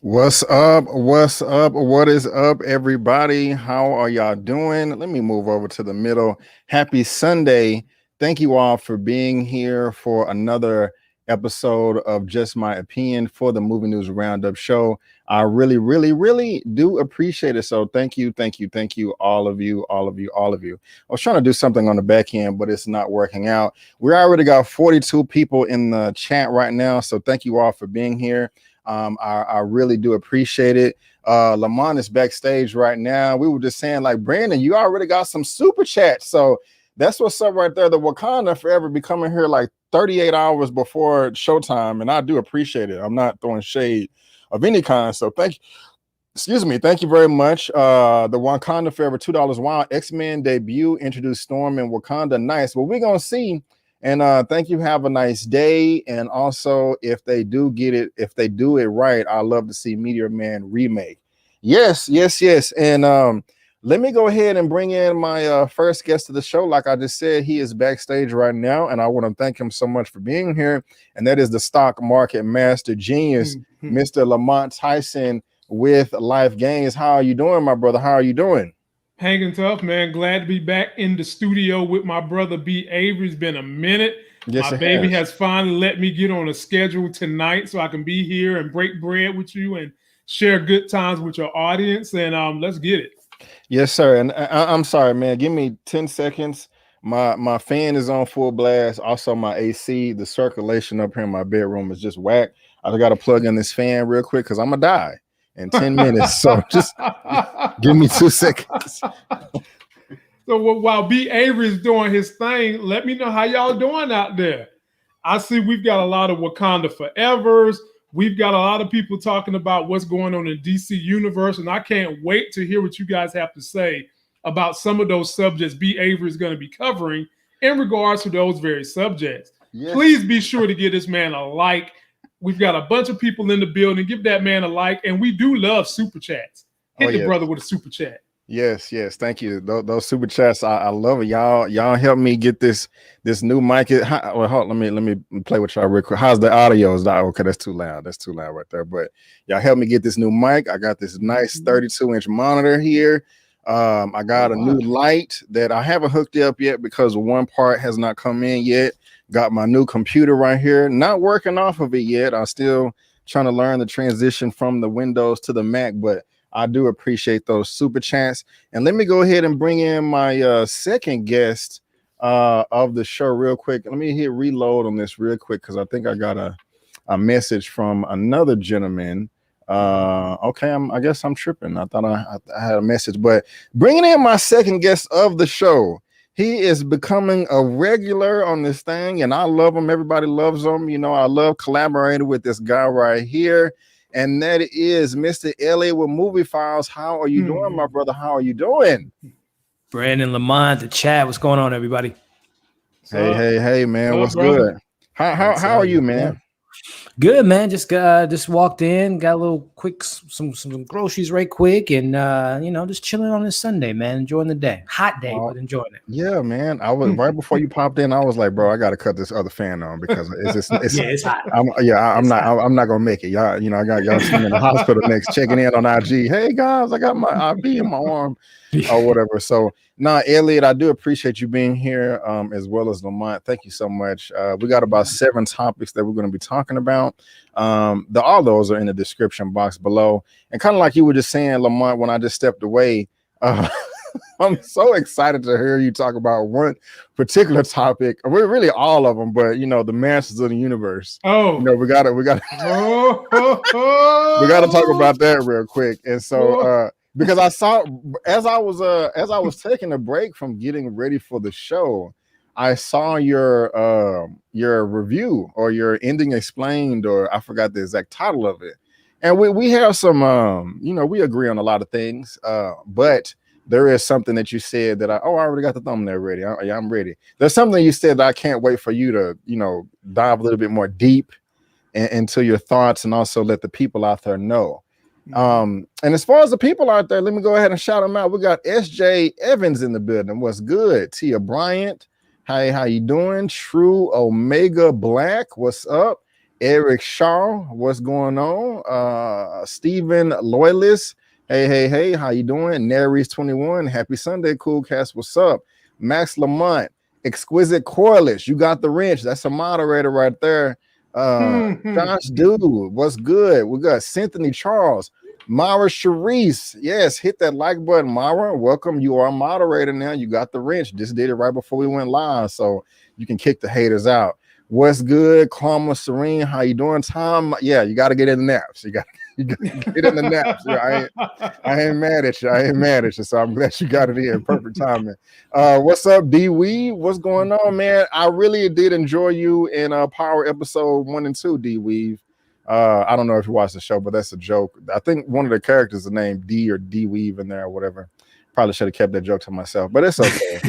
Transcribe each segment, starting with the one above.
What's up? What's up? What is up, everybody? How are y'all doing? Let me move over to the middle. Happy Sunday. Thank you all for being here for another episode of Just My Opinion for the Movie News Roundup show. I really, really, really do appreciate it. So thank you, all of you, all of you, all of you. I was trying to do something on the back end, but it's not working out. We already got 42 people in the chat right now. So thank you all for being here. I really do appreciate it. Lamont is backstage right now. We were just saying, like, Brandon, you already got some super chats. So that's what's up right there. The Wakanda forever be coming here like 38 hours before showtime. And I do appreciate it. I'm not throwing shade of any kind. So thank you very much. The Wakanda forever $2 Wild X-Men debut introduced Storm and Wakanda. Nice. Well, we're gonna see. And thank you. Have a nice day. And also, if they do it right, I love to see Meteor Man remake. Yes. And let me go ahead and bring in my first guest of the show. Like I just said, he is backstage right now, and I want to thank him so much for being here. And that is the stock market master genius, Mr. Lamont Tyson with Life Gains. How are you doing, my brother? How are you doing? Hanging tough, man. Glad to be back in the studio with my brother B. Avery. It's been a minute. Yes, My it baby has. has finally let me get on a schedule tonight so I can be here and break bread with you and share good times with your audience. And let's get it. Yes, sir. And I'm sorry, man. Give me 10 seconds. My fan is on full blast. Also, my AC, the circulation up here in my bedroom is just whack. I got to plug in this fan real quick because I'm gonna die in 10 minutes. So just give me 2 seconds. So while B. Avery is doing his thing, let me know how y'all doing out there. I see we've got a lot of Wakanda Forevers. We've got a lot of people talking about what's going on in DC Universe, and I can't wait to hear what you guys have to say about some of those subjects B. Avery is going to be covering in regards to those very subjects. Yes. Please be sure to give this man a like. We've got a bunch of people in the building. Give that man a like, and we do love super chats. Hit the brother with a super chat. Yes. Thank you. Those super chats, I love it. Y'all help me get this new mic. Let me play with y'all real quick. How's the audio? Is that okay? That's too loud. That's too loud right there. But y'all help me get this new mic. I got this nice 32-inch monitor here. I got a new light that I haven't hooked up yet because one part has not come in yet. Got my new computer right here. Not working off of it yet. I'm still trying to learn the transition from the Windows to the Mac, but I do appreciate those super chats. And let me go ahead and bring in my second guest of the show real quick. Let me hit reload on this real quick because I think I got a message from another gentleman. Okay, I guess I'm tripping. I thought I had a message, but bringing in my second guest of the show. He is becoming a regular on this thing, and I love him. Everybody loves him. You know, I love collaborating with this guy right here. And that is Mr. Elliot with Movie Files. How are you doing, my brother? How are you doing? Brandon, Lamont, the chat. What's going on, everybody? Hey, man. What's good? How are you, man? Good, man. Just walked in, got a little quick some groceries right quick, and just chilling on this Sunday, man. Enjoying the day. Hot day, but enjoying it. Yeah, man. I was right before you popped in. I was like, bro, I got to cut this other fan on because it's hot. I'm not gonna make it. Y'all, I got y'all sitting in the hospital next, checking in on IG. Hey guys, I got my IV in my arm or whatever. So Elliot, I do appreciate you being here, as well as Lamont. Thank you so much. We got about 7 topics that we're going to be talking about. All those are in the description box below. And kind of like you were just saying, Lamont, when I just stepped away, I'm so excited to hear you talk about one particular topic. We're really all of them, but the Masters of the Universe. Oh, we got we got to talk about that real quick. And so, because I saw as I was taking a break from getting ready for the show, I saw your review or your ending explained, or I forgot the exact title of it. And we have some we agree on a lot of things, but there is something that you said that I already got the thumbnail ready. I'm ready. There's something you said that I can't wait for you to dive a little bit more deep into your thoughts, and also let the people out there know. And as far as the people out there, let me go ahead and shout them out. We got SJ Evans in the building. What's good? Tia Bryant. Hey, how you doing? True Omega Black. What's up? Eric Shaw, what's going on? Stephen Loyalist, hey, how you doing? Naries 21, happy Sunday, Cool Cast, what's up? Max Lamont, Exquisite Coelish, you got the wrench. That's a moderator right there. Josh Dude, what's good? We got Cynthia Charles, Mara Charisse. Yes, hit that like button, Mara. Welcome. You are a moderator now. You got the wrench. Just did it right before we went live, so you can kick the haters out. What's good? Karma Serene, how you doing? Tom, yeah, you got to get in the naps. You got to get in the naps. I ain't mad at you. So I'm glad you got it in. Perfect timing. What's up, D Weave? What's going on, man? I really did enjoy you in Power episode 1 and 2, D Weave. I don't know if you watched the show, but that's a joke. I think one of the characters is named D or D Weave in there or whatever. Probably should have kept that joke to myself, but it's okay.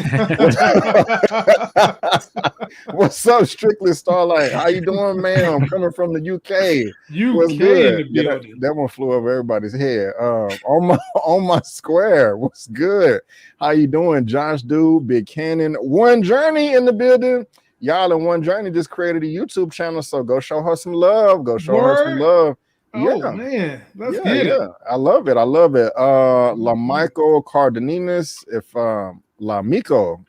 What's up, Strictly Starlight? How you doing, man? I'm coming from the UK. What's good? In the building. That one flew over everybody's head. On my square. What's good? How you doing, Josh Dude, Big Cannon, One Journey in the building. Y'all in One Journey just created a YouTube channel, so go show her some love. Go show her some love. Oh man, let's get it. I love it. LaMichael Cardenas, LaMico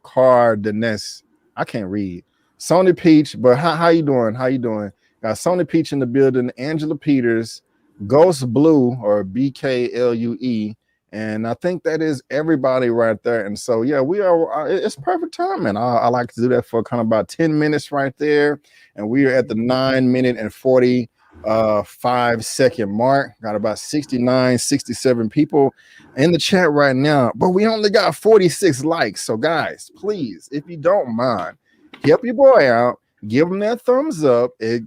Cardenas, I can't read. Sony Peach, but how you doing? Got Sony Peach in the building, Angela Peters, Ghost Blue or BKLUE, and I think that is everybody right there. And so yeah, we are. It's perfect time, man. I like to do that for kind of about 10 minutes right there, and we are at the 9 minute and 45-second mark. Got about 67 people in the chat right now, but we only got 46 likes. So guys, please, if you don't mind, help your boy out, give him that thumbs up. It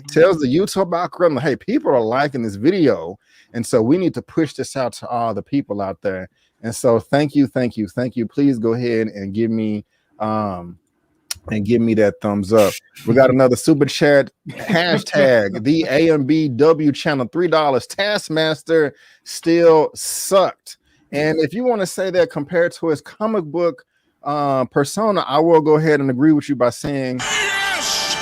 tells the YouTube algorithm, hey, people are liking this video, and so we need to push this out to all the people out there. And so thank you. Please go ahead and give me that thumbs up. We got another super chat. Hashtag the AMBW channel, $3. Taskmaster still sucked. And if you want to say that compared to his comic book persona, I will go ahead and agree with you by saying yes.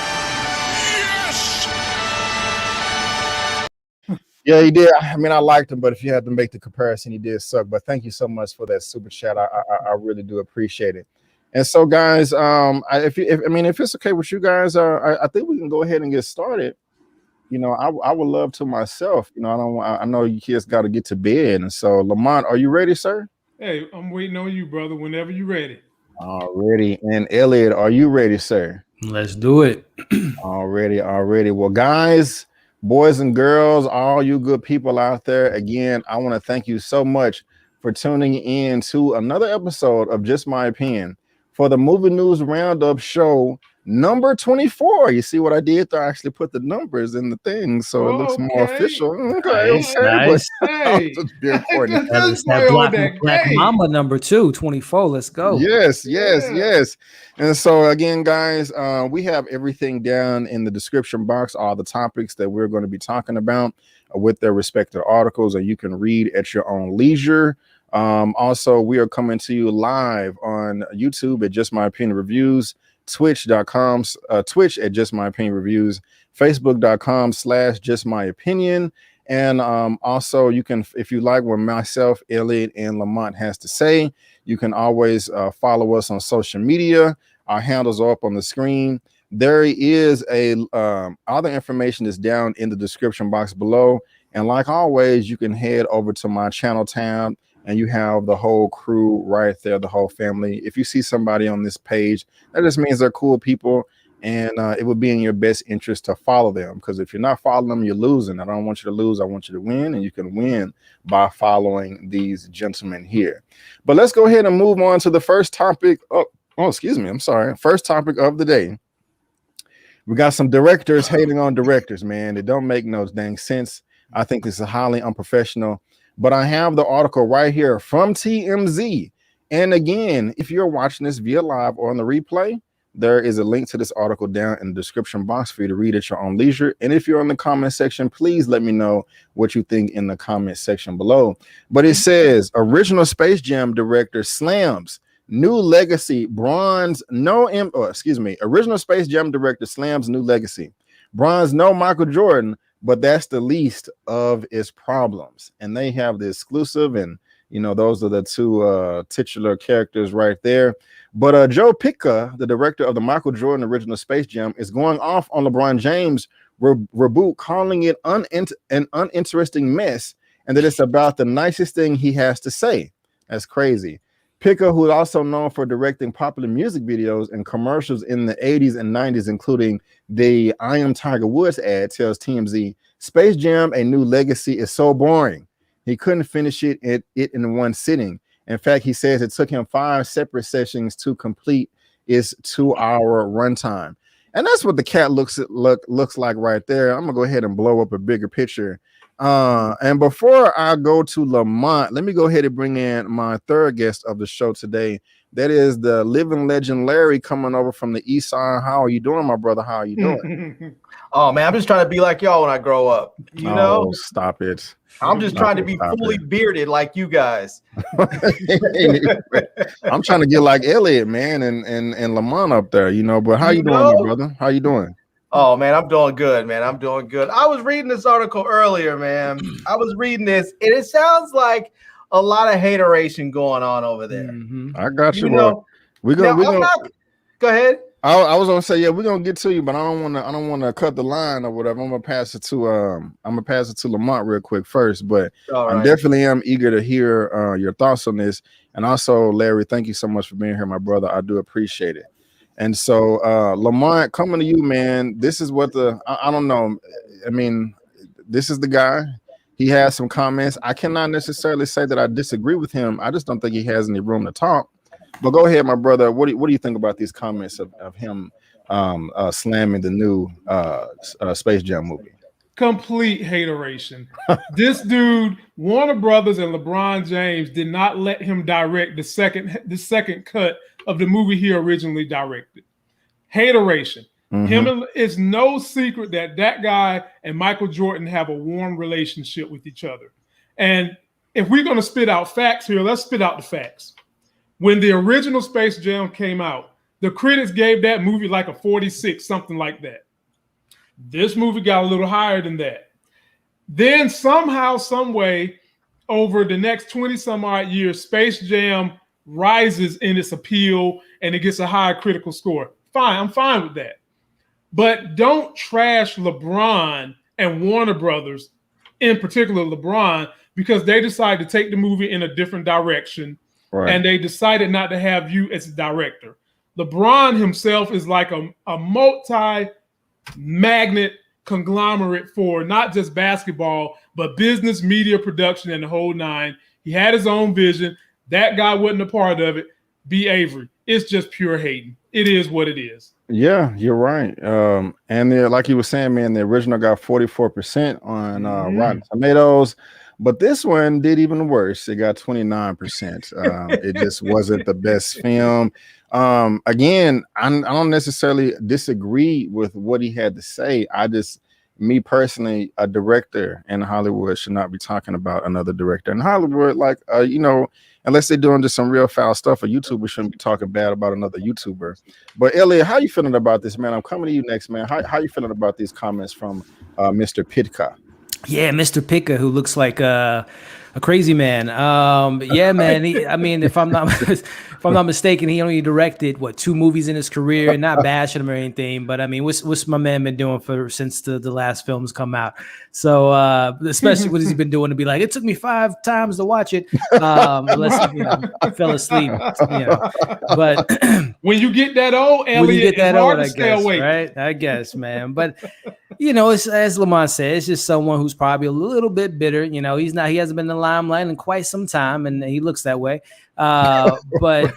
Yeah, he did. I mean, I liked him, but if you had to make the comparison, he did suck. But thank you so much for that super chat. I really do appreciate it. And so, guys, if it's okay with you guys, I think we can go ahead and get started. You know, I would love to myself. You know, I know you kids got to get to bed, and so Lamont, are you ready, sir? Hey, I'm waiting on you, brother. Whenever you're ready. Already. And Elliot, are you ready, sir? Let's do it. Already. Well, guys, boys and girls, all you good people out there, again, I want to thank you so much for tuning in to another episode of Just My Opinion for the Movie News Roundup show number 24. You see what I did there? I actually put the numbers in the thing, so it looks more official. Nice. Hey, that's that Black Mama number 24. Let's go. Yes. And so again, guys, we have everything down in the description box, all the topics that we're going to be talking about with their respective articles, and you can read at your own leisure. Also, we are coming to you live on YouTube at Just My Opinion Reviews, Twitch at Just My Opinion Reviews, Facebook.com/Just My Opinion. And also, you can, if you like what myself, Elliot, and Lamont has to say, you can always follow us on social media. Our handles are up on the screen. There is all the information is down in the description box below. And like always, you can head over to my channel tab, and you have the whole crew right there, the whole family. If you see somebody on this page, that just means they're cool people, and it would be in your best interest to follow them, because if you're not following them, you're losing. I don't want you to lose. I want you to win, and you can win by following these gentlemen here. But let's go ahead and move on to the first topic. First topic of the day. We got some directors hating on directors, man. It don't make no dang sense. I think this is highly unprofessional. But I have the article right here from TMZ. And again, if you're watching this via live or on the replay, there is a link to this article down in the description box for you to read at your own leisure. And if you're in the comment section, please let me know what you think in the comment section below. But it says, original Space Jam director slams new legacy original Space Jam director slams new legacy. Bron's no Michael Jordan, but that's the least of its problems. And they have the exclusive, and those are the two titular characters right there. But Joe Pica, the director of the Michael Jordan original Space Jam, is going off on LeBron James' reboot, calling it an uninteresting mess, and that it's about the nicest thing he has to say. That's crazy. Pica, who is also known for directing popular music videos and commercials in the 80s and 90s, including the I Am Tiger Woods ad, tells TMZ, Space Jam, A New Legacy is so boring. He couldn't finish it in one sitting. In fact, he says it took him 5 separate sessions to complete its 2-hour runtime. And that's what the cat looks like right there. I'm gonna go ahead and blow up a bigger picture. And before I go to Lamont, let me go ahead and bring in my third guest of the show today. That is the living legend Larry, coming over from the East Side. How are you doing, my brother? How are you doing? Oh man, I'm just trying to be like y'all when I grow up. You know, stop it. I'm just trying to be fully bearded like you guys. I'm trying to get like Elliot, man, and Lamont up there, But how you doing, my brother? How you doing? Oh man, I'm doing good, man. I'm doing good. I was reading this article earlier, man. I was reading this, and it sounds like a lot of hateration going on over there. Mm-hmm. I got you, bro. Go ahead. I was gonna say, yeah, we're gonna get to you, but I don't wanna cut the line or whatever. I'm gonna pass it to Lamont real quick first. But I definitely am eager to hear your thoughts on this. And also, Larry, thank you so much for being here, my brother. I do appreciate it. And so, Lamont, coming to you, man. This is what I don't know. I mean, this is the guy. He has some comments. I cannot necessarily say that I disagree with him. I just don't think he has any room to talk. But go ahead, my brother. What do you think about these comments of him slamming the new Space Jam movie? Complete hateration. This dude, Warner Brothers and LeBron James did not let him direct the second cut of the movie he originally directed. Hateration. Mm-hmm. It's no secret that guy and Michael Jordan have a warm relationship with each other. And if we're going to spit out facts here, let's spit out the facts. When the original Space Jam came out, the critics gave that movie like a 46, something like that. This movie got a little higher than that. Then somehow, some way, over the next 20 some odd years, Space Jam rises in its appeal and it gets a higher critical score. Fine, I'm fine with that. But don't trash LeBron and Warner Brothers, in particular LeBron, because they decided to take the movie in a different direction. Right. And they decided not to have you as a director. LeBron himself is like a multi-magnet conglomerate for not just basketball, but business, media, production, and the whole nine. He had his own vision. That guy wasn't a part of it. B. Avery. It's just pure hating. It is what it is. Yeah, you're right. And like you were saying, man, the original got 44% on Rotten Tomatoes. But this one did even worse. It got 29%. It just wasn't the best film. Again, I don't necessarily disagree with what he had to say. Me personally, a director in Hollywood should not be talking about another director in Hollywood. Like, unless they're doing just some real foul stuff, a YouTuber shouldn't be talking bad about another YouTuber. But Elliot, how you feeling about this, man? I'm coming to you next, man. How you feeling about these comments from Mr. Pitka? Yeah, Mr. Pica, who looks like a crazy man. Yeah, man. If I'm not mistaken, he only directed 2 movies in his career. Not bashing him or anything, but what's my man been doing since the last films come out? So especially what he's been doing to be like, it took me 5 times to watch it. Unless I fell asleep. But when you get that old, Elliot, it's hard to stay awake. Right? I guess, man. But it's, as Lamont said, it's just someone who's probably a little bit bitter. He hasn't been in the limelight in quite some time, and he looks that way. But look,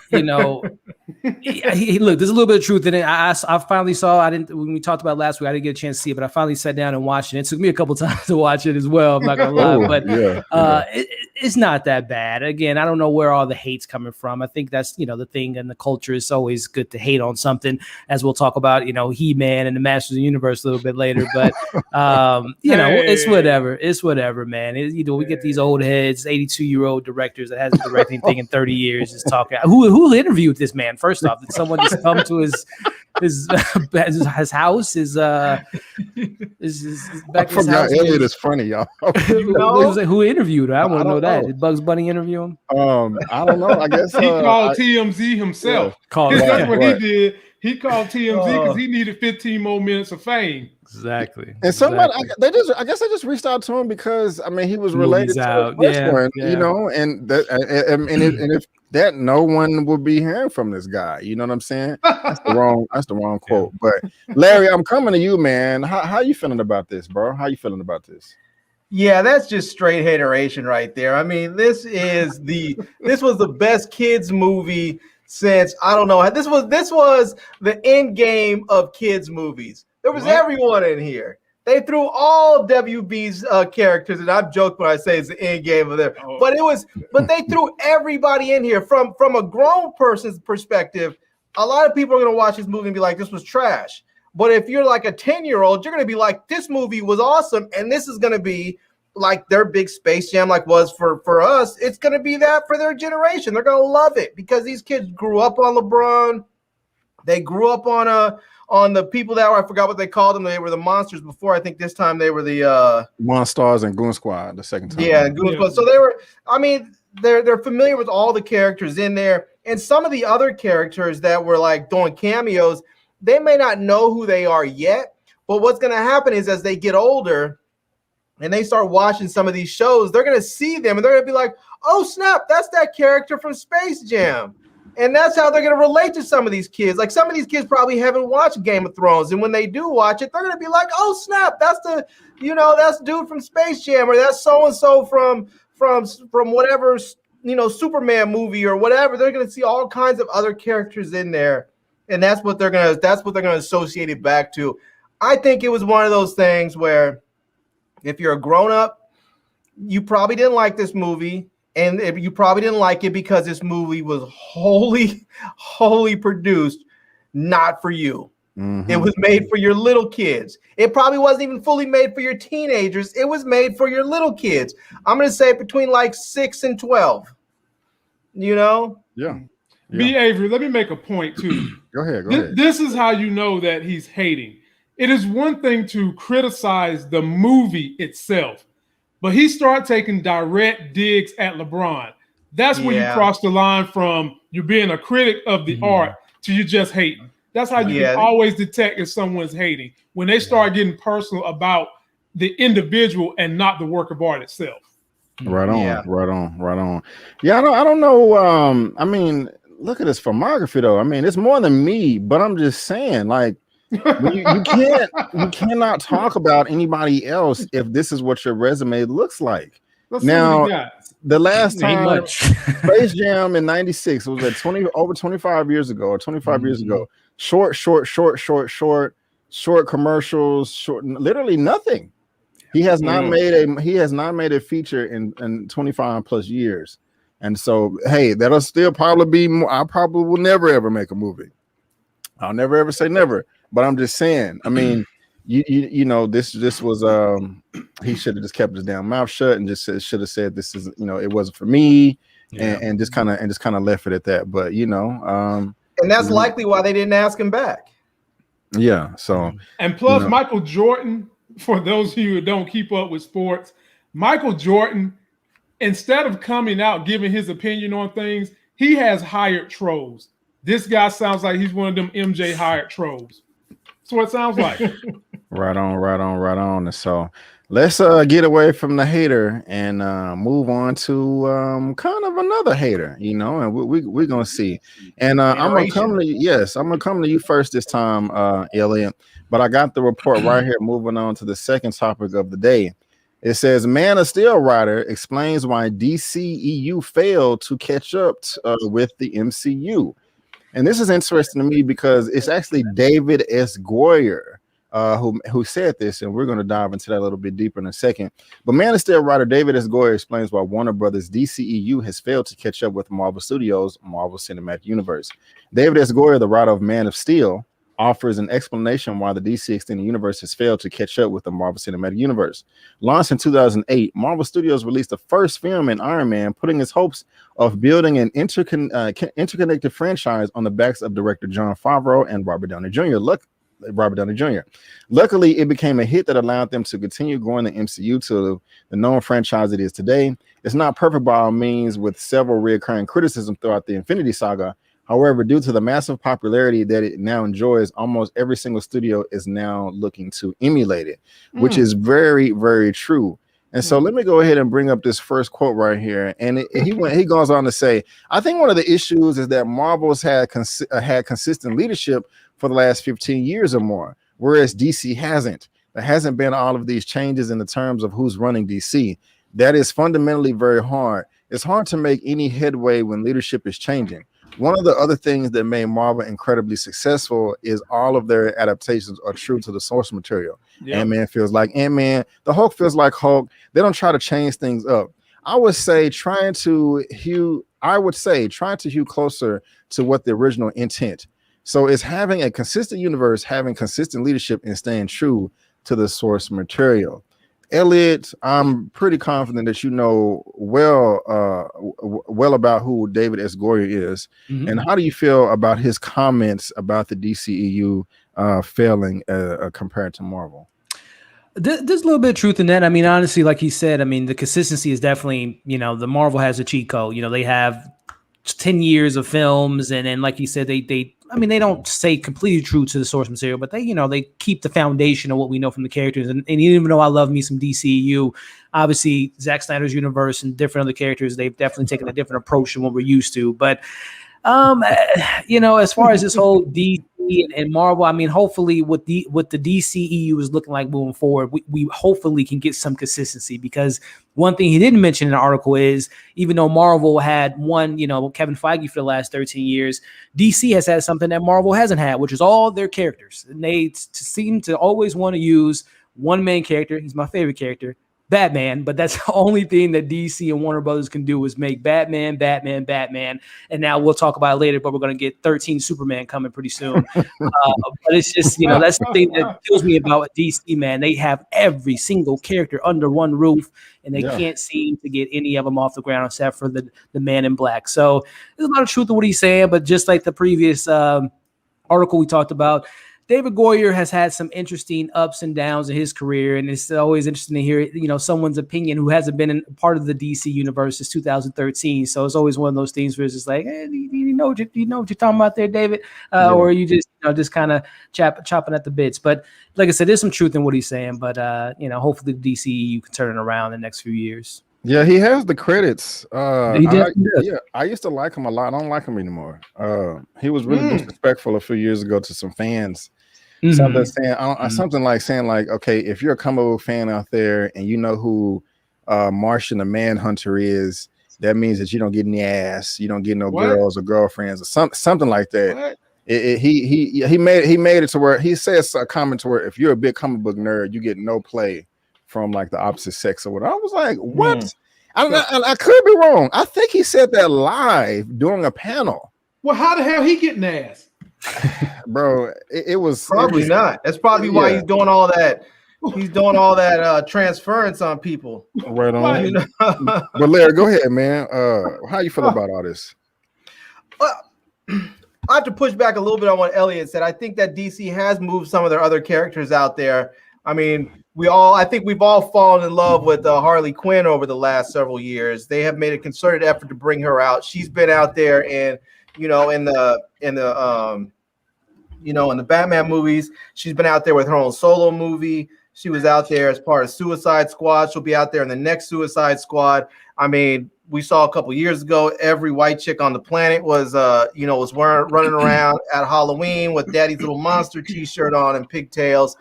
there's a little bit of truth in it. I finally saw. When we talked about it last week, I didn't get a chance to see it, but I finally sat down and watched it. It took me a couple times to watch it as well. I'm not gonna lie, but it's not that bad. Again, I don't know where all the hate's coming from. I think that's the thing in the culture. It's always good to hate on something, as we'll talk about. He-Man and the Masters of the Universe a little bit later, but it's whatever. It's whatever, man. We get these old heads, 82-year-old directors that hasn't directed anything in 30 30 years is talking. Who interviewed this man? First off, did someone just come to his house? His back in his house? Elliot is funny, y'all. Who interviewed her? I want to know that. Did Bugs Bunny interview him? I don't know. I guess he called TMZ himself. Yeah. That's what he did. He called TMZ because he needed 15 more minutes of fame. Exactly. And somebody, I guess they just reached out to him because I mean he was related to the first one, you know, and if that no one will be hearing from this guy, you know what I'm saying? That's the wrong quote. But Larry, I'm coming to you, man. How you feeling about this, bro? How you feeling about this? Yeah, that's just straight hateration right there. I mean, this was the best kids movie since I don't know. This was the end game of kids movies. There was everyone in here. They threw all WB's characters, and I've joked when I say it's the end game of them. But they threw everybody in here from a grown person's perspective. A lot of people are gonna watch this movie and be like, "This was trash." But if you're like a 10-year-old, you're gonna be like, "This movie was awesome," and this is gonna be like their big Space Jam, like was for us. It's gonna be that for their generation. They're gonna love it because these kids grew up on LeBron. They grew up on the people that were, I forgot what they called them. They were the monsters before. I think this time they were the Monstars and Goon Squad the second time. Yeah, Goon Squad. So they were, I mean, they're familiar with all the characters in there. And some of the other characters that were like doing cameos, they may not know who they are yet. But what's gonna happen is as they get older and they start watching some of these shows, they're gonna see them and they're gonna be like, "Oh snap, that's that character from Space Jam." And that's how they're going to relate to some of these kids. Like some of these kids probably haven't watched Game of Thrones. And when they do watch it, they're going to be like, "Oh, snap, that's that's dude from Space Jam, or that's so-and-so from whatever, Superman movie or whatever." They're going to see all kinds of other characters in there. And that's what they're going to associate it back to. I think it was one of those things where if you're a grown-up, you probably didn't like this movie. And you probably didn't like it because this movie was wholly produced, not for you. Mm-hmm. It was made for your little kids. It probably wasn't even fully made for your teenagers. It was made for your little kids. I'm going to say between like 6 and 12. Yeah. B. Avery, let me make a point too. Go ahead. This is how you know that he's hating. It is one thing to criticize the movie itself, but he started taking direct digs at LeBron. That's when you cross the line from you being a critic of the art to you just hating. That's how you can always detect if someone's hating, when they start getting personal about the individual and not the work of art itself. Right on. Yeah, I don't know. I mean, look at his filmography though. I mean, it's more than me, but I'm just saying, like, you cannot talk about anybody else if this is what your resume looks like. Now, the last time Space Jam in '96 was at over 25 years ago or 25 years ago. Short commercials, literally nothing. He has not made a feature in 25 plus years. And so, hey, that'll still probably be more. I probably will never ever make a movie. I'll never ever say never. But I'm just saying, I mean, you know, this was he should have just kept his damn mouth shut and just should have said this is, you know, it wasn't for me, and just kind of left it at that. But you know, and that's likely why they didn't ask him back. Yeah. So and plus, Michael Jordan, for those of you who don't keep up with sports, Michael Jordan, instead of coming out giving his opinion on things, he has hired trolls. This guy sounds like he's one of them MJ hired trolls. That's what it sounds like. Right on. So let's get away from the hater and move on to kind of another hater, you know, and we're gonna see. And I'm gonna come to you first this time, Elliot. But I got the report right here. Moving on to the second topic of the day. It says Man of Steel writer explains why DCEU failed to catch up with the MCU. And this is interesting to me because it's actually David S. Goyer who said this, and we're going to dive into that a little bit deeper in a second. But Man of Steel writer David S. Goyer explains why Warner Brothers DCEU has failed to catch up with Marvel Studios' Marvel Cinematic Universe. David S. Goyer, the writer of Man of Steel, offers an explanation why the DC Extended Universe has failed to catch up with the Marvel Cinematic Universe. Launched in 2008, Marvel Studios released the first film in Iron Man, putting its hopes of building an interconnected franchise on the backs of director Jon Favreau and Robert Downey Jr. Luckily, it became a hit that allowed them to continue growing the MCU to the known franchise it is today. It's not perfect by all means, with several recurring criticisms throughout the Infinity Saga. However, due to the massive popularity that it now enjoys, almost every single studio is now looking to emulate it, which is very, very true. And so let me go ahead and bring up this first quote right here. And he goes on to say, I think one of the issues is that Marvel's had consistent leadership for the last 15 years or more, whereas DC hasn't. There hasn't been all of these changes in the terms of who's running DC. That is fundamentally very hard. It's hard to make any headway when leadership is changing. One of the other things that made Marvel incredibly successful is all of their adaptations are true to the source material. Yep. Ant-Man feels like Ant-Man. The Hulk feels like Hulk. They don't try to change things up. I would say trying to hew closer to what the original intent. So it's having a consistent universe, having consistent leadership, and staying true to the source material. Elliot, I'm pretty confident that you know well about who David S. Goyer is. Mm-hmm. And how do you feel about his comments about the DCEU failing compared to Marvel? There's a little bit of truth in that. I mean, honestly, like he said, I mean, the consistency is definitely, the Marvel has a cheat code. They have 10 years of films, and then like you said, they don't stay completely true to the source material, but they keep the foundation of what we know from the characters. And even though I love me some DCEU, obviously Zack Snyder's universe and different other characters, they've definitely taken a different approach than what we're used to. But as far as this whole DC and Marvel, I mean, hopefully what the DCEU is looking like moving forward, we hopefully can get some consistency, because one thing he didn't mention in the article is, even though Marvel had Kevin Feige for the last 13 years, DC has had something that Marvel hasn't had, which is all their characters. And they seem to always want to use one main character. He's my favorite character, Batman, but that's the only thing that DC and Warner Brothers can do is make Batman. And now we'll talk about it later, but we're going to get 13 Superman coming pretty soon. But it's just, that's the thing that kills me about DC, man. They have every single character under one roof, and they can't seem to get any of them off the ground except for the Man in Black. So there's a lot of truth to what he's saying, but just like the previous article we talked about, David Goyer has had some interesting ups and downs in his career, and it's always interesting to hear, someone's opinion who hasn't been part of the DC universe since 2013. So it's always one of those things where it's just like, hey, do you know what you're talking about there, David? Or are you just kind of chopping at the bits? But like I said, there's some truth in what he's saying, but hopefully the DCEU can turn it around in the next few years. Yeah, he has the credits. He does. I used to like him a lot. I don't like him anymore. He was really disrespectful a few years ago to some fans. Something like saying, okay, if you're a comic book fan out there and you know who Martian the Manhunter is, that means that you don't get any ass, you don't get no girls or girlfriends or something like that. He made it to where he says a comment to where if you're a big comic book nerd, you get no play from like the opposite sex or whatever. I was like, what? I could be wrong. I think he said that live during a panel. Well, how the hell he getting ass? Bro, it was probably not. That's probably why he's doing all that. He's doing all that transference on people. Right on. But Larry, go ahead, man. How you feel about all this? I have to push back a little bit on what Elliot said. I think that DC has moved some of their other characters out there. I mean, I think we've all fallen in love with Harley Quinn over the last several years. They have made a concerted effort to bring her out. She's been out there and in the Batman movies. She's been out there with her own solo movie. She was out there as part of Suicide Squad. She'll be out there in the next Suicide Squad. I mean, we saw a couple years ago, every white chick on the planet was running around at Halloween with Daddy's Little Monster t-shirt on and pigtails.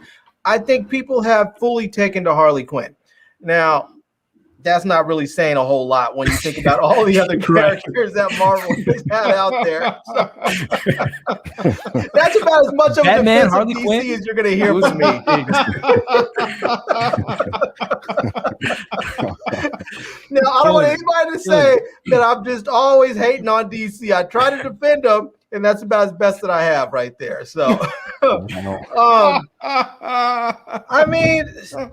I think people have fully taken to Harley Quinn. Now, that's not really saying a whole lot when you think about all the other characters that Marvel has had out there. So, that's about as much of a defense of DC as you're going to hear from me. Now, I don't want anybody to say that I'm just always hating on DC. I try to defend them, and that's about as best that I have right there. So, I mean,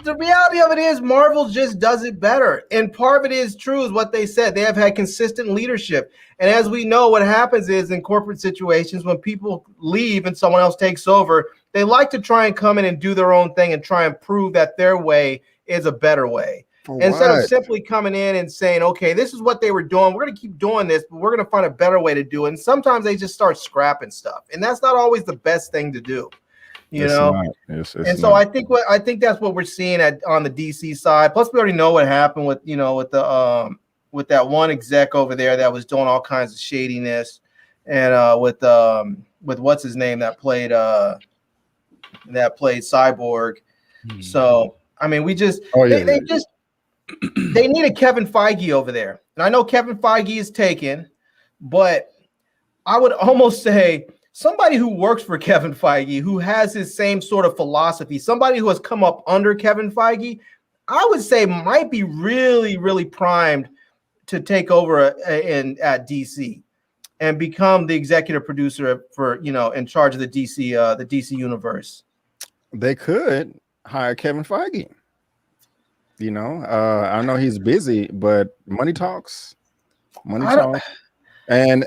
the reality of it is Marvel just does it better. And part of it is true, is what they said. They have had consistent leadership. And as we know, what happens is in corporate situations, when people leave and someone else takes over, they like to try and come in and do their own thing and try and prove that their way is a better way. Instead of simply coming in and saying, okay, this is what they were doing, we're going to keep doing this, but we're going to find a better way to do it. And sometimes they just start scrapping stuff. And that's not always the best thing to do. You know, so I think that's what we're seeing on the DC side. Plus, we already know what happened with with that one exec over there that was doing all kinds of shadiness, and with what's his name that played Cyborg. So I mean, they need a Kevin Feige over there, and I know Kevin Feige is taken, but I would almost say somebody who works for Kevin Feige, who has his same sort of philosophy, somebody who has come up under Kevin Feige, I would say might be really, really primed to take over at DC and become the executive producer for, in charge of the DC universe. They could hire Kevin Feige. I know he's busy, but money talks. Money talks. And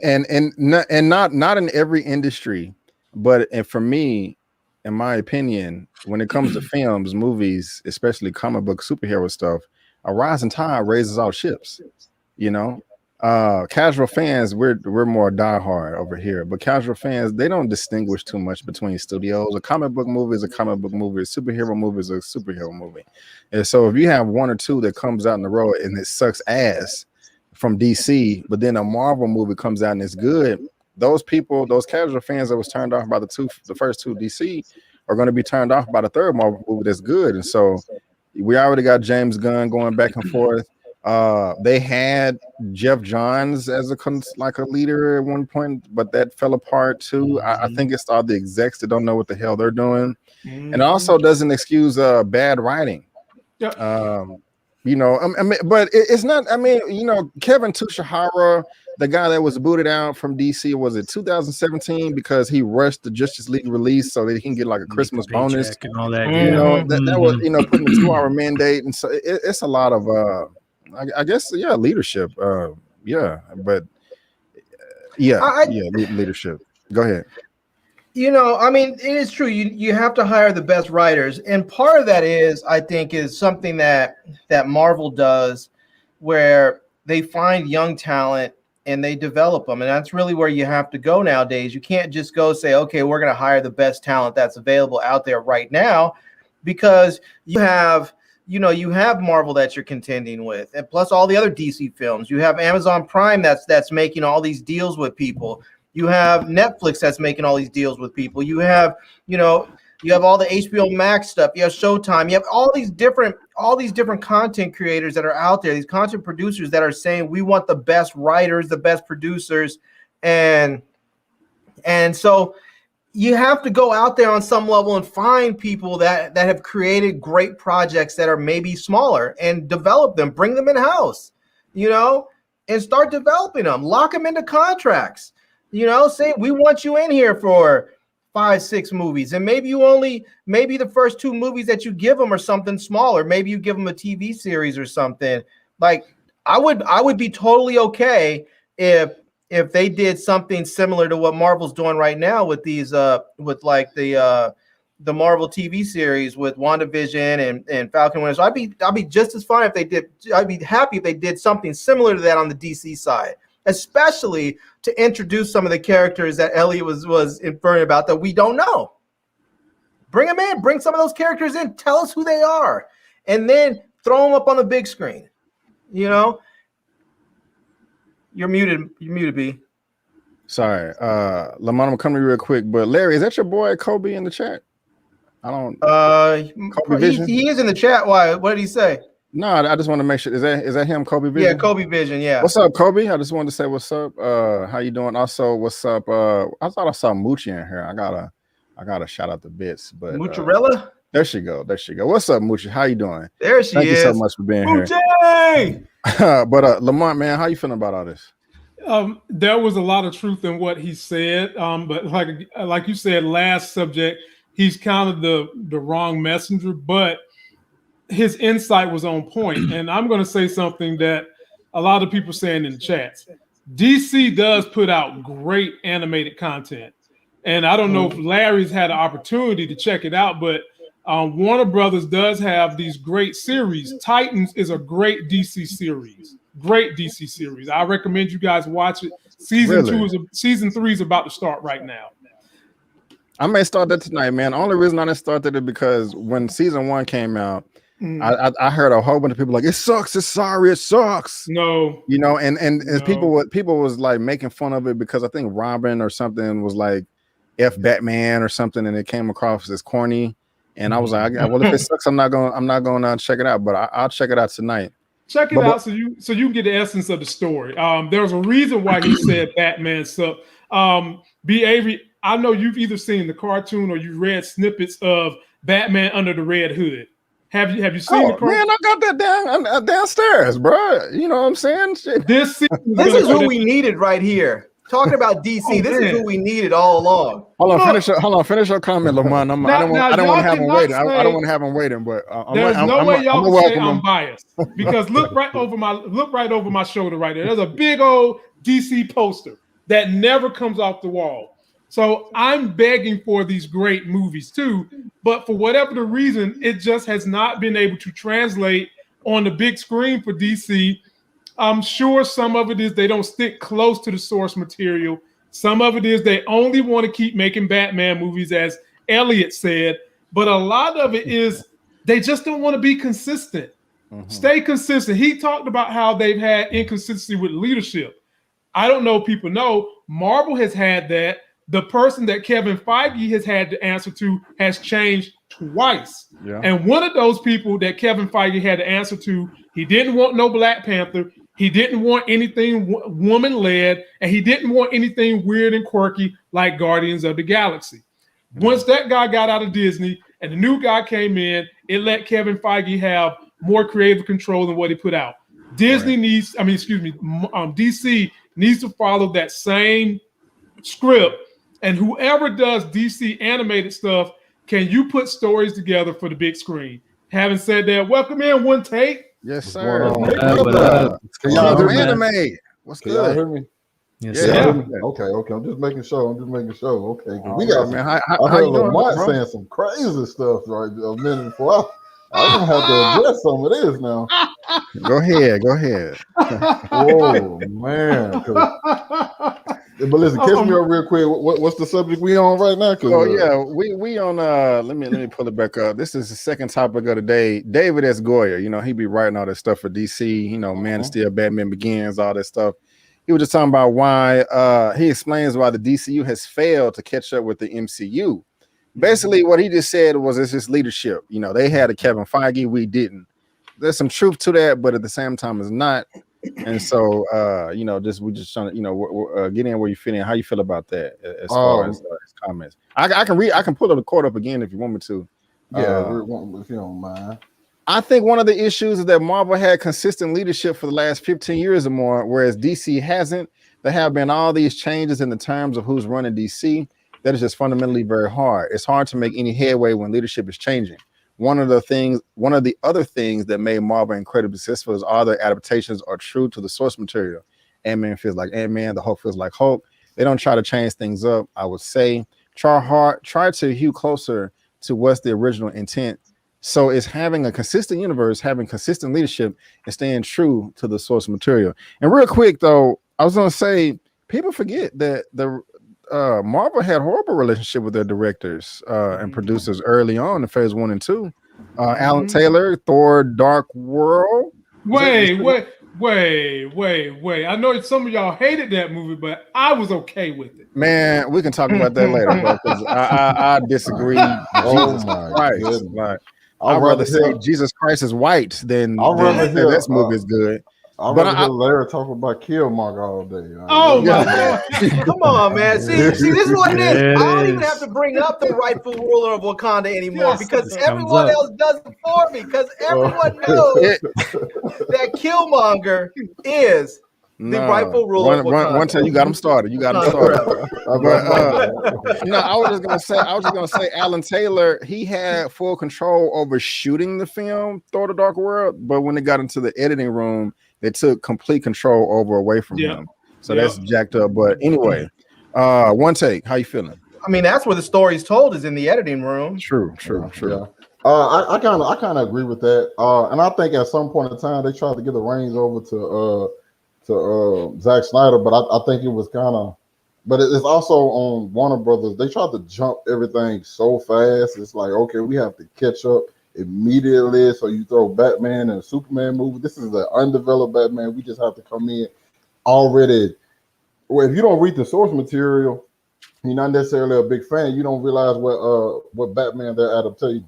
not in every industry, but for me, in my opinion, when it comes to films, movies, especially comic book superhero stuff, a rising tide raises all ships. Casual fans, we're more diehard over here, but casual fans, they don't distinguish too much between studios. A comic book movie is a comic book movie, a superhero movie is a superhero movie. And so if you have one or two that comes out in the road and it sucks ass from DC, but then a Marvel movie comes out and it's good, those casual fans that was turned off by the first two DC are going to be turned off by the third Marvel movie that's good. And so we already got James Gunn going back and forth. They had Jeff Johns as a leader at one point, but that fell apart too. I think it's all the execs that don't know what the hell they're doing, and also doesn't excuse bad writing. But it's not. I mean, Kevin Tushihara, the guy that was booted out from DC, was it 2017 because he rushed the Justice League release so that he can get like a Christmas bonus and all that. That was putting a 2-hour mandate, and so it's a lot of I guess leadership. Leadership. Go ahead. I mean, it is true. You have to hire the best writers, and part of that is something that Marvel does, where they find young talent and they develop them, and that's really where you have to go nowadays. You can't just go say, okay, we're going to hire the best talent that's available out there right now, because you have Marvel that you're contending with, and plus all the other DC films. You have Amazon Prime that's making all these deals with people. You have Netflix that's making all these deals with people. You have, you have all the HBO Max stuff. You have Showtime. You have all these different content creators that are out there, these content producers that are saying, we want the best writers, the best producers. And so you have to go out there on some level and find people that have created great projects that are maybe smaller and develop them, bring them in-house, and start developing them, lock them into contracts. Say, we want you in here for 5-6 movies, and maybe the first 2 movies that you give them are something smaller. Maybe you give them a TV series or something. Like, I would be totally okay if they did something similar to what Marvel's doing right now with these with like the Marvel TV series with WandaVision and Falcon Winter. So I'd be just as fine if they did. I'd be happy if they did something similar to that on the DC side, especially to introduce some of the characters that Elliot was inferring about that we don't know. Bring them in, bring some of those characters in, tell us who they are, and then throw them up on the big screen. You're muted, B. Sorry. Lamont, I'm coming to you real quick, but Larry, is that your boy Kobe in the chat? I don't he is in the chat. Why? What did he say? No, I just want to make sure. Is that him, Kobe Vision? Yeah, Kobe Vision. Yeah. What's up, Kobe? I just wanted to say what's up. How you doing? Also, what's up? I thought I saw Moochie in here. I gotta shout out the bits, but Mozzarella. There she go. What's up, Moochie? How you doing? There she is. Thank you so much for being Moochie! here. But Lamont, man, how you feeling about all this? There was a lot of truth in what he said. But like you said, last subject, he's kind of the wrong messenger, but his insight was on point. And I'm going to say something that a lot of people saying in the chats. DC does put out great animated content. And I don't know if Larry's had an opportunity to check it out, but Warner Brothers does have these great series. Titans is a great DC series. Great DC series. I recommend you guys watch it. Season 3 is about to start right now. I may start that tonight, man. Only reason I didn't start that is because when season 1 came out, I heard a whole bunch of people like, it sucks, it's sorry, it sucks. No, you know, and people was like making fun of it because I think Robin or something was like F Batman or something, and it came across as corny. And I was like, well, if it sucks, I'm not gonna check it out, but I'll check it out tonight. Check it out so you can get the essence of the story. There's a reason why he said Batman sucked. B. Avery, I know you've either seen the cartoon or you read snippets of Batman Under the Red Hood. Have you seen the cartoon? Man, I got that downstairs, bro. You know what I'm saying? Shit. This is who we needed right here. Talking about DC, this is who we needed all along. Hold on, finish your comment, Lamont. I don't want to have him waiting. I don't want to have him waiting, but there's no way y'all can say I'm biased because look right over my shoulder right there. There's a big old DC poster that never comes off the wall. So I'm begging for these great movies too, but for whatever the reason, it just has not been able to translate on the big screen for DC. I'm sure some of it is they don't stick close to the source material. Some of it is they only want to keep making Batman movies, as Elliot said. But a lot of it is they just don't want to be consistent. Stay consistent. He talked about how they've had inconsistency with leadership. I don't know if people know, Marvel has had that. The person that Kevin Feige has had to answer to has changed twice. Yeah. And one of those people that Kevin Feige had to answer to, he didn't want no Black Panther. He didn't want anything woman-led, and he didn't want anything weird and quirky like Guardians of the Galaxy. Once that guy got out of Disney and the new guy came in, it let Kevin Feige have more creative control than what he put out. DC needs to follow that same script, and whoever does DC animated stuff, can you put stories together for the big screen? Having said that, welcome in One Take. Yes, sir. Can y'all hear me? Anime. What's good? Y'all hear me? Yes, yeah. Okay. I'm just making sure. Okay. We got, man. I heard Lamont saying some crazy stuff right a minute before. I'm gonna have to address some of this now. Go ahead. Oh man. But listen, catch me up real quick. What's the subject we on right now? We on let me pull it back up. This is the second topic of the day. David S. Goyer, you know, he be writing all this stuff for DC, you know, Man of Steel, Batman Begins, all that stuff. He was just talking about why he explains why the DCU has failed to catch up with the MCU. Basically, what he just said was it's just leadership. You know, they had a Kevin Feige, we didn't. There's some truth to that, but at the same time, it's not. And so, you know, we're just trying to, you know, get in where you fit in. How you feel about that as far as comments? I can pull the quote up again if you want me to. Yeah, if you don't mind. I think one of the issues is that Marvel had consistent leadership for the last 15 years or more, whereas DC hasn't. There have been all these changes in the terms of who's running DC. That is just fundamentally very hard. It's hard to make any headway when leadership is changing. One of the other things that made Marvel incredibly successful is all their adaptations are true to the source material. Ant-Man feels like Ant-Man, the Hulk feels like Hulk. They don't try to change things up, I would say. Try to hew closer to what's the original intent. So it's having a consistent universe, having consistent leadership, and staying true to the source material. And real quick, though, I was going to say, people forget that Marvel had horrible relationship with their directors and producers early on in phase 1 and 2. Alan Taylor, Thor: Dark World. Wait. I know some of y'all hated that movie, but I was okay with it. Man, we can talk about that later, bro, because I disagree. Jesus Christ. Like, I'd rather say Jesus Christ is white than this movie is good. I'd rather hear Larry talk about Killmonger all day. Oh my God! Come on, man. See, this is what it is. I don't even have to bring up the rightful ruler of Wakanda anymore because everyone else does it for me. Because everyone knows that Killmonger is The rightful ruler of Wakanda. One time you got him started. You got him started. I was just gonna say, Alan Taylor, he had full control over shooting the film Thor: The Dark World, but when they got into the editing room, they took complete control away from him. So that's jacked up. But anyway, one take. How you feeling? I mean, that's where the story's told, is in the editing room. True. Yeah. I kind of agree with that. And I think at some point in time they tried to get the reins over to Zack Snyder, but I think it was kind of, but it's also on Warner Brothers. They tried to jump everything so fast. It's like, okay, we have to catch up immediately. So you throw Batman and a Superman movie. This is the undeveloped Batman. We just have to come in already. Well, if you don't read the source material, you're not necessarily a big fan. You don't realize what Batman they're adapting.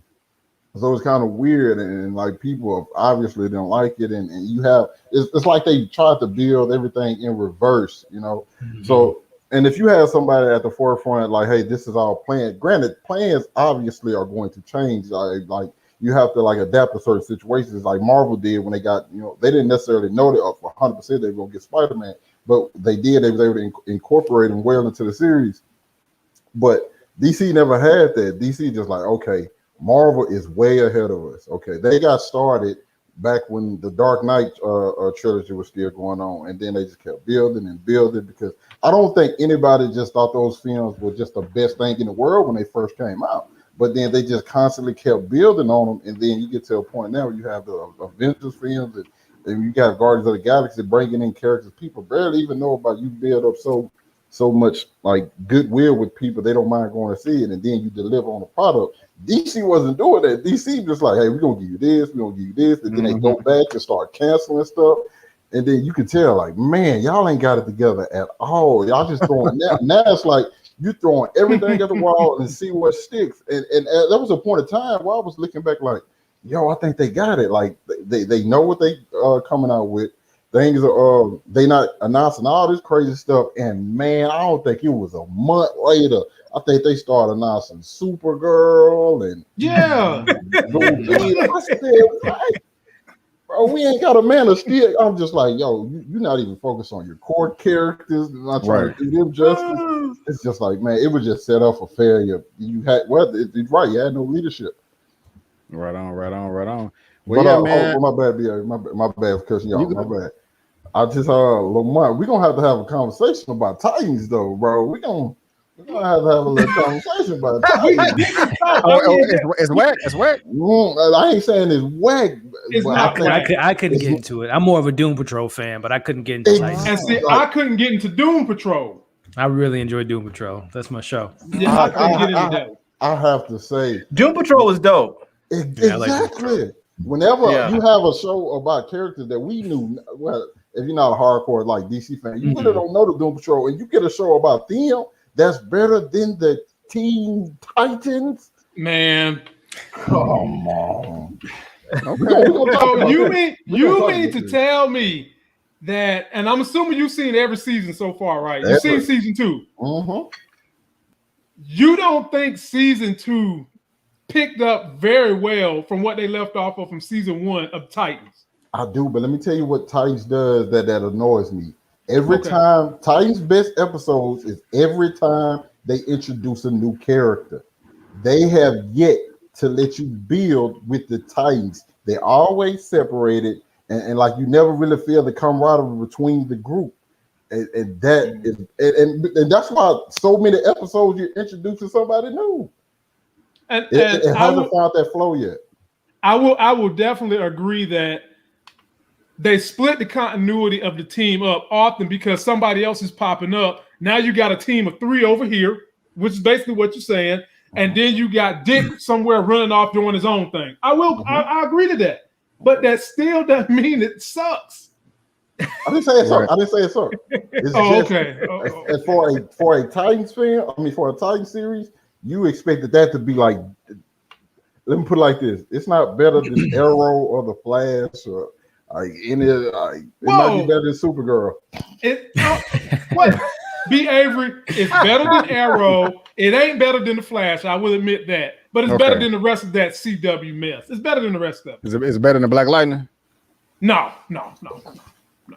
So it's kind of weird, and like people obviously don't like it, and you have it's like they tried to build everything in reverse, you know. Mm-hmm. So, and if you have somebody at the forefront, like, hey, this is all planned. Granted, plans obviously are going to change. Like you have to like adapt to certain situations, like Marvel did when they got, you know, they didn't necessarily know that 100% they were gonna get Spider-Man, but they did. They was able to incorporate him well into the series. But DC never had that. DC just like, okay, Marvel is way ahead of us. Okay, they got started back when the Dark Knight trilogy was still going on, and then they just kept building and building, because I don't think anybody just thought those films were just the best thing in the world when they first came out. But then they just constantly kept building on them, and then you get to a point now where you have the Avengers films, and you got Guardians of the Galaxy bringing in characters people barely even know about. You build up so much like goodwill with people, they don't mind going to see it, and then you deliver on the product. DC wasn't doing that. DC just like, hey, we're gonna give you this, we're gonna give you this, and then they go back and start canceling stuff, and then you can tell like, man, y'all ain't got it together at all. Y'all just throwing now it's like you throwing everything at the wall and see what sticks. And there was a point of time where I was looking back like, yo, I think they got it. Like they know what they coming out with. Things are they not announcing all this crazy stuff, and man, I don't think it was a month later. I think they started announcing Supergirl and I said, bro, we ain't got a Man of Steel. I'm just like, yo, you're not even focused on your core characters, not trying to do them justice. It's just like, man, it was just set up for failure. You had it's right, you had no leadership. Right on. Well, but, yeah, man. My bad, BA. My bad for cussing y'all. My bad. I just Lamont, we're gonna have to have a conversation about Titans though, bro. We're gonna have to have a little conversation about Titans. It's whack. It's whack. I ain't saying it's whack. It's not whack. I couldn't get into it. I'm more of a Doom Patrol fan, but I couldn't get into Titans. And see, I couldn't get into Doom Patrol. I really enjoy Doom Patrol. That's my show. Yeah, I couldn't get into that. I have to say, Doom Patrol is dope. Exactly. Whenever you have a show about characters that we knew, well, if you're not a hardcore like DC fan, you really don't know the Doom Patrol, and you get a show about them that's better than the Teen Titans. Man, come on. Okay. So you mean to tell me that? And I'm assuming you've seen every season so far, right? You've seen season 2. Mm-hmm. You don't think season 2 picked up very well from what they left off of from season 1 of Titans? I do, but let me tell you what Titans does that annoys me. Every time, Titans' best episodes is every time they introduce a new character. They have yet to let you build with the Titans. They always separated, and like you never really feel the camaraderie between the group. And that is, and that's why so many episodes you're introducing somebody new. And it hasn't found that flow yet. I will definitely agree that they split the continuity of the team up often because somebody else is popping up. Now you got a team of 3 over here, which is basically what you're saying. And then you got Dick somewhere running off doing his own thing. I agree to that. But that still doesn't mean it sucks. I didn't say it sucks. I didn't say it sucks. Okay. And for a Titans fan, for a Titans series, you expected that to be like, let me put it like this. It's not better than Arrow or The Flash or it might be better than Supergirl. What? B. Avery is better than Arrow. It ain't better than The Flash. I will admit that. But it's better than the rest of that CW mess. It's better than the rest of it. Is it better than Black Lightning? No.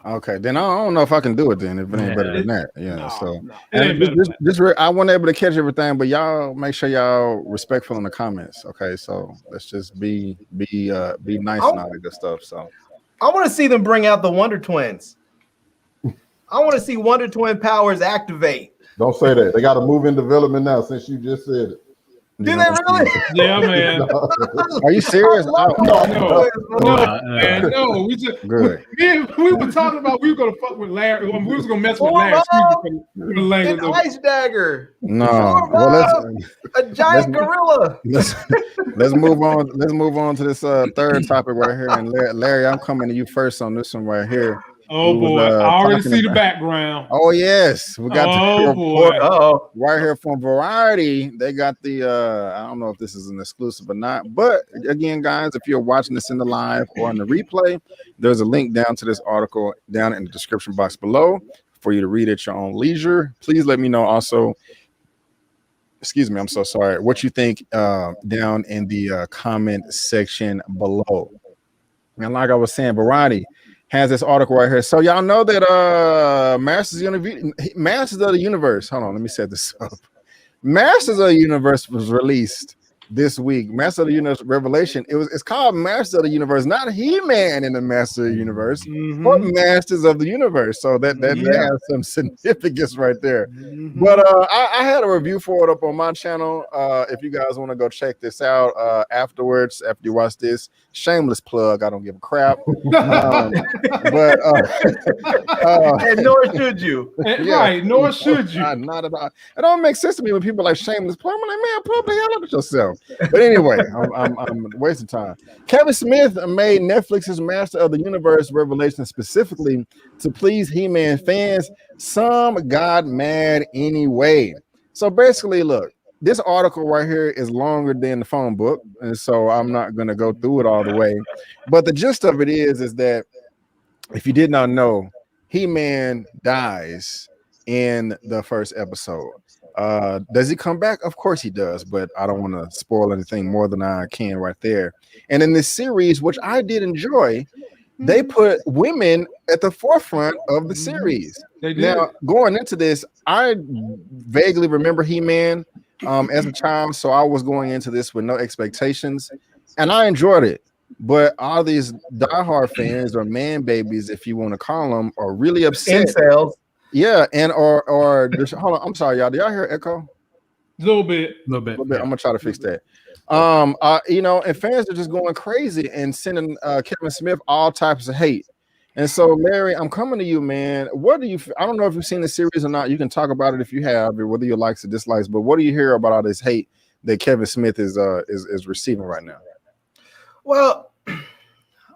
Okay, then I don't know if I can do it then if it ain't better Yeah. than that. Yeah, No, so no, it ain't and better than that. I wasn't able to catch everything, but y'all make sure y'all respectful in the comments. Okay, so let's just be nice and all that good stuff. So I want to see them bring out the Wonder Twins. I want to see Wonder Twin powers activate. Don't say that. They got to move in development now since you just said it. Do they really? Yeah, man. Are you serious? No, man, no. We just Good. we were talking about we were gonna fuck with Larry. We was gonna mess with Larry. An ice dagger. No. Well, a giant gorilla. Let's move on. Let's move on to this third topic right here. And Larry, I'm coming to you first on this one right here. Oh boy, I already see the background. Oh yes, we got the report right here from Variety. They got the I don't know if this is an exclusive or not, but again, guys, if you're watching this in the live or in the replay, there's a link down to this article down in the description box below for you to read at your own leisure. Please let me know also. Excuse me, I'm so sorry. What you think down in the comment section below. And like I was saying, Variety has this article right here. So y'all know that Masters of the Universe. Hold on, let me set this up. Masters of the Universe was released this week. Master of the Universe Revelation. It's called Masters of the Universe, not He-Man in the Master of the Universe, but Masters of the Universe. So that has some significance right there. But I had a review for it up on my channel. If you guys want to go check this out afterwards, after you watch this, shameless plug. I don't give a crap. And nor should you. Right, nor should you. Not at all. It don't make sense to me when people like shameless plug. I'm like, man, pull up the hell up at yourself. But anyway, I'm wasting time. Kevin Smith made Netflix's Master of the Universe Revelation specifically to please He-Man fans. Some got mad anyway. So basically, look, this article right here is longer than the phone book, and so I'm not going to go through it all the way. But the gist of it is that if you did not know, He-Man dies in the first episode. Does he come back? Of course he does, but I don't want to spoil anything more than I can right there. And in this series, which I did enjoy, they put women at the forefront of the series. Now, going into this, I vaguely remember He-Man as a child, so I was going into this with no expectations, and I enjoyed it. But all these diehard fans or man babies, if you want to call them, are really upset. Incels. Yeah, and or hold on, I'm sorry, y'all. Do y'all hear echo? A little bit. I'm gonna try to fix that. And fans are just going crazy and sending Kevin Smith all types of hate. And so, Larry, I'm coming to you, man. What do you? I don't know if you've seen the series or not. You can talk about it if you have, or whether you likes or dislikes. But what do you hear about all this hate that Kevin Smith is receiving right now? Well,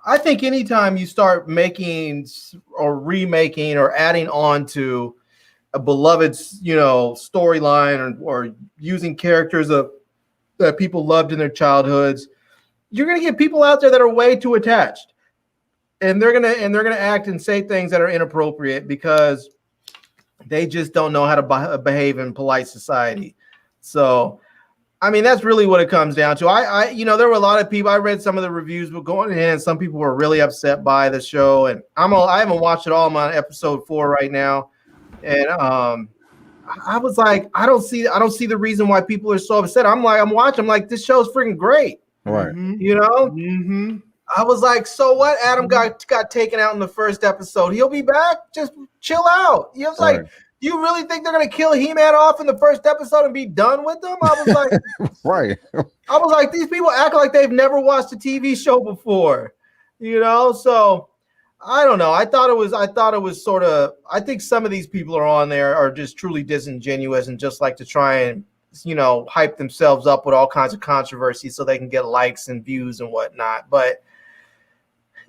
I think anytime you start making or remaking or adding on to a beloved, storyline or using characters that people loved in their childhoods, you're going to get people out there that are way too attached, and they're going to act and say things that are inappropriate because they just don't know how to behave in polite society. So, I mean, that's really what it comes down to. There were a lot of people. I read some of the reviews were going in, and some people were really upset by the show. And I haven't watched it all. I'm on episode 4 right now, and I was like, I don't see the reason why people are so upset. I'm watching. I'm like, this show's freaking great, right? I was like, so what? Adam got taken out in the first episode. He'll be back. Just chill out. He was like. You really think they're gonna kill He-Man off in the first episode and be done with them? I was like, right. I was like, these people act like they've never watched a TV show before, So I don't know. I thought it was sort of. I think some of these people are on there are just truly disingenuous and just like to try and hype themselves up with all kinds of controversy so they can get likes and views and whatnot. But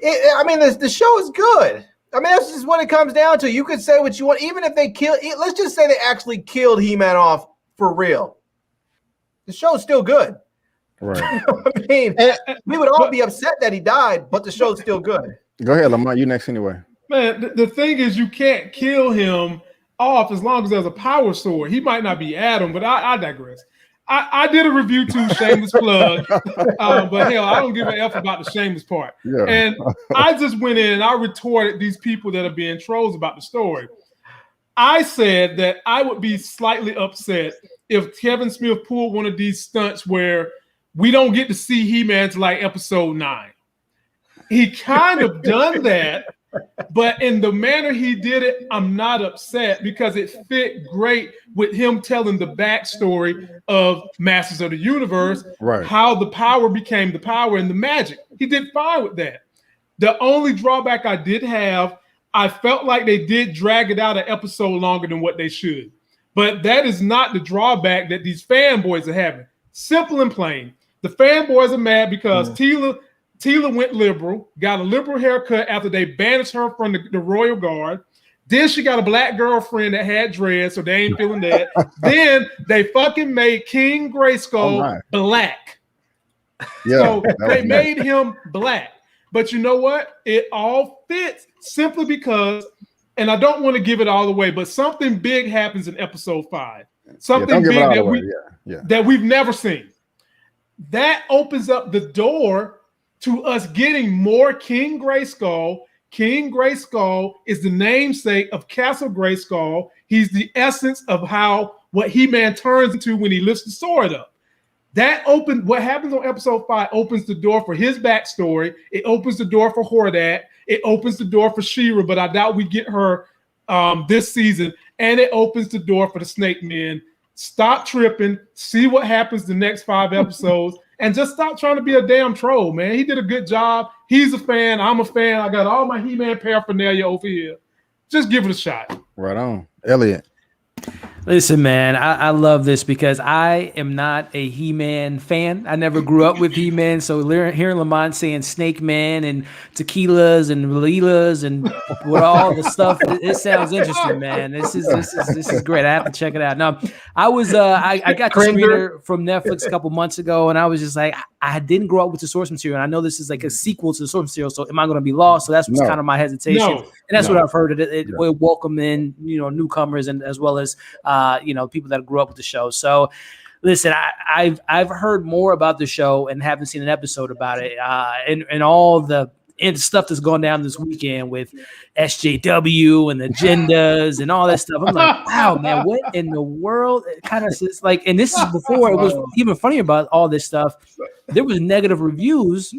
the show is good. I mean, that's just what it comes down to. You could say what you want, even if they let's just say they actually killed He-Man off for real. The show's still good. Right. We would all be upset that he died, but the show's still good. Go ahead, Lamont. You next anyway. Man, the thing is, you can't kill him off as long as there's a power sword. He might not be Adam, but I digress. I did a review too, shameless plug. But hell, I don't give a F about the shameless part. Yeah. And I just went in and I retorted these people that are being trolls about the story. I said that I would be slightly upset if Kevin Smith pulled one of these stunts where we don't get to see He-Man to like episode 9. He kind of done that, but in the manner he did it, I'm not upset because it fit great with him telling the backstory of Masters of the Universe, Right. how the power became the power and the magic. He did fine with that. The only drawback I did have, I felt like they did drag it out an episode longer than what they should. But that is not the drawback that these fanboys are having. Simple and plain. The fanboys are mad because Tila went liberal, got a liberal haircut after they banished her from the Royal Guard. Then she got a black girlfriend that had dreads, so they ain't feeling that. Then they fucking made King Grayskull black. Yeah, so they made him black. But you know what? It all fits simply because, and I don't want to give it all away, but something big happens in episode 5. Something big that we've never seen. That opens up the door to us getting more King Grayskull. King Grayskull is the namesake of Castle Grayskull. He's the essence of what He-Man turns into when he lifts the sword up. What happens on episode 5 opens the door for his backstory. It opens the door for Hordak. It opens the door for She-Ra, but I doubt we get her this season. And it opens the door for the Snake Men. Stop tripping. See what happens the next 5 episodes. And just stop trying to be a damn troll, man. He did a good job. He's a fan. I'm a fan. I got all my He-Man paraphernalia over here. Just give it a shot. Right on. Elliot. Listen, man, I love this because I am not a He-Man fan. I never grew up with He-Man, so hearing Lamont saying Snake Man and tequilas and Leelas and with all the stuff, it sounds interesting, man. This is great. I have to check it out. Now, I got the screener from Netflix a couple months ago, and I was just like, I didn't grow up with the source material, and I know this is like a sequel to the source material, so am I going to be lost? So that's kind of my hesitation, and that's what I've heard. It will welcome in newcomers and as well as people that grew up with the show. So listen, I've heard more about the show and haven't seen an episode about it, and all the stuff that's going down this weekend with SJW and agendas and all that stuff. I'm like, wow, man, what in the world? It kind of is like, and this is before it was even funny about all this stuff. There was negative reviews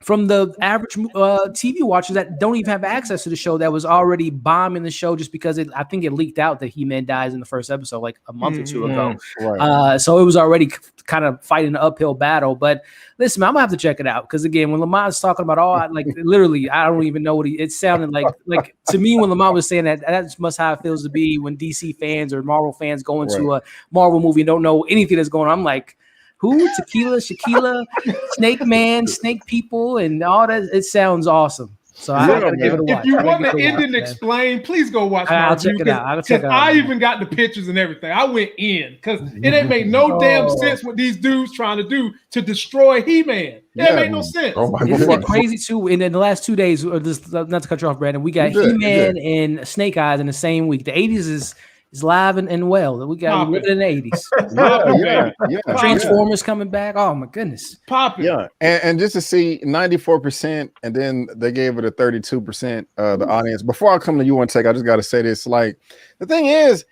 from the average TV watchers that don't even have access to the show that was already bombing the show just because I think it leaked out that He-Man dies in the first episode like a month or two ago. Right. So it was already kind of fighting an uphill battle. But listen, man, I'm gonna have to check it out because again, when Lamont's talking about literally, I don't even know what it sounded like to me when Lamont was saying that's must how it feels to be when DC fans or Marvel fans go into a Marvel movie and don't know anything that's going on. I'm like, who? Tequila, Shaquilla, Snake Man, Snake People, and all that. It sounds awesome. So I gotta give it a watch. If you want the ending explained, please go watch. I'll check it out. I even got the pictures and everything. I went in because it ain't make no damn sense what these dudes trying to do to destroy He-Man. It make no sense. Isn't it crazy too? And in the last 2 days, not to cut you off, Brandon, we got He-Man and Snake Eyes in the same week. The 80s is live and well. We got living in the 80s. Transformers coming back. Oh my goodness. Popping. Yeah. And just to see 94%, and then they gave it a 32% the audience. Before I come to you take, I just gotta say this. Like, the thing is,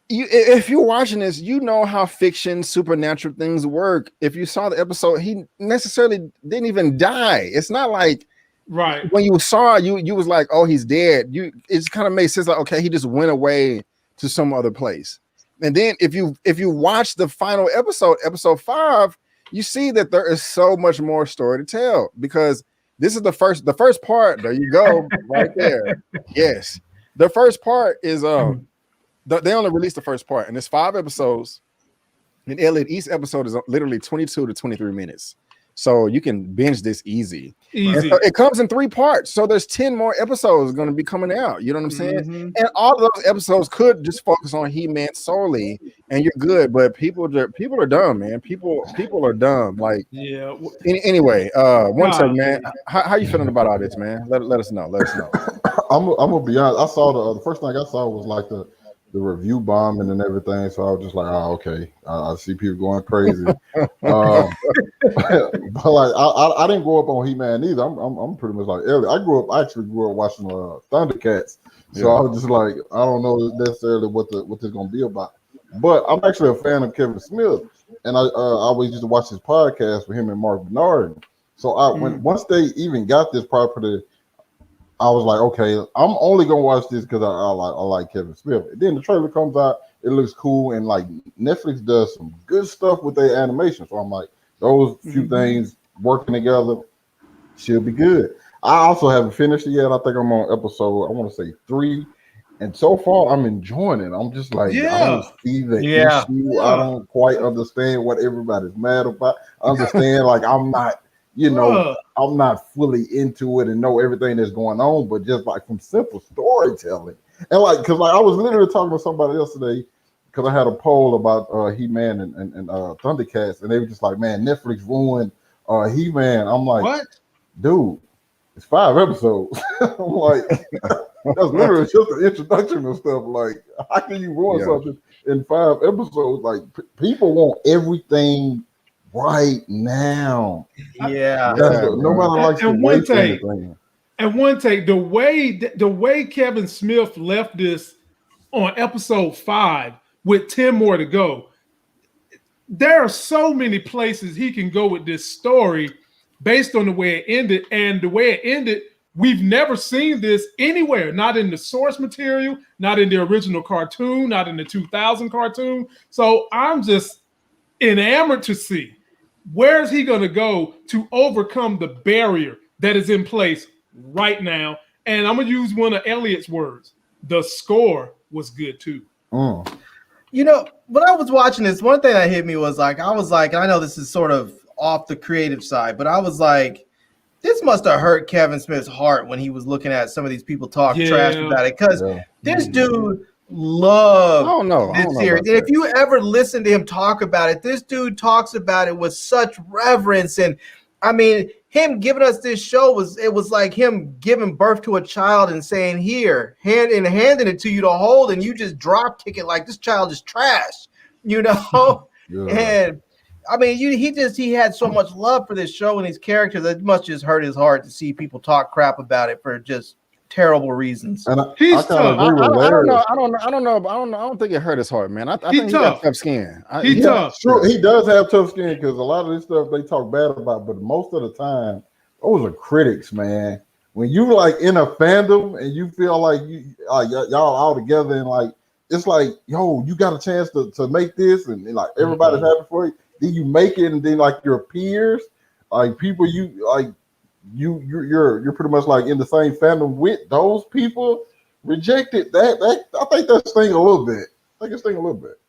if you're watching this, you know how fiction, supernatural things work. If you saw the episode, he necessarily didn't even die. It's not like when you saw you was like, oh, he's dead. It kind of made sense, like, okay, he just went away to some other place. And then if you watch the final episode 5, you see that there is so much more story to tell, because this is the first part. There you go, right there. Yes, the first part is they only released the first part, and it's 5 episodes. And Elliot, each episode is literally 22 to 23 minutes. So you can binge this easy. So it comes in 3 parts. So there's 10 more episodes going to be coming out. You know what I'm saying? And all of those episodes could just focus on He-Man solely, and you're good. But people are dumb, man. People are dumb. Like, anyway, OneTake, man. How you feeling about all this, man? Let us know. I'm gonna be honest. I saw the first thing I saw was like the review bombing and everything. So I was just like, oh, okay. I see people going crazy. But like I didn't grow up on He-Man either. I'm pretty much like Elliot. I actually grew up watching Thundercats. So I was just like, I don't know necessarily what this gonna be about. But I'm actually a fan of Kevin Smith, and I always used to watch his podcast with him and Mark Bernard. So once they even got this property, I was like, okay, I'm only gonna watch this because I like Kevin Smith. And then the trailer comes out, it looks cool, and like Netflix does some good stuff with their animation. So I'm like, those few things working together should be good. I also haven't finished it yet. I think I'm on episode, I want to say 3. And so far, I'm enjoying it. I'm just like, I don't see the issue. I don't quite understand what everybody's mad about. I understand, like, I'm not, I'm not fully into it and know everything that's going on, but just like from simple storytelling. And like, because like I was literally talking to somebody yesterday, because I had a poll about He-Man and Thundercats, and they were just like, man, Netflix ruined He-Man. I'm like, what? Dude, it's 5 episodes. I'm like, that's literally just an introduction and stuff. Like, how can you ruin something in 5 episodes? Like, people want everything right now. Nobody likes to wait for anything. And one take, the way Kevin Smith left this on episode 5 with 10 more to go, there are so many places he can go with this story based on the way it ended. And the way it ended, we've never seen this anywhere, not in the source material, not in the original cartoon, not in the 2000 cartoon. So I'm just enamored to see where is he going to go to overcome the barrier that is in place right now. And I'm going to use one of Elliot's words. The score was good too. You know, when I was watching this, one thing that hit me was like, I was like, I know this is sort of off the creative side, but I was like, this must have hurt Kevin Smith's heart when he was looking at some of these people talk trash about it, because this dude loved this series. And if you ever listen to him talk about it, this dude talks about it with such reverence. And I mean, him giving us this show was like him giving birth to a child and saying, here, handing it to you to hold, and you just drop kick it like this child is trash, you know? And I mean, he had so much love for this show and these characters that it must just hurt his heart to see people talk crap about it for just terrible reasons. And I don't think it hurt his heart, man. I think he got tough skin. He's tough. True, he does have tough skin, because a lot of this stuff they talk bad about, but most of the time, those are critics, man. When you like in a fandom and you feel like y'all all together and like it's like, yo, you got a chance to make this, and like everybody's happy for you. Then you make it, and then like your peers, like people you're pretty much like in the same fandom with those people, rejected that. I think that's sting a little bit. I think it's sting a little bit.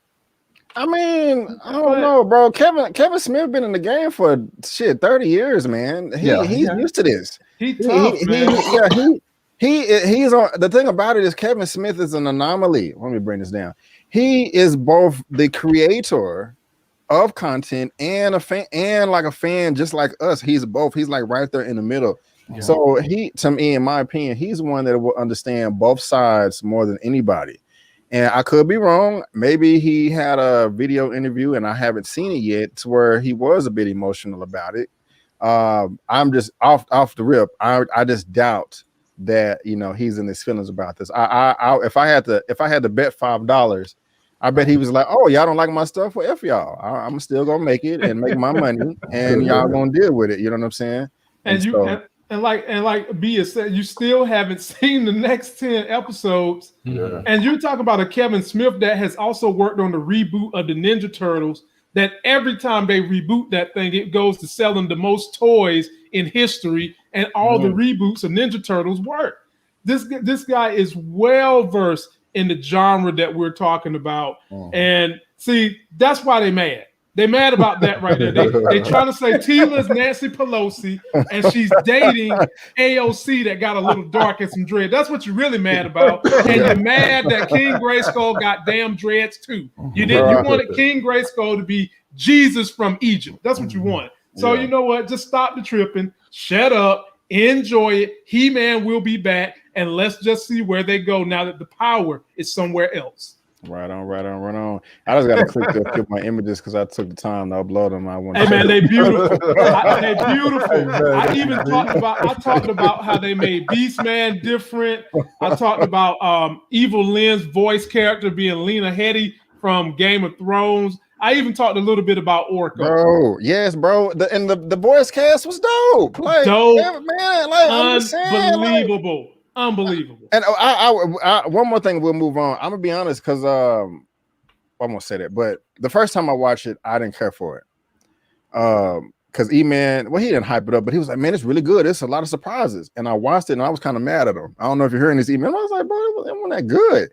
I mean, I don't know, bro. Kevin Smith been in the game for 30 years, man. He's used to this. He's tough, man. He's on. The thing about it is Kevin Smith is an anomaly. Let me bring this down. He is both the creator of content and a fan just like us. He's both. He's like right there in the middle. So to me, in my opinion, he's one that will understand both sides more than anybody. And I could be wrong. Maybe he had a video interview and I haven't seen it yet, to where he was a bit emotional about it. I'm just off the rip. I just doubt that he's in his feelings about this. If I had to bet $5, I bet he was like, oh, y'all don't like my stuff? Well, F y'all. I'm still gonna make it and make my money, and y'all gonna deal with it. You know what I'm saying? And like Bia said, you still haven't seen the next 10 episodes. Yeah. And you're talking about a Kevin Smith that has also worked on the reboot of the Ninja Turtles, that every time they reboot that thing, it goes to selling the most toys in history, and all the reboots of Ninja Turtles work. This guy is well versed in the genre that we're talking about. And see, that's why they mad. They mad about that right there. They trying to say Tila's Nancy Pelosi and she's dating AOC that got a little dark and some dread. That's what you're really mad about. And you're mad that King Grayskull got damn dreads too. You wanted King Grayskull to be Jesus from Egypt. That's what you want. So you know what? Just stop the tripping. Shut up. Enjoy it. He-Man will be back. And let's just see where they go now that the power is somewhere else. Right on, right on, right on. I just got to click a few of my images because I took the time to upload them. I want. Hey man, they beautiful. They beautiful. Hey, man, I even talked about how they made Beastman different. I talked about Evil Lynn's voice character being Lena Headey from Game of Thrones. I even talked a little bit about Orko. Bro, yes, bro. The voice cast was dope. Like, Dope. man, like I'm just saying, Unbelievable. Unbelievable. And I one more thing, we'll move on. I'm gonna be honest, because I'm gonna say that, but the first time I watched it, I didn't care for it. Because Eman, well, he didn't hype it up, but he was like, man, it's really good. It's a lot of surprises. And I watched it and I was kind of mad at him. I don't know if you're hearing this Eman. I was like, bro, it wasn't that good.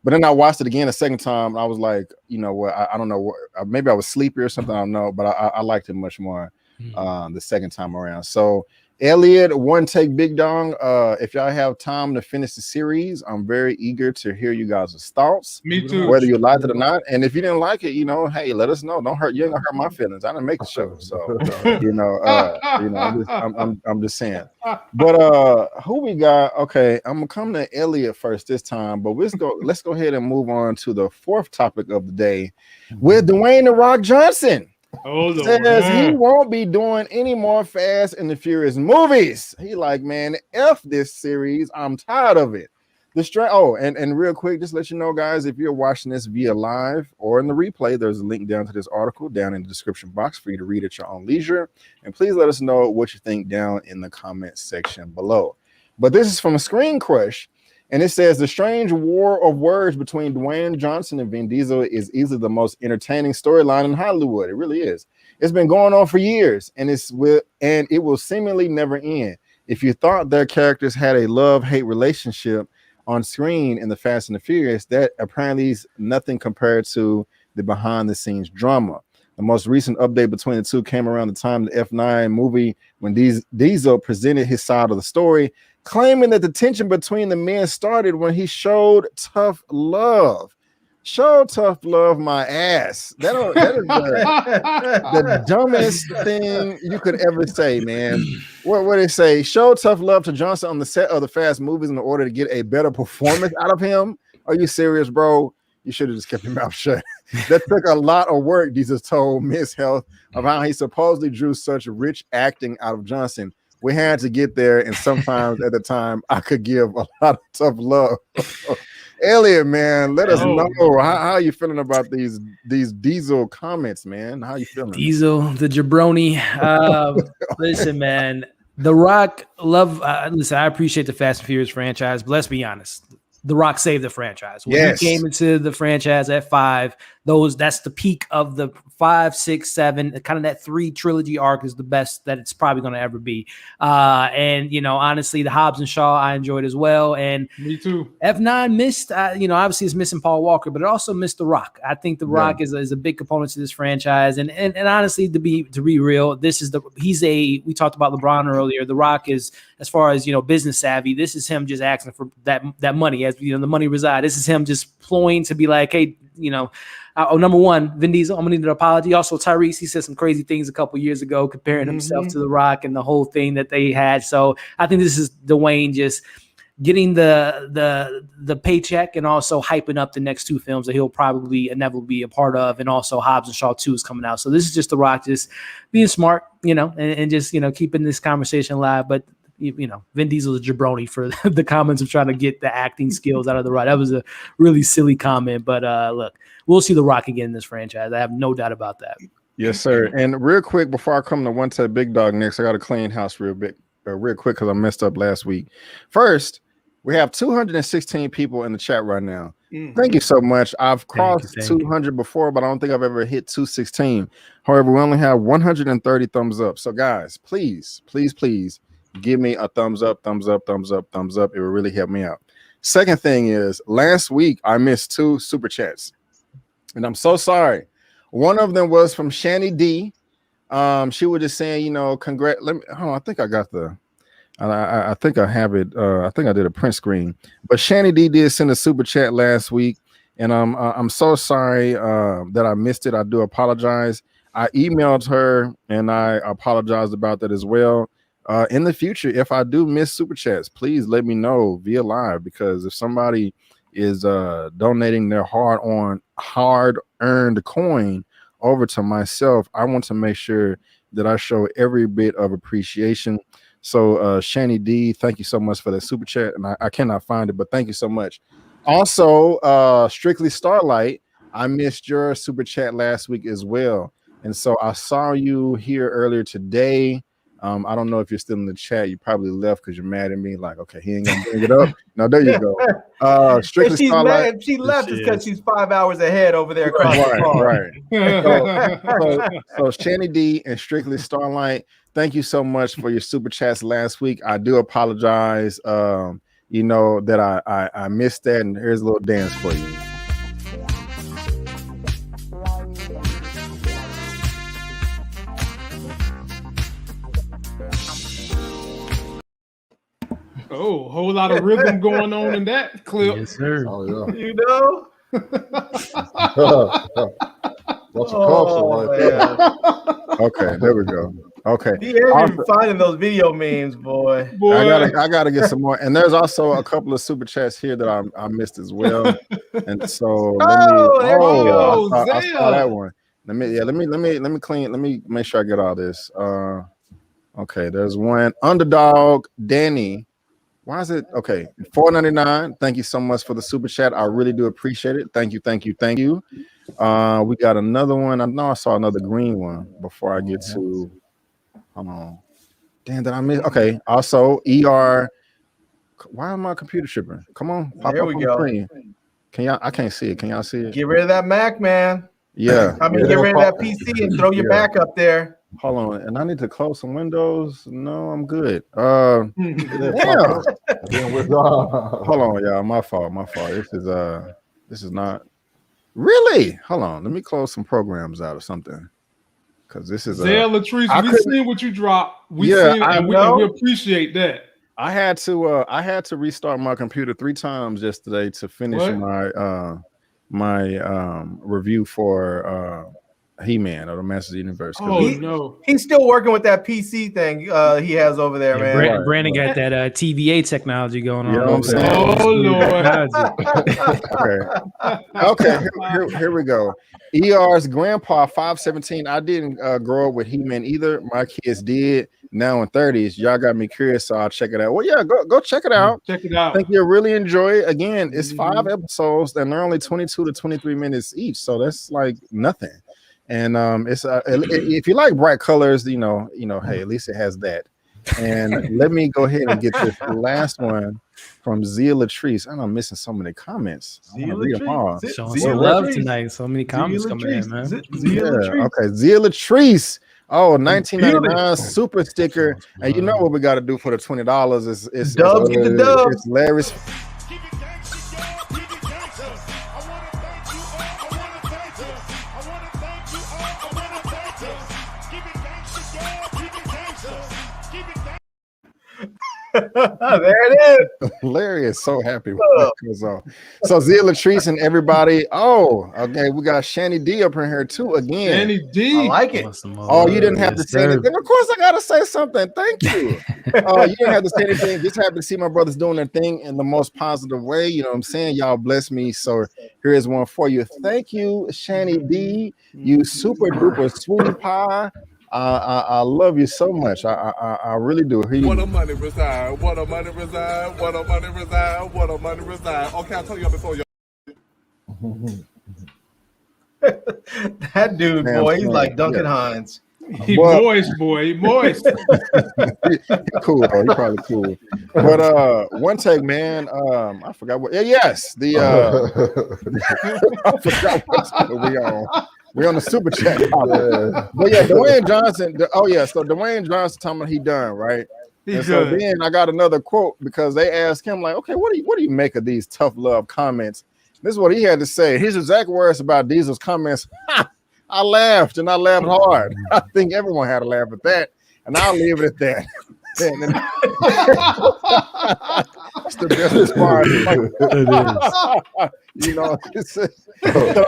But then I watched it again a second time. And I was like, you know what? I don't know what, maybe I was sleepy or something. I don't know, but I liked it much more the second time around. So Elliot, One Take Big Dong. If y'all have time to finish the series, I'm very eager to hear you guys' thoughts. Me too. Whether you liked it or not. And if you didn't like it, you know, hey, let us know. Don't hurt. You ain't gonna hurt my feelings. I didn't make the show, so you know, I'm just saying. But who we got? Okay, I'm gonna come to Elliot first this time. But let's go ahead and move on to the fourth topic of the day with Dwayne "The Rock" Johnson. Oh, Says he won't be doing any more Fast and the Furious movies. He like, man, F this series. I'm tired of it. And real quick, just let you know, guys, if you're watching this via live or in the replay, there's a link down to this article down in the description box for you to read at your own leisure. And please let us know what you think down in the comment section below. But this is from a Screen Crush. And it says the strange war of words between Dwayne Johnson and Vin Diesel is easily the most entertaining storyline in Hollywood. It really is. It's been going on for years, and it will seemingly never end. If you thought their characters had a love-hate relationship on screen in the Fast and the Furious, that apparently is nothing compared to the behind-the-scenes drama. The most recent update between the two came around the time the F9 movie when Diesel presented his side of the story, claiming that the tension between the men started when he showed tough love. Show tough love my ass. That is the dumbest thing you could ever say, man. What they say? Show tough love to Johnson on the set of the Fast movies in order to get a better performance out of him. Are you serious, bro? You should have just kept your mouth shut. That took a lot of work, Jesus told Miss Health, of how he supposedly drew such rich acting out of Johnson. We had to get there, and sometimes at the time, I could give a lot of tough love. Elliot, man, let us know how you feeling about these Diesel comments, man. How you feeling? Diesel, the jabroni. Listen, man, The Rock, listen, I appreciate the Fast and Furious franchise, but let's be honest. The Rock saved the franchise. When he came into the franchise at 5, that's the peak of the 5, 6, 7, kind of that 3 trilogy arc is the best that it's probably going to ever be. And, you know, honestly, the Hobbs and Shaw I enjoyed as well. And me too. F9 missed, you know, obviously it's missing Paul Walker, but it also missed The Rock. I think The Rock is a big component to this franchise. And honestly, to be real, we talked about LeBron earlier. The Rock is, as far as, you know, business savvy, this is him just asking for that money, as you know, the money reside. This is him just ploying to be like, hey, you know, number one, Vin Diesel, I'm gonna need an apology. Also, Tyrese, he said some crazy things a couple years ago, comparing himself to The Rock and the whole thing that they had. So I think this is Dwayne just getting the paycheck and also hyping up the next 2 films that he'll probably inevitably be a part of, and also Hobbs and Shaw 2 is coming out. So this is just The Rock just being smart, you know, and just, you know, keeping this conversation alive. But you know, Vin Diesel is a jabroni for the comments of trying to get the acting skills out of The Rock. That was a really silly comment, but look, we'll see The Rock again in this franchise. I have no doubt about that. Yes, sir. And real quick, before I come to One Take Big Dog next, I got to clean house real quick because I messed up last week. First, we have 216 people in the chat right now. Thank you so much. I've crossed 200 before, but I don't think I've ever hit 216. However, we only have 130 thumbs up. So guys, please, please, please, give me a thumbs up, thumbs up, thumbs up, thumbs up. It will really help me out. Second thing is, last week I missed 2 super chats, and I'm so sorry. One of them was from Shani D. She was just saying, you know, I think I got I think I have it. I think I did a print screen, but Shani D did send a super chat last week, and I'm so sorry that I missed it. I do apologize. I emailed her and I apologized about that as well. In the future, if I do miss super chats, please let me know via live, because if somebody is donating their hard-earned coin over to myself, I want to make sure that I show every bit of appreciation. So Shani D, thank you so much for that super chat. And I cannot find it, but thank you so much. Also, Strictly Starlight, I missed your super chat last week as well. And so I saw you here earlier today. I don't know if you're still in the chat. You probably left because you're mad at me. Like, okay, he ain't gonna bring it up. No, there you go. Strictly she's Starlight. mad, she left is because she's 5 hours ahead over there across the pond. Right. So Shani D and Strictly Starlight, thank you so much for your super chats last week. I do apologize. You know that I missed that, and here's a little dance for you. Oh, whole lot of rhythm going on in that clip. Yes, sir. Oh yeah. You know? That's a culture right there. Okay, there we go. Okay. He ain't even finding those video memes, boy. I gotta get some more. And there's also a couple of super chats here that I missed as well. And so I saw that one. Let me make sure I get all this. Okay, there's one. Underdog Danny. Why is it okay? $4.99. Thank you so much for the super chat. I really do appreciate it. Thank you. We got another one. I know I saw another green one before I get to. Hold on. Damn, did I miss? Okay. Also, ER. Why am my computer tripping? Come on. Pop there up we on go. the screen. Can y'all? I can't see it. Can y'all see it? Get rid of that Mac, man. Yeah. I mean, get rid of that PC and throw your back up there. Hold on. And I need to close some windows. No, I'm good. Damn. Hold on, y'all. My fault. This is not really. Hold on. Let me close some programs out or something. Because this is Zell Latrice, we seen what you dropped. We appreciate that. I had to restart my computer 3 times yesterday to finish my review for He-Man of the Masters of the Universe. No, he's still working with that PC thing he has over there, man. Brandon got that TVA technology going on. You know what I'm saying? Oh Lord. Okay. Here we go. ER's grandpa 517. I didn't grow up with He-Man either. My kids did. Now in 30s, y'all got me curious, so I'll check it out. Well, yeah, go check it out. Check it out. I think you'll really enjoy it. Again, it's 5 episodes, and they're only 22 to 23 minutes each, so that's like nothing. And it's if you like bright colors, you know, hey, at least it has that. And let me go ahead and get this last one from Zia Latrice. I'm missing so many comments. Showing some love tonight. So many comments coming in, man. Okay, Zia Latrice. Oh, 1999 super sticker. And you know what we got to do for the $20 is Dubs, get the dub. It's Larry's. There it is. Larry is so happy with that goes on. So Zia Latrice and everybody. Oh, okay. We got Shani D up in here too again. Shani D. I like it. Oh, you didn't have to say anything. Of course, I gotta say something. Thank you. You didn't have to say anything. Just happy to see my brothers doing their thing in the most positive way. You know what I'm saying? Y'all bless me. So here is one for you. Thank you, Shani D. You super duper sweetie pie. I love you so much. I really do. What a money reside. What a money reside. What a money reside. What a money reside. Okay, I told y'all before y'all. That dude, boy, he's like Duncan Hines. He moist, boy. He moist. Cool, though. He's probably cool. But one take, man. I forgot what. Yes, the. I forgot what we on. We're on the super chat. But yeah, Dwayne Johnson. So Dwayne Johnson talking about he done, right? So then I got another quote because they asked him, like, okay, what do you make of these tough love comments? This is what he had to say. His exact words about Diesel's comments. I laughed and I laughed hard. I think everyone had a laugh at that, and I'll leave it at that. That's the best response. You know,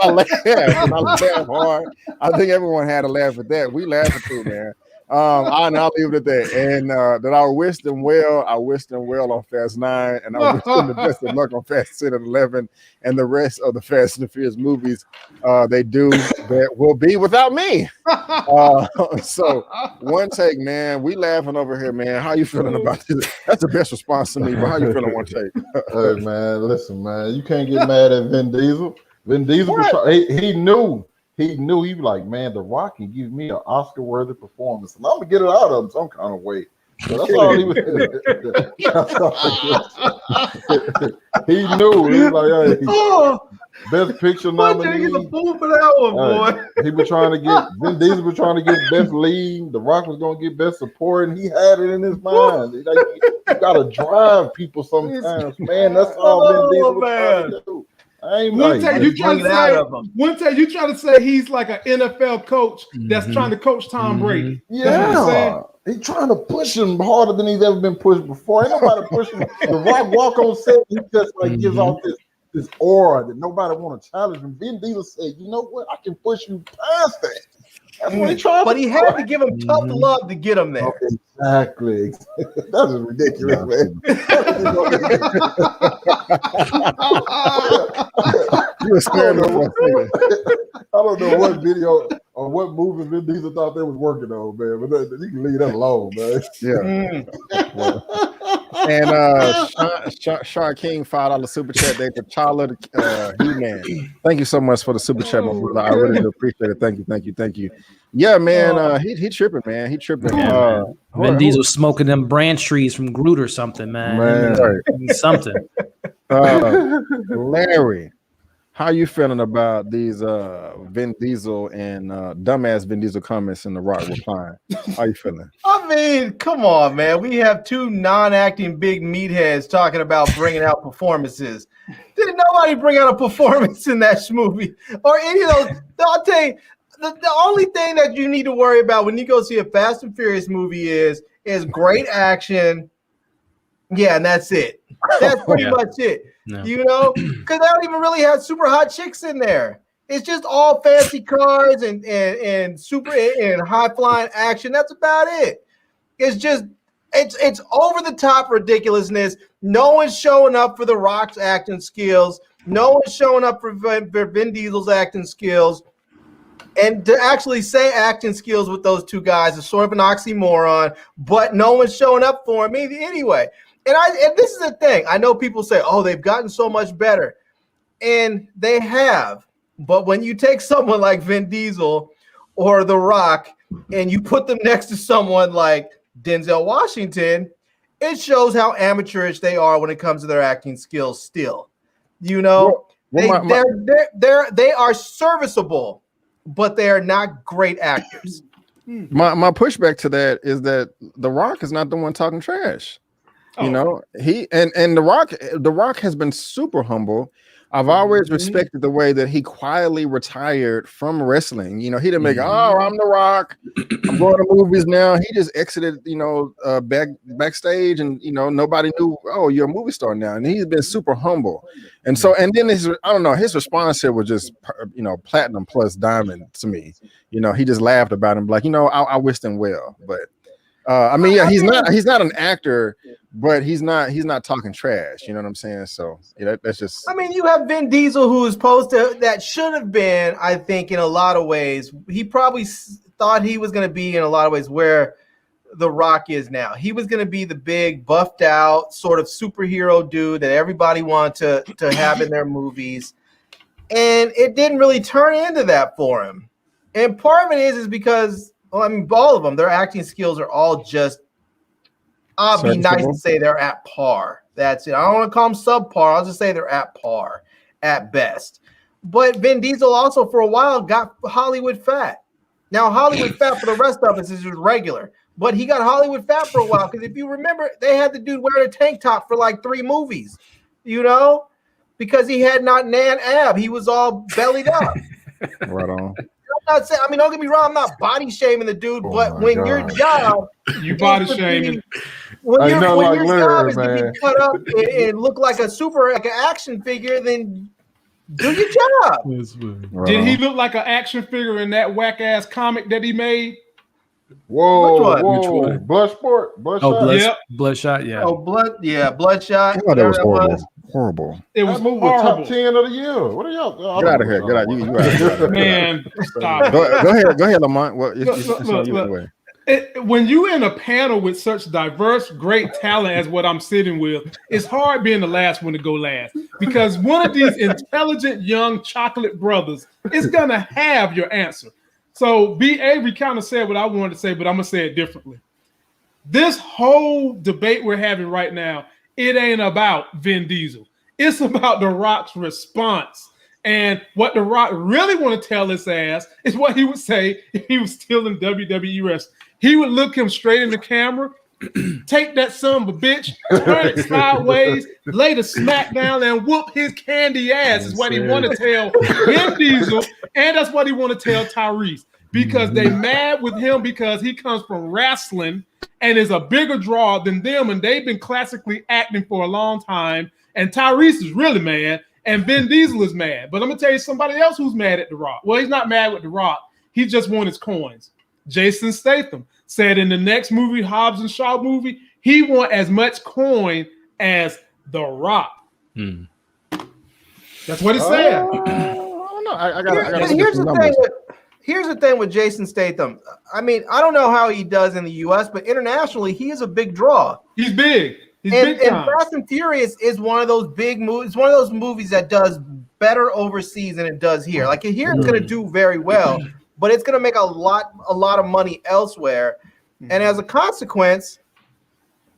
I laughed hard. I think everyone had a laugh at that. We laughed too, man. I'll leave it at that. And that I wish them well. I wish them well on Fast 9, and I wish them the best of luck on Fast 10 and 11, and the rest of the Fast and the Furious movies they do that will be without me. So one take, man. We laughing over here, man. How you feeling about this? That's the best response to me. But how you feeling? One take. Hey man, listen, man. You can't get mad at Vin Diesel. Vin Diesel, he knew. He was like, man, The Rock can give me an Oscar-worthy performance, and I'm gonna get it out of him some kind of way. So that's all he was. He knew. He was like, hey, best picture nominee. The fool for that one, boy. He was trying to get Vin Diesel was trying to get best lead. The Rock was gonna get best support, and he had it in his mind. Like, you gotta drive people sometimes, man. That's all Vin Diesel was trying to do. One time you try to say he's like an NFL coach that's trying to coach Tom Brady. Yeah, he's trying to push him harder than he's ever been pushed before. Ain't nobody pushing him. The Rock walk on set, he just like gives off this aura that nobody want to challenge him. Vin Diesel said, "You know what? I can push you past that." That's what he tried. But he had to give him tough love to get him there. Exactly. That is ridiculous, man. You were scared of I don't know what video or what movie Vin Diesel thought they was working on, man. But you can leave that alone, man. Yeah. And Shark King $5 super chat. They T'Challa, He-Man. Thank you so much for the super chat, my brother. I really do appreciate it. Thank you. Yeah, man. He tripping, man. He tripping. Vin Diesel smoking them branch trees from Groot or something, man. Something. Larry, how you feeling about these Vin Diesel and dumbass Vin Diesel comments in The Rock replying? How you feeling? I mean, come on, man. We have two non-acting big meatheads talking about bringing out performances. Didn't nobody bring out a performance in that movie or any of those? I'll tell you, the only thing that you need to worry about when you go see a Fast and Furious movie is great action. Yeah, and that's it. That's pretty much it. No. You know, because they don't even really have super hot chicks in there. It's just all fancy cars and super and high flying action. That's about it. It's just it's over the top ridiculousness. No one's showing up for The Rock's acting skills. No one's showing up for Vin Diesel's acting skills. And to actually say acting skills with those two guys is sort of an oxymoron. But no one's showing up for him anyway. And this is the thing. I know people say, oh, they've gotten so much better. And they have. But when you take someone like Vin Diesel or The Rock and you put them next to someone like Denzel Washington, it shows how amateurish they are when it comes to their acting skills still. You know, they are serviceable, but they are not great actors. My pushback to that is that The Rock is not the one talking trash. You know, he and The Rock has been super humble. I've always respected the way that he quietly retired from wrestling. You know, he didn't make, I'm The Rock, I'm going to movies now. He just exited, you know, backstage, and you know, nobody knew, oh, you're a movie star now. And he's been super humble. And so, and then his response here was just, you know, platinum plus diamond to me. You know, he just laughed about him, like, you know, I wish them well, but. I mean, yeah, he's not an actor, but he's not talking trash. You know what I'm saying? So yeah, that's just. I mean, you have Vin Diesel, who is supposed to, that should have been, I think, in a lot of ways. He probably thought he was going to be in a lot of ways where The Rock is now. He was going to be the big, buffed out sort of superhero dude that everybody wanted to have in their movies, and it didn't really turn into that for him. And part of it is because. Well, I mean, all of them, their acting skills are all just, I'll be nice to say they're at par. That's it. I don't want to call them subpar. I'll just say they're at par at best. But Vin Diesel also for a while got Hollywood fat. Now, Hollywood fat for the rest of us is just regular. But he got Hollywood fat for a while because if you remember, they had the dude wearing a tank top for like 3 movies, you know, because he had not nan ab. He was all bellied up. Right on. I'm not saying, I mean, don't get me wrong, I'm not body shaming the dude, but when your job you body shaming, when your job is to be cut up and look like an action figure, then do your job. Right. Did he look like an action figure in that whack ass comic that he made? Whoa, Which whoa, one? Bloodsport, Oh, Bloodshot. Yep. Bloodshot. Yeah. Oh, Bloodshot. I thought that was whatever horrible. Horrible. It was That movie was horrible. top 10 of the year. What are y'all? Get out of here. Get out. You out of here. Man, stop it. Go ahead, Lamont. What? It's on you anyway. When you're in a panel with such diverse, great talent as what I'm sitting with, it's hard being the last one to go last because one of these intelligent young chocolate brothers is gonna have your answer. So B. Avery kind of said what I wanted to say, but I'm gonna say it differently. This whole debate we're having right now, it ain't about Vin Diesel. It's about The Rock's response. And what The Rock really want to tell his ass is what he would say if he was still in WWE wrestling. He would look him straight in the camera, take that son of a bitch, turn it sideways, lay the smack down, and whoop his candy ass is what he want to tell Vin Diesel, and that's what he want to tell Tyrese. Because they mad with him because he comes from wrestling and is a bigger draw than them, and they've been classically acting for a long time, and Tyrese is really mad, and Vin Diesel is mad. But I'm going to tell you somebody else who's mad at The Rock. Well, he's not mad with The Rock. He just wants his coins. Jason Statham said in the next movie, Hobbs and Shaw movie, he want as much coin as The Rock. That's what it said. I don't know. Here's the thing with Jason Statham. I mean, I don't know how he does in the U.S., but internationally, he is a big draw. He's big. And Fast and Furious is one of those big movies. It's one of those movies that does better overseas than it does here. Like here, it's going to do very well, but it's going to make a lot of money elsewhere. And as a consequence,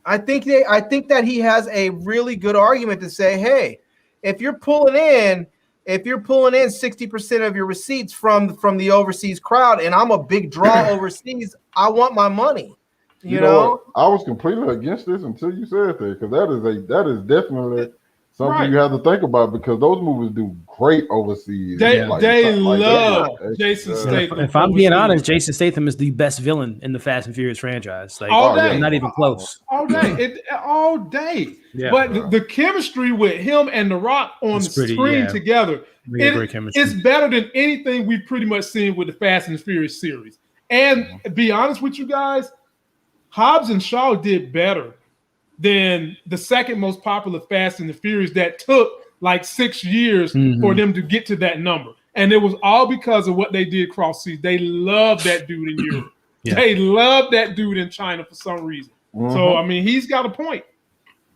I think that he has a really good argument to say, hey, if you're pulling in 60% of your receipts from the overseas crowd, and I'm a big draw overseas, I want my money. You know? I was completely against this until you said that, because that is definitely something you have to think about, because those movies do great overseas. They love Jason Statham. If I'm being honest, Jason Statham is the best villain in the Fast and Furious franchise. Like, all day. Not even close. All day. All day. Yeah. But the chemistry with him and The Rock on the screen together, great chemistry. It's better than anything we've pretty much seen with the Fast and the Furious series. And to be honest with you guys, Hobbs and Shaw did better than the second most popular Fast and the Furious that took like 6 years for them to get to that number. And it was all because of what they did cross seas. They love that dude in Europe. They love that dude in China for some reason. So, I mean, he's got a point.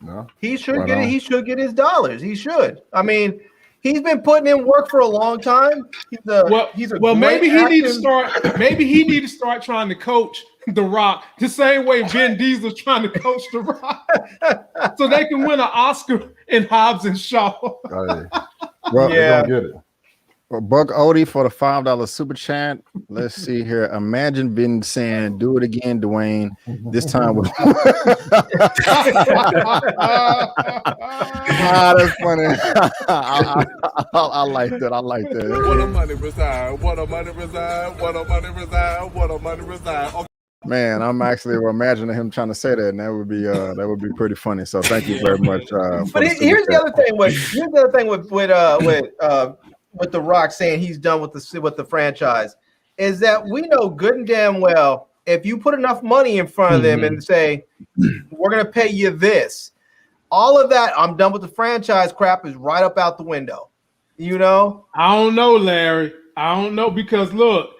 No. He should get it. He should get his dollars. He should. I mean, he's been putting in work for a long time. Maybe he need to start trying to coach The Rock the same way Vin Diesel's trying to coach The Rock, so they can win an Oscar in Hobbs and Shaw. Well, yeah, get it. Buck Odie for the $5 super chat. Let's see here. Imagine Vin saying, "Do it again, Dwayne." This time with that's funny. I like that. I like that. What a money reside. What a money reside. What a money reside. What a money reside. Okay. Man, I'm actually imagining him trying to say that, and that would be pretty funny. So thank you very much. But here's the other thing with The Rock saying he's done with the franchise, is that we know good and damn well if you put enough money in front of them and say, we're going to pay you this, all of that, I'm done with the franchise crap is right up out the window. You know? I don't know, Larry. I don't know, because look,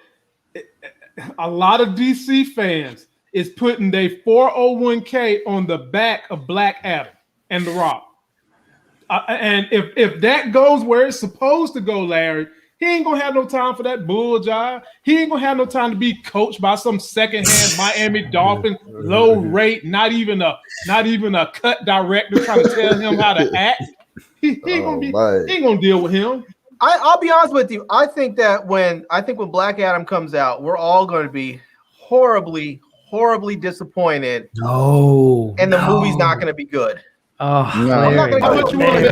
a lot of DC fans is putting their 401k on the back of Black Adam and The Rock. And if that goes where it's supposed to go, Larry, he ain't gonna have no time for that bull job. He ain't gonna have no time to be coached by some secondhand Miami Dolphin, low rate, not even a cut director trying to tell him how to act. He ain't gonna deal with him. I'll be honest with you. I think when Black Adam comes out, we're all going to be horribly, horribly disappointed. And the movie's not going to be good. I'm not going to How much you want to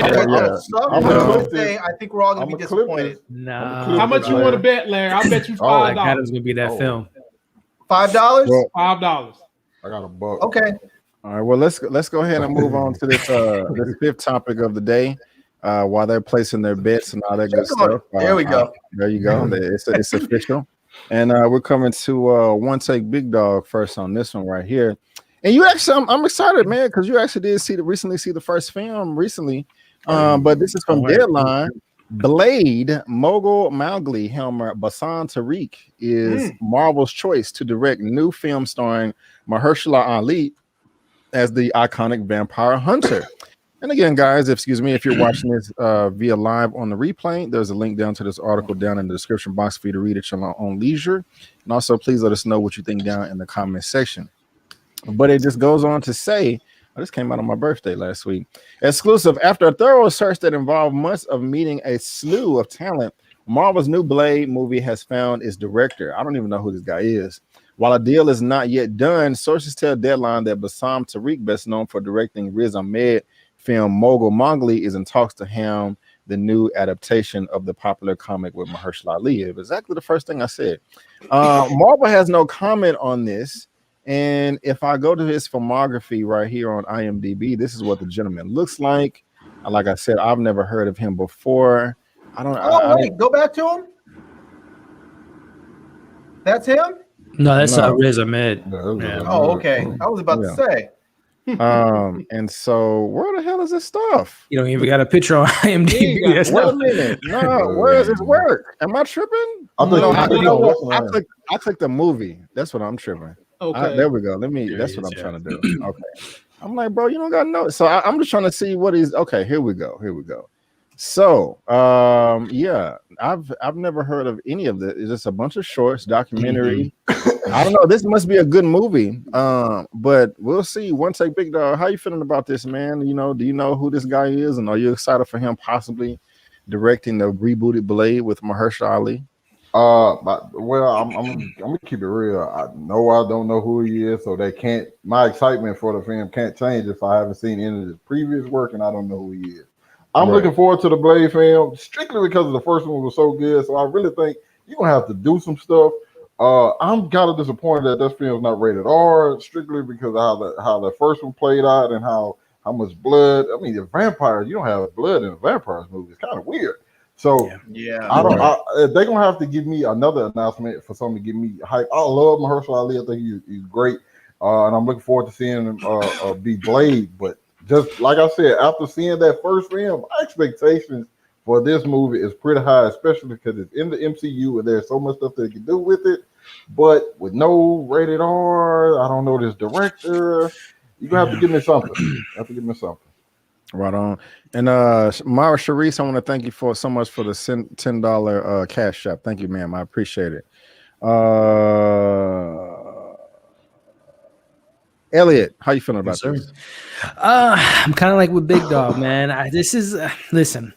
bet? I think we're all going to be disappointed. How much you want to bet, Larry? I'll bet you $5. Black Adam's going to be that film. $5? $5. I got $1. Okay. All right. Well, let's go ahead and move on to this fifth topic of the day. While they're placing their bets and all that good stuff. There we go. There you go. It's official. And we're coming to One Take Big Dog first on this one right here. And you actually, I'm excited, man, because you actually did recently see the first film recently. But this is from Deadline. Blade mogul Mowgli Helmer Basan Tariq is Marvel's choice to direct new film starring Mahershala Ali as the iconic vampire hunter. And again, guys, excuse me, if you're watching this via live on the replay, there's a link down to this article down in the description box for you to read at your own leisure. And also, please let us know what you think down in the comment section. But it just goes on to say, this came out on my birthday last week. Exclusive. After a thorough search that involved months of meeting a slew of talent, Marvel's new Blade movie has found its director. I don't even know who this guy is. While a deal is not yet done, sources tell Deadline that Bassam Tariq, best known for directing Riz Ahmed film Mogul Mowgli, is in talks to helm the new adaptation of the popular comic with Mahershala Ali. It was exactly the first thing I said. Marvel has no comment on this. And if I go to his filmography right here on IMDb, this is what the gentleman looks like. Like I said, I've never heard of him before. Wait, go back to him. That's him? No, that's Riz Ahmed. Yeah. Oh, okay. I was about to say. And so where the hell is this stuff? You don't even got a picture on IMDb. Wait a minute. No, where is his work? Am I tripping? I clicked the movie. That's what I'm tripping. Okay. There we go. That's what I'm trying to do. Okay. I'm like, bro, you don't got to know. So I'm just trying to see what he's. Okay, here we go. So, yeah, I've never heard of any of this. It's just a bunch of shorts, documentary. I don't know. This must be a good movie. But we'll see. One Take Big Dog. How you feeling about this, man? You know, do you know who this guy is, and are you excited for him possibly directing the rebooted Blade with Mahershala Ali? Well, I'm gonna keep it real. I don't know who he is, so my excitement for the film can't change if I haven't seen any of his previous work and I don't know who he is. I'm looking forward to the Blade film strictly because the first one was so good. So I really think you're gonna have to do some stuff. I'm kind of disappointed that this film's not rated R, strictly because of how the first one played out and how much blood. I mean, the vampires, you don't have blood in a vampires movie. It's kind of weird. So they're gonna have to give me another announcement for something to give me hype. I love Mahershala Ali. I think he's great, and I'm looking forward to seeing him be Blade. But just like I said, after seeing that first film, my expectations for this movie is pretty high, especially because it's in the MCU and there's so much stuff they can do with it. But with no rated R, I don't know this director. You're gonna have to give me something. Right on. And Mara Sharice, I want to thank you so much for the $10 cash app. Thank you, ma'am. I appreciate it. Elliot, how you feeling about this? I'm kind of like with Big Dog, man. Listen.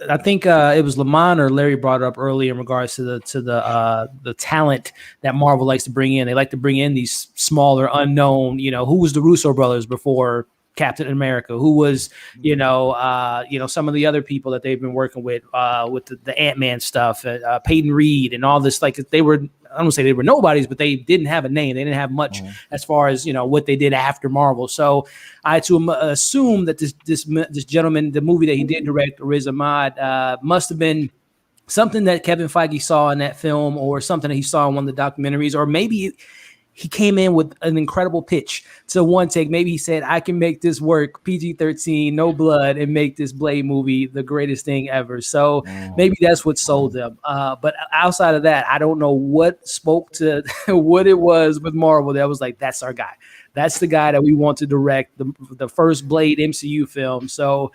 I think it was Lamont or Larry brought it up earlier in regards to the talent that Marvel likes to bring in. They like to bring in these smaller, unknown. You know, who was the Russo brothers before Captain America? Who was, some of the other people that they've been working with the Ant-Man stuff, Peyton Reed and all this. Like I don't say they were nobodies, but they didn't have a name. They didn't have much as far as, what they did after Marvel. So I had to assume that this gentleman, the movie that he did direct, Riz Ahmed, must have been something that Kevin Feige saw in that film or something that he saw in one of the documentaries, or maybe he came in with an incredible pitch to One Take. Maybe he said, I can make this work, PG-13, no blood, and make this Blade movie the greatest thing ever. So maybe that's what sold them. But outside of that, I don't know what spoke to what it was with Marvel that was like, that's our guy. That's the guy that we want to direct the first Blade MCU film. So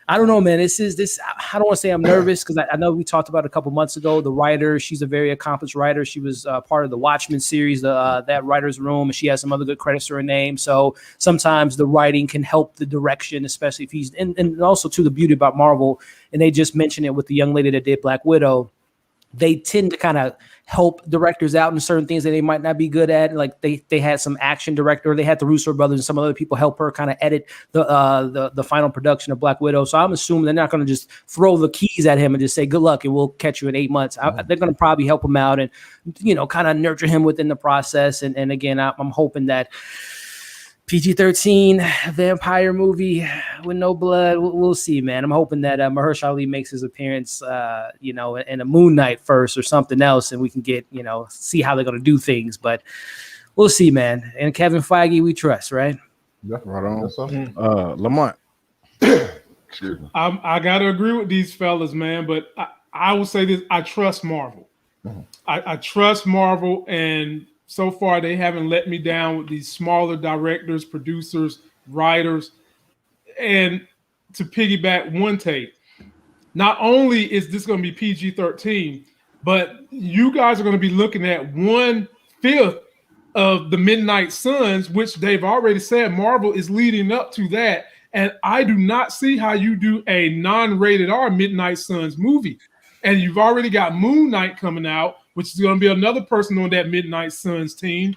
I don't know, man. I don't want to say I'm nervous because I know we talked about it a couple months ago. The writer, she's a very accomplished writer. She was part of the Watchmen series, that writer's room, and she has some other good credits to her name. So sometimes the writing can help the direction, especially if he's and also to the beauty about Marvel. And they just mentioned it with the young lady that did Black Widow. They tend to kind of help directors out in certain things that they might not be good at. Like they had some action director, they had the Russo brothers and some other people help her kind of edit the final production of Black Widow. So I'm assuming they're not going to just throw the keys at him and just say, good luck and we'll catch you in 8 months. They're going to probably help him out and, kind of nurture him within the process. And again, I'm hoping that PG-13 vampire movie with no blood. We'll see, man. I'm hoping that Mahershala Ali makes his appearance, in a Moon Knight first or something else, and we can get, see how they're gonna do things. But we'll see, man. And Kevin Feige, we trust, right? Yeah, Right on. that's something. Lamont. Excuse me. I gotta agree with these fellas, man. But I will say this: I trust Marvel. I trust Marvel, and so far they haven't let me down with these smaller directors, producers, writers. And to piggyback one take, not only is this going to be PG-13, but you guys are going to be looking at 1/5 of the Midnight Suns, which they've already said Marvel is leading up to that. And I do not see how you do a non-rated R Midnight Suns movie. And you've already got Moon Knight coming out, which is going to be another person on that Midnight Suns team.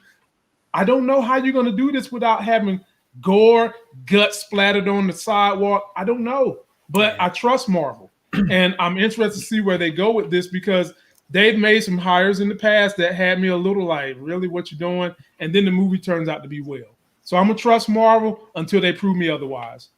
I don't know how you're going to do this without having gore, guts splattered on the sidewalk. I don't know, but I trust Marvel. And I'm interested to see where they go with this, because they've made some hires in the past that had me a little like, really, what you doing? And then the movie turns out to be well. So I'm going to trust Marvel until they prove me otherwise.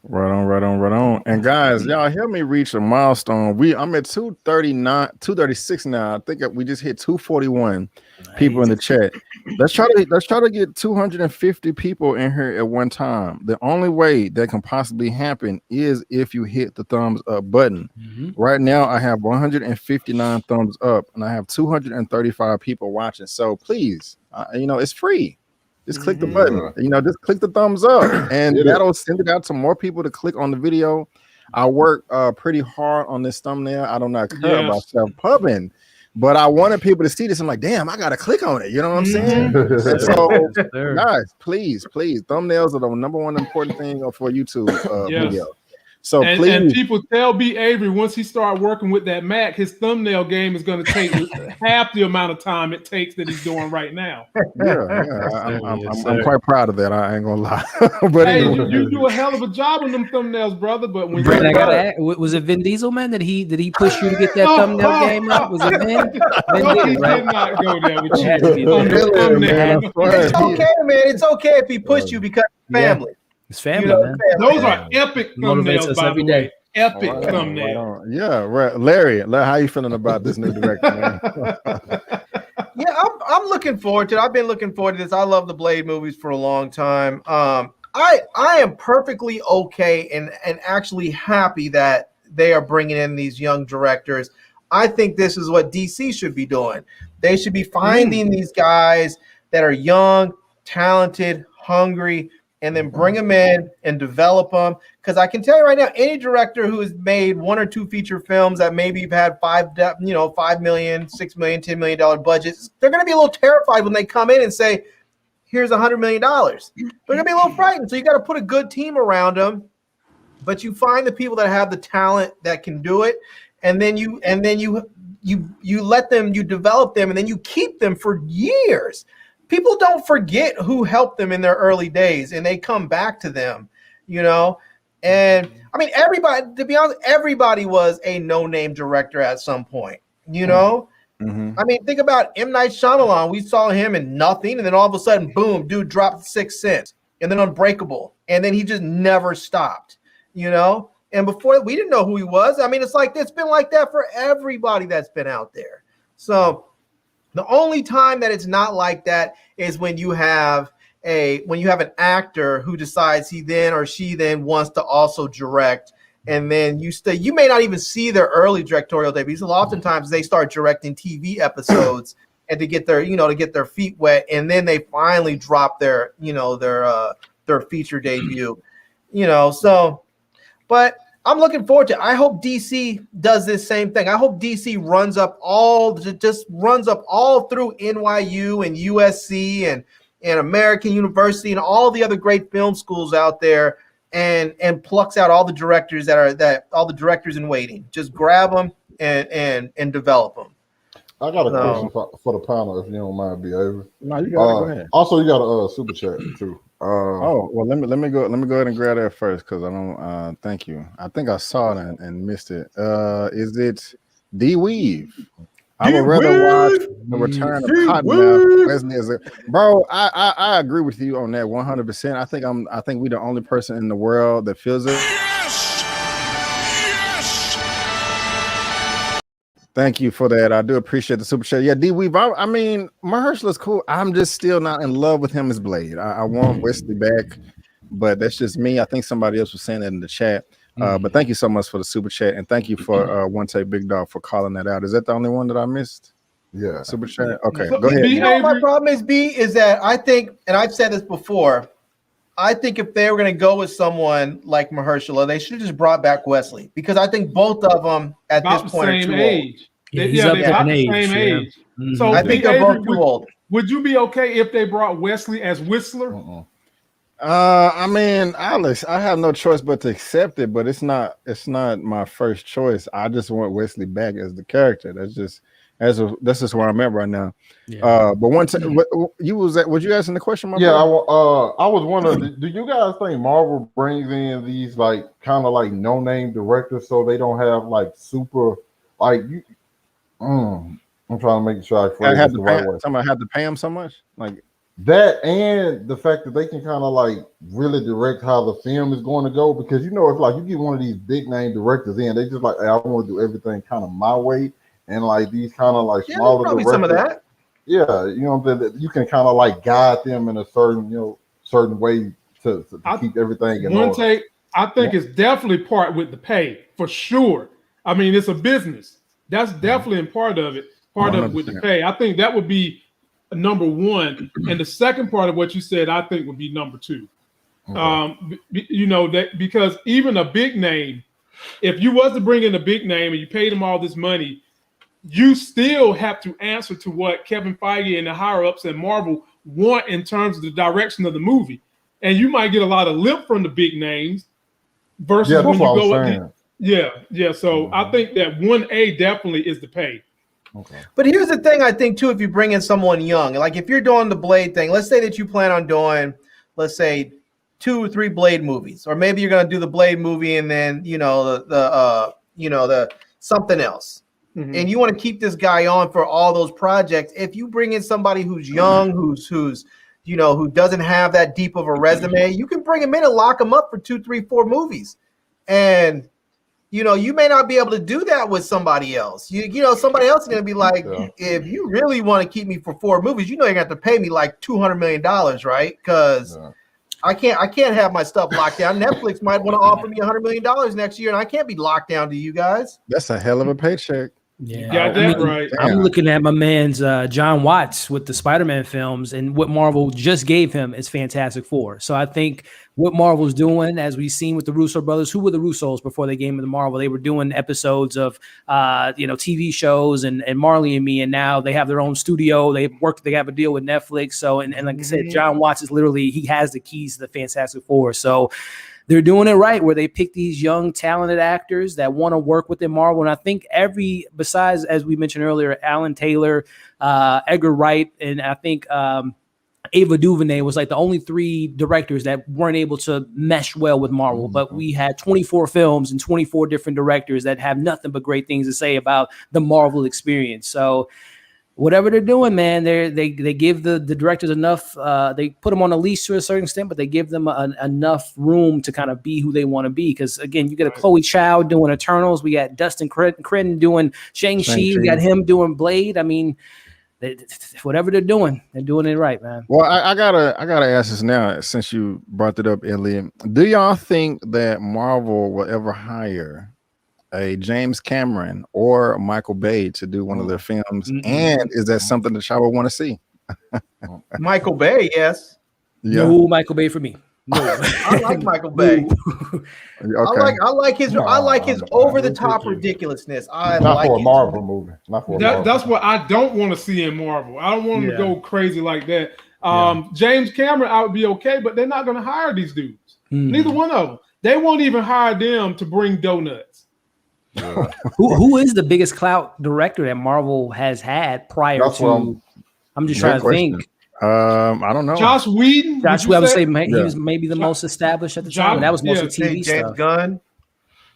Right on. And guys, y'all help me reach a milestone. I'm at 236 now. I think we just hit 241 people in the chat. Let's try to get 250 people in here at one time. The only way that can possibly happen is if you hit the thumbs up button. Right now, I have 159 thumbs up, and I have 235 people watching. So please, it's free. Just click the button, just click the thumbs up, and that'll send it out to more people to click on the video. I work pretty hard on this thumbnail. I do not care about self-pubbing, but I wanted people to see this. I'm like, damn, I got to click on it. You know what I'm saying? So, guys, please, thumbnails are the number one important thing for YouTube video. So please. And people tell B. Avery, once he started working with that Mac, his thumbnail game is going to take half the amount of time it takes that he's doing right now. I'm quite proud of that. I ain't gonna lie. But hey, you do a hell of a job on them thumbnails, brother. But when I gotta ask, was it Vin Diesel, man? Did he push you to get that thumbnail game up? Was it Vin? No, he did not go there with you on the thumbnail. It's okay, man. It's okay if he pushed you because family. It's family, man. Those are epic thumbnails, by the way. Epic thumbnail. Yeah, right. Larry, how you feeling about this new director, man? Yeah, I'm looking forward to it. I've been looking forward to this. I love the Blade movies for a long time. I am perfectly okay and actually happy that they are bringing in these young directors. I think this is what DC should be doing. They should be finding these guys that are young, talented, hungry, and then bring them in and develop them. Because I can tell you right now, any director who has made 1 or 2 feature films that maybe have had $5 million, $6 million, $10 million budgets, they're going to be a little terrified when they come in and say, here's $100 million. They're going to be a little frightened. So you got to put a good team around them, but you find the people that have the talent that can do it. And then you let them, you develop them, and then you keep them for years. People don't forget who helped them in their early days, and they come back to them, And I mean, everybody, to be honest, everybody was a no-name director at some point, I mean, think about M. Night Shyamalan. We saw him in nothing, and then all of a sudden, boom, dude dropped 6 Sense, and then Unbreakable, and then he just never stopped, And before, we didn't know who he was. I mean, it's been like that for everybody that's been out there. So the only time that it's not like that is when you have an actor who decides he then or she then wants to also direct, and then you may not even see their early directorial debuts. Oftentimes they start directing TV episodes and to get their feet wet, and then they finally drop their feature debut. But I'm looking forward to it. I hope DC does this same thing. I hope DC runs up all through NYU and USC and American University and all the other great film schools out there, and plucks out all the directors all the directors in waiting. Just grab them and develop them. I got a question for the panel, if you don't mind, be able. No, you got go ahead. Also, you got a super chat too. Well, let me go ahead and grab that first, because I don't. Thank you. I think I saw it and missed it. Is it D Weave? I would rather watch the Return of Cottonmouth. Wesley is bro. I agree with you on that 100%. I think we're the only person in the world that feels it. Thank you for that. I do appreciate the super chat. Yeah, D Weave. I mean, Mahershala's cool. I'm just still not in love with him as Blade. I want Wesley back, but that's just me. I think somebody else was saying that in the chat. But thank you so much for the super chat, and thank you for One Take Big Dog for calling that out. Is that the only one that I missed? Yeah, super chat. Okay, So, go ahead. You know what my problem is, B, is that I think, and I've said this before, I think if they were going to go with someone like Mahershala, they should have just brought back Wesley, because I think both of them at about this the point are same too age. Yeah, They're about the age, same age. So old. I think they're both too old. Would you be okay if they brought Wesley as Whistler? I mean, Alex, I have no choice but to accept it, but it's not my first choice. I just want Wesley back as the character. That's just where I'm at right now. Yeah. But one time, was you asking the question? My yeah, I brother? was wondering, do you guys think Marvel brings in these like kind of like no-name directors so they don't have like super like you? I'm trying to make sure I phrase it the right way. Somebody had to pay him so much, like that, and the fact that they can kind of like really direct how the film is going to go, because it's like you get one of these big name directors in, they just like, hey, I want to do everything kind of my way, and like these kind of like smaller probably directors, some of that. Yeah, that you can kind of like guide them in a certain way to keep everything in order. I think it's definitely part with the pay for sure. I mean, it's a business. That's definitely a part of it. Part of it with the pay. I think that would be number one, and the second part of what you said, I think, would be number two. That because even a big name, if you was to bring in a big name and you paid them all this money, you still have to answer to what Kevin Feige and the higher ups at Marvel want in terms of the direction of the movie, and you might get a lot of lip from the big names versus when you go with So I think that 1A definitely is the pay. Okay. But here's the thing, I think, too, if you bring in someone young, like if you're doing the Blade thing, let's say that you plan on doing, let's say, 2 or 3 Blade movies, or maybe you're going to do the Blade movie and then, the something else. Mm-hmm. And you want to keep this guy on for all those projects. If you bring in somebody who's young, who doesn't have that deep of a resume, you can bring him in and lock him up for 2, 3, 4 movies. And you may not be able to do that with somebody else. Somebody else is going to be like, if you really want to keep me for 4 movies, you're going to have to pay me like $200 million, right? Because I can't have my stuff locked down. Netflix might want to offer me $100 million next year, and I can't be locked down to you guys. That's a hell of a paycheck. Yeah, right. I'm looking at my man's John Watts with the Spider-Man films, and what Marvel just gave him is Fantastic Four. So I think what Marvel's doing, as we've seen with the Russo brothers, who were the Russos before they came into Marvel? They were doing episodes of TV shows and Marley and Me, and now they have their own studio. They have a deal with Netflix. So and like I said, John Watts is literally, he has the keys to the Fantastic Four. So they're doing it right, where they pick these young, talented actors that want to work within Marvel. And I think besides, as we mentioned earlier, Alan Taylor, Edgar Wright, and I think Ava DuVernay was like the only 3 directors that weren't able to mesh well with Marvel. But we had 24 films and 24 different directors that have nothing but great things to say about the Marvel experience. So whatever they're doing, man, they give the directors enough. They put them on a leash to a certain extent, but they give them enough room to kind of be who they want to be. Because again, you get a Chloe Chow doing Eternals, we got Dustin Cretton doing Shang-Chi, we got him doing Blade. I mean, whatever they're doing it right, man. Well, I gotta ask this now, since you brought it up, Elliot. Do y'all think that Marvel will ever hire a James Cameron or Michael Bay to do one of their films? And is that something that y'all would want to see? Michael Bay, yes. No Michael Bay for me. No. I like Michael Bay. Okay. I like his over the top ridiculousness. Not for a Marvel movie. That's what I don't want to see in Marvel. I don't want him to go crazy like that. James Cameron, I would be okay, but they're not going to hire these dudes. Neither one of them. They won't even hire them to bring donuts. Who is the biggest clout director that Marvel has had prior to? I'm just trying to think. I don't know. Joss Whedon. I would say he was maybe the most established at the time. And that was mostly TV James stuff. Gunn.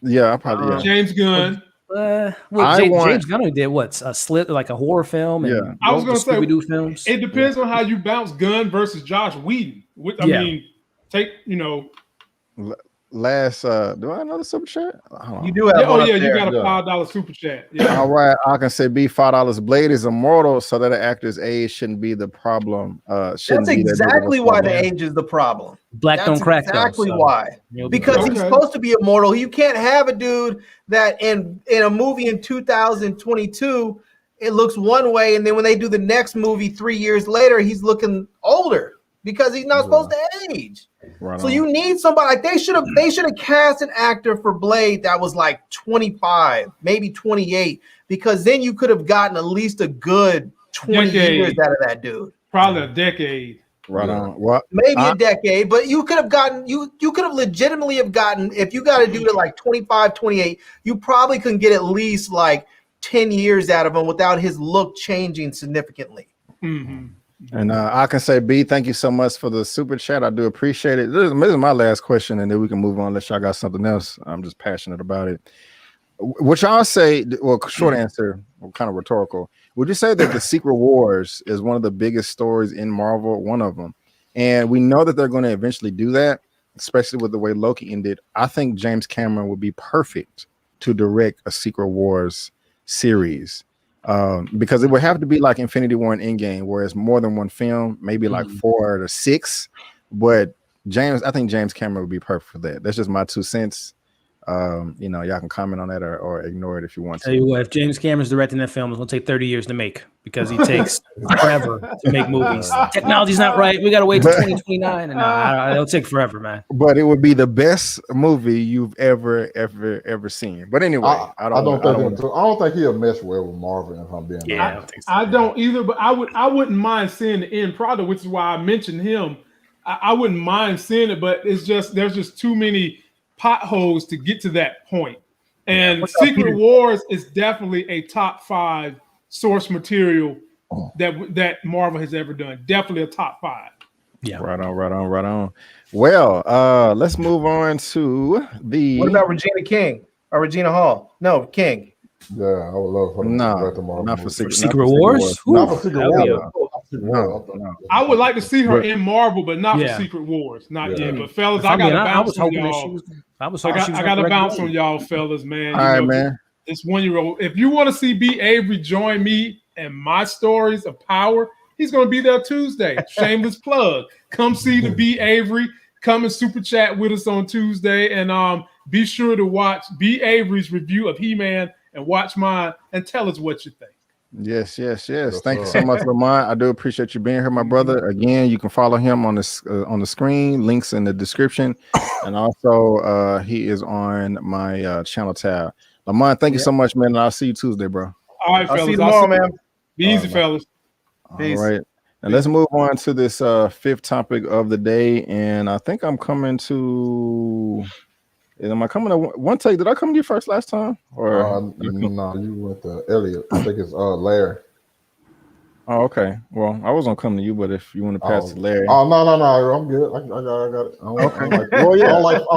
Yeah, I probably. James Gunn. James Gunn did what? A Slit, like a horror film, and I was going to say Scooby-Doo films. It depends on how you bounce Gunn versus Josh Whedon. I mean, take Last, do I know the super chat? You do have one. You got a $5 super chat. Yeah. All right, I can say $5. Blade is immortal, so that an actor's age shouldn't be the problem. That's exactly why the age is the problem. Black don't crack. Exactly why. Because he's supposed to be immortal. You can't have a dude that in a movie in 2022 it looks one way, and then when they do the next movie 3 years later, he's looking older. Because he's not supposed to age. Right. So you need somebody like they should have cast an actor for Blade that was like 25, maybe 28, because then you could have gotten at least a good 20 years out of that dude. Probably a decade. Right on. What? Maybe a decade, but you could have gotten you could have legitimately have gotten, if you got to do it like 25, 28, you probably can get at least like 10 years out of him without his look changing significantly. Mm-hmm. And I can say, B, thank you so much for the super chat. I do appreciate it. This is my last question, and then we can move on unless y'all got something else. I'm just passionate about it. What y'all say, well, short answer, kind of rhetorical. Would you say that the Secret Wars is one of the biggest stories in Marvel? One of them. And we know that they're going to eventually do that, especially with the way Loki ended. I think James Cameron would be perfect to direct a Secret Wars series. Because it would have to be like Infinity War and Endgame, where it's more than one film, maybe like 4 to 6. But I think James Cameron would be perfect for that. That's just my 2 cents. Y'all can comment on that or ignore it if you want to. Tell you what, if James Cameron's directing that film, it's gonna take 30 years to make because he takes forever to make movies. Technology's not right. We gotta wait till 2029, and it'll take forever, man. But it would be the best movie you've ever seen. But anyway, I don't think he'll mesh well with Marvel. If I'm being honest. I don't either. But I wouldn't mind seeing the end product, which is why I mentioned him. I wouldn't mind seeing it, but there's just too many potholes to get to that point. And Secret Wars is definitely a top 5 source material that Marvel has ever done. Definitely a top 5. Yeah. Right on. Well, let's move on to the. What about Regina King or Regina Hall? No, King. Yeah, I would love for them not for Secret Wars. Not for Secret Wars. No. I would like to see her in Marvel, but not for Secret Wars. Not yet. But fellas, I got to bounce on y'all. I got to bounce on y'all, fellas, man. All right, man. This 1-year-old. If you want to see B. Avery join me and my stories of power, he's going to be there Tuesday. Shameless plug. Come see the B. Avery. Come and super chat with us on Tuesday, and be sure to watch B. Avery's review of He-Man and watch mine and tell us what you think. Yes. Thank you so much, Lamont. I do appreciate you being here, my brother. Again, you can follow him on the screen. Links in the description, and also he is on my channel tab. Lamont, thank you so much, man. And I'll see you Tuesday, bro. All right, fellas. See you tomorrow, man. Be easy, fellas. Peace. All right, and let's move on to this 5th topic of the day, and I think I'm coming to. Am I coming to one take? Did I come to you first last time? Or no, you went to Elliot. I think it's Larry. Oh, okay. Well, I was gonna come to you, but if you want to pass to Larry. Oh no, I'm good. I got it. I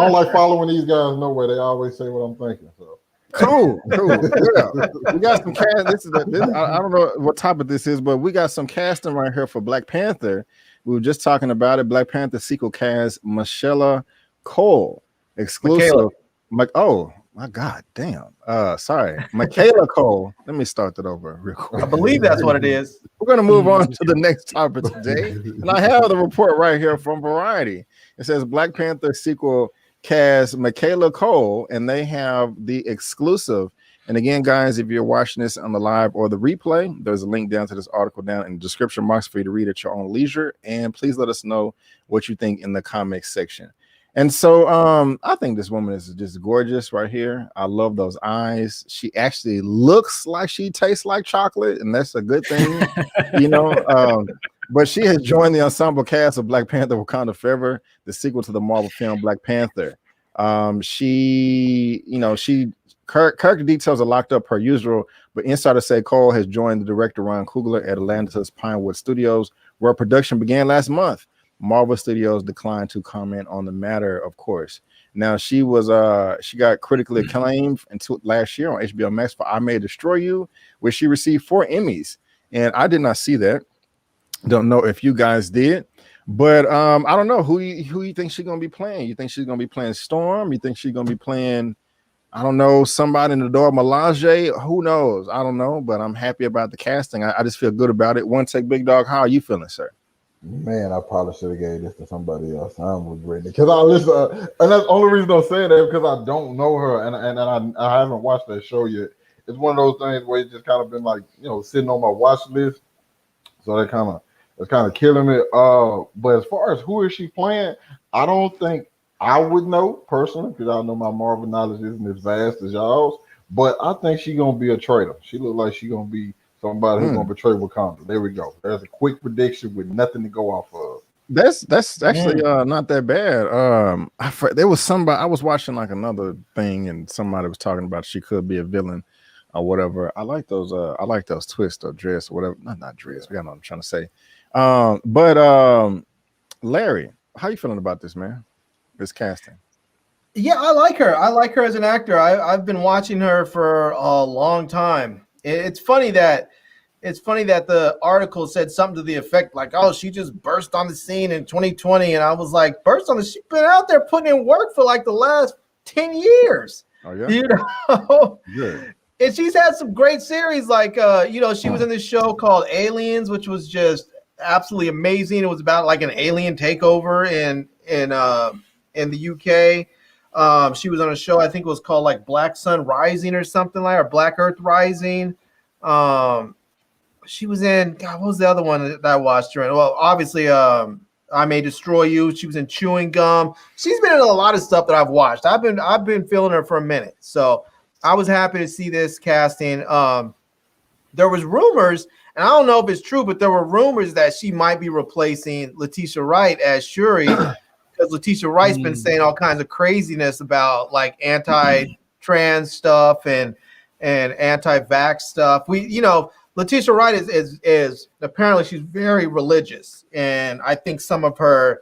don't like following these guys nowhere. They always say what I'm thinking. So cool. Yeah. We got some cast. I don't know what topic this is, but we got some casting right here for Black Panther. We were just talking about it. Black Panther sequel cast Michaela Coel. Exclusive. Oh my God, damn. Sorry, Michaela Coel. Let me start that over real quick. I believe that's what it is. We're gonna move on to the next topic today, and I have the report right here from Variety. It says Black Panther sequel cast Michaela Coel, and they have the exclusive. And again, guys, if you're watching this on the live or the replay, there's a link down to this article down in the description box for you to read at your own leisure. And please let us know what you think in the comments section. And so I think this woman is just gorgeous right here. I love those eyes. She actually looks like she tastes like chocolate, and that's a good thing, But she has joined the ensemble cast of Black Panther Wakanda Forever, the sequel to the Marvel film Black Panther. Character details are locked up per usual, but insiders say Coel has joined the director Ryan Coogler at Atlanta's Pinewood Studios, where production began last month. Marvel Studios declined to comment on the matter, of course. Now she got critically acclaimed until last year on HBO Max for I May Destroy You, where she received 4 Emmys, and I did not see that. Don't know if you guys did, but I don't know who you think she's gonna be playing. You think she's gonna be playing Storm? You think she's gonna be playing, I don't know, somebody in the door, Melage? Who knows? I don't know, but I'm happy about the casting. I just feel good about it. One Take Big Dog, how are you feeling, sir? Man, I probably should have gave this to somebody else. I'm regretting it because I listen, and that's the only reason I'm saying that because I don't know her and I haven't watched that show yet. It's one of those things where it's just kind of been like, you know, sitting on my watch list, so it's kind of killing me. But as far as who is she playing, I don't think I would know personally because I know my Marvel knowledge isn't as vast as y'all's. But I think she's gonna be a traitor. She looks like she's gonna be somebody who's gonna betray Wakanda. There we go. There's a quick prediction with nothing to go off of. That's actually not that bad. There was somebody I was watching like another thing, and somebody was talking about she could be a villain or whatever. I like those twists or dress or whatever. Not dress. We got know what I'm trying to say. But Larry, how you feeling about this, man? This casting? Yeah, I like her. I like her as an actor. I've been watching her for a long time. It's funny that the article said something to the effect like, "Oh, she just burst on the scene in 2020," and I was like, "Burst on the? She's been out there putting in work for like the last 10 years." Oh yeah, you know. Good. And she's had some great series, like she was in this show called Aliens, which was just absolutely amazing. It was about like an alien takeover in the UK. She was on a show, I think it was called like Black Sun Rising or something like, or Black Earth Rising. She was in, God, what was the other one that I watched her in? Well, obviously, I May Destroy You. She was in Chewing Gum. She's been in a lot of stuff that I've watched. I've been feeling her for a minute. So I was happy to see this casting. There was rumors, and I don't know if it's true, but there were rumors that she might be replacing Letitia Wright as Shuri. Because Letitia Wright's been saying all kinds of craziness about like anti-trans stuff and anti-vax stuff. Letitia Wright is apparently she's very religious, and I think some of her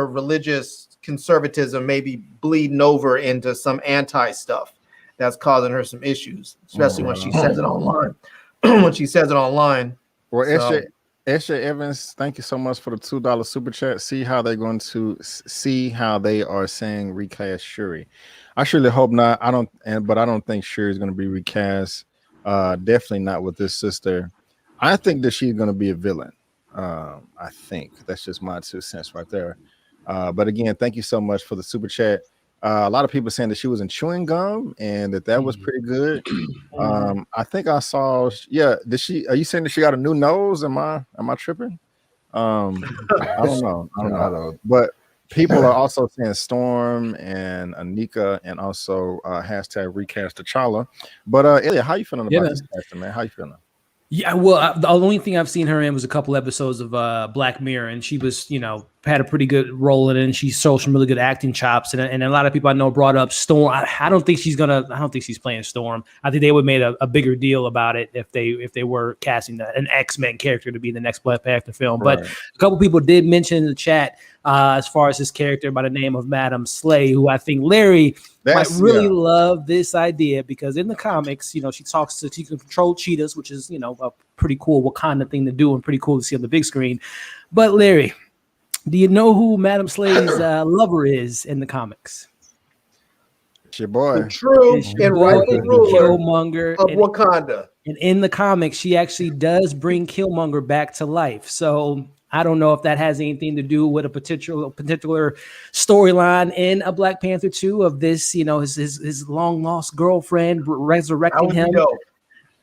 religious conservatism may be bleeding over into some anti stuff that's causing her some issues, especially when she says it online. Well, Esha Evans, thank you so much for the $2 super chat. See how they are saying recast Shuri. I surely hope not. But I don't think Shuri is going to be recast. Definitely not with this sister. I think that she's going to be a villain. I think that's just my 2 cents right there. But again, thank you so much for the super chat. A lot of people saying that she was in Chewing Gum and that was pretty good. I think I saw. Yeah, are you saying that she got a new nose? Am I tripping? I don't know. But people are also saying Storm and Anika and also hashtag recast T'Challa. But Elia, how you feeling about this casting, man? How you feeling? Yeah, well, the only thing I've seen her in was a couple episodes of Black Mirror, and she was, had a pretty good role in it, and she showed some really good acting chops. And a lot of people I know brought up Storm. I don't think she's playing Storm. I think they would have made a bigger deal about it if they were casting an X-Men character to be the next Black Panther film. Right. But a couple people did mention in the chat as far as this character by the name of Madam Slay, who I think Larry might really love this idea, because in the comics, she can control cheetahs, which is, a pretty cool Wakanda thing to do and pretty cool to see on the big screen. But Larry, do you know who Madam Slay's lover is in the comics? It's your boy. The true and rightful ruler Killmonger of Wakanda. And in the comics, she actually does bring Killmonger back to life. So I don't know if that has anything to do with a particular storyline in a Black Panther 2 of this, his long lost girlfriend resurrecting him.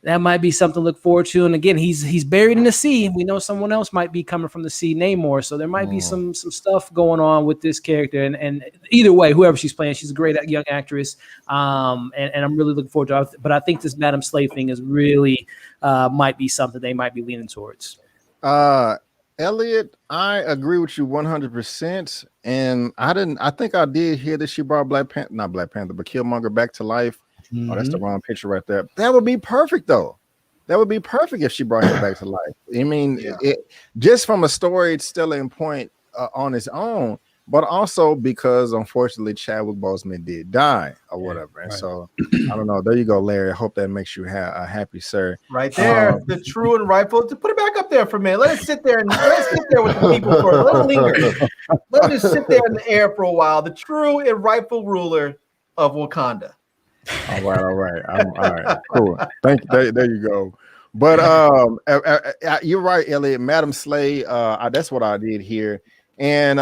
That might be something to look forward to. And again, he's buried in the sea. We know someone else might be coming from the sea, Namor. So there might be some stuff going on with this character. And either way, whoever she's playing, she's a great young actress. And I'm really looking forward to it. But I think this Madam Slay thing is really might be something they might be leaning towards. Elliot, I agree with you 100%. And I think I did hear that she brought but Killmonger back to life. Mm-hmm. Oh, that's the wrong picture right there. That would be perfect, though. That would be perfect if she brought him back to life. I mean, just from a storytelling point, on its own, but also because unfortunately Chadwick Boseman did die or whatever. And so I don't know. There you go, Larry. I hope that makes you happy, sir. Right there, the true and rightful. To put it back up there for a minute. Let us sit there with the people for a little linger. Let us just sit there in the air for a while. The true and rightful ruler of Wakanda. All right. All right, cool. Thank you. There you go. But you're right, Elliot. Madam Slay. That's what I did here. And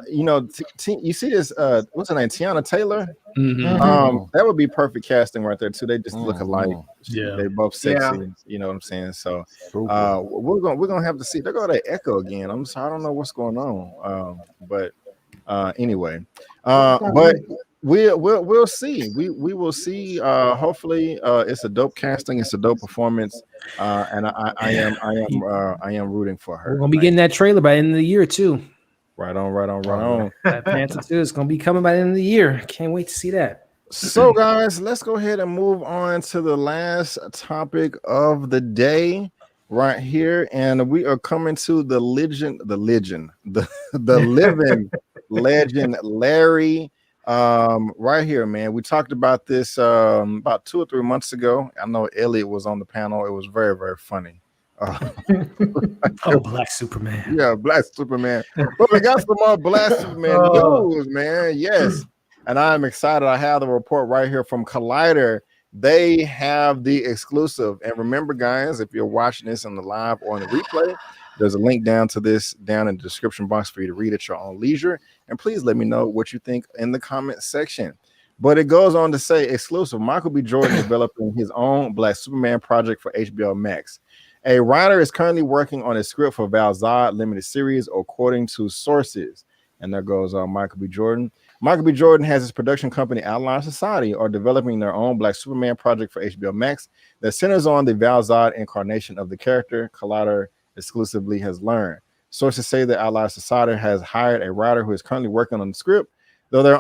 you know, you see this. What's her name? Tiana Taylor. That would be perfect casting right there too. They just look alike. Yeah, they're both sexy. Yeah. You know what I'm saying? So we're gonna have to see. They're gonna echo again. I'm sorry, I don't know what's going on. But anyway, but we'll see. We will see. Hopefully, it's a dope casting. It's a dope performance. And I am rooting for her. We're gonna be getting that trailer by the end of the year too. Right on. That Panther 2 is gonna be coming by the end of the year. Can't wait to see that. So, guys, let's go ahead and move on to the last topic of the day right here, and we are coming to the living legend, Larry. Right here, man. We talked about this about 2 or 3 months ago. I know Elliot was on the panel. It was very, very funny. Black Superman. Yeah, Black Superman. But we got some more Black Superman news, man. Yes. And I'm excited. I have the report right here from Collider. They have the exclusive. And remember, guys, if you're watching this on the live or on the replay, there's a link down to this down in the description box for you to read at your own leisure. And please let me know what you think in the comment section. But it goes on to say exclusive. Michael B. Jordan developing his own Black Superman project for HBO Max. A writer is currently working on a script for Val Zod limited series, according to sources. And there goes Michael B. Jordan. Michael B. Jordan has his production company, Allied Society, are developing their own Black Superman project for HBO Max that centers on the Val Zod incarnation of the character, Collider exclusively has learned. Sources say that Allied Society has hired a writer who is currently working on the script, though they're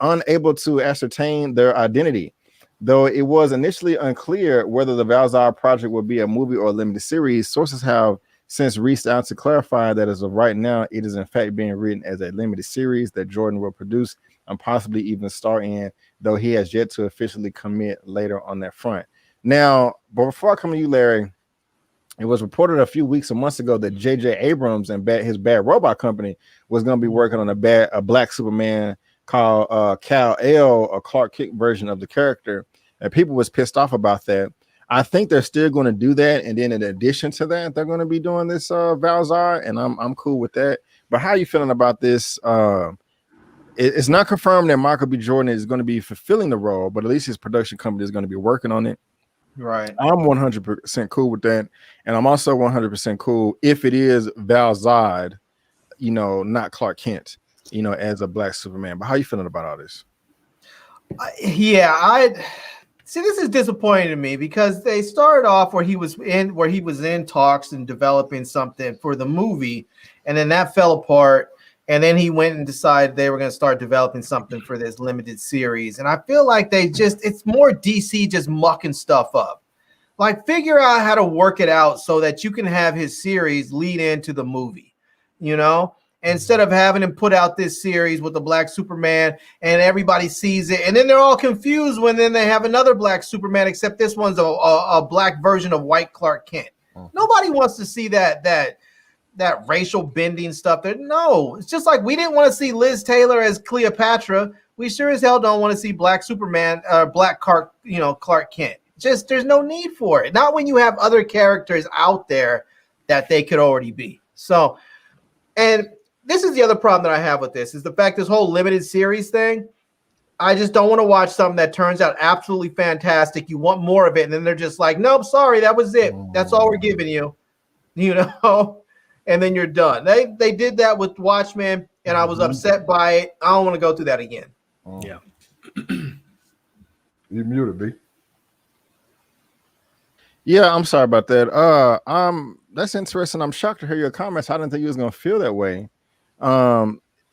unable to ascertain their identity. Though it was initially unclear whether the Val Zod project would be a movie or a limited series, sources have since reached out to clarify that as of right now, it is in fact being written as a limited series that Jordan will produce and possibly even star in, though he has yet to officially commit later on that front. Now, but before I come to you, Larry, it was reported a few weeks or months ago that J.J. Abrams and his Bad Robot Company was going to be working on a Black Superman called Coel, a Clark Kent version of the character, and people was pissed off about that. I think they're still going to do that, and then in addition to that, they're going to be doing this Val Zod, and I'm cool with that. But how are you feeling about this? It's not confirmed that Michael B. Jordan is going to be fulfilling the role, but at least his production company is going to be working on it. Right. I'm 100% cool with that, and I'm also 100% cool if it is Val Zod, you know, not Clark Kent, you know, as a Black Superman. But how are you feeling about all this? See, this is disappointing to me because they started off where he was in talks and developing something for the movie, and then that fell apart. And then he went and decided they were going to start developing something for this limited series. And I feel like it's more DC just mucking stuff up. Like, figure out how to work it out so that you can have his series lead into the movie, you know? Instead of having him put out this series with the Black Superman and everybody sees it, and then they're all confused when then they have another Black Superman, except this one's a black version of white Clark Kent. Nobody wants to see that racial bending stuff. No, it's just like we didn't want to see Liz Taylor as Cleopatra. We sure as hell don't want to see Black Superman, Black Clark Kent. Just there's no need for it. Not when you have other characters out there that they could already be. So, and this is the other problem that I have with this is the fact this whole limited series thing. I just don't want to watch something that turns out absolutely fantastic. You want more of it, and then they're just like, nope, sorry, that was it. That's all we're giving you, you know. And then you're done. They did that with Watchmen, and I was upset by it. I don't want to go through that again. Yeah. You muted, B. Yeah, I'm sorry about that. That's interesting. I'm shocked to hear your comments. I didn't think you was gonna feel that way.